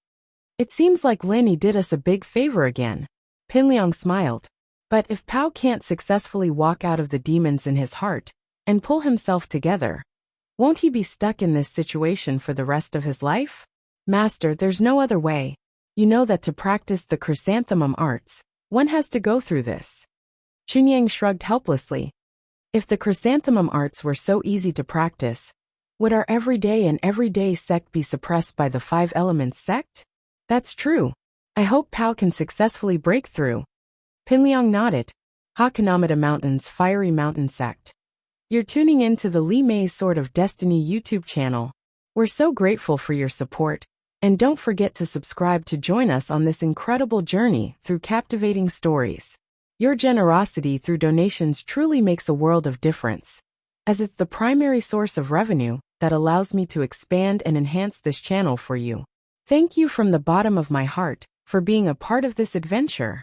S1: It seems like Lin Yi did us a big favor again. Pinliang smiled. But if Pao can't successfully walk out of the demons in his heart and pull himself together, won't he be stuck in this situation for the rest of his life? Master, there's no other way. You know that to practice the Chrysanthemum Arts, one has to go through this. Chunyang shrugged helplessly. If the Chrysanthemum Arts were so easy to practice, would our everyday sect be suppressed by the 5 Elements sect? That's true. I hope Pao can successfully break through. Pinliang nodded. Hakanamata Mountain's Fiery Mountain Sect. You're tuning in to the Li Mei's Sword of Destiny YouTube channel. We're so grateful for your support, and don't forget to subscribe to join us on this incredible journey through captivating stories. Your generosity through donations truly makes a world of difference, as it's the primary source of revenue that allows me to expand and enhance this channel for you. Thank you from the bottom of my heart for being a part of this adventure.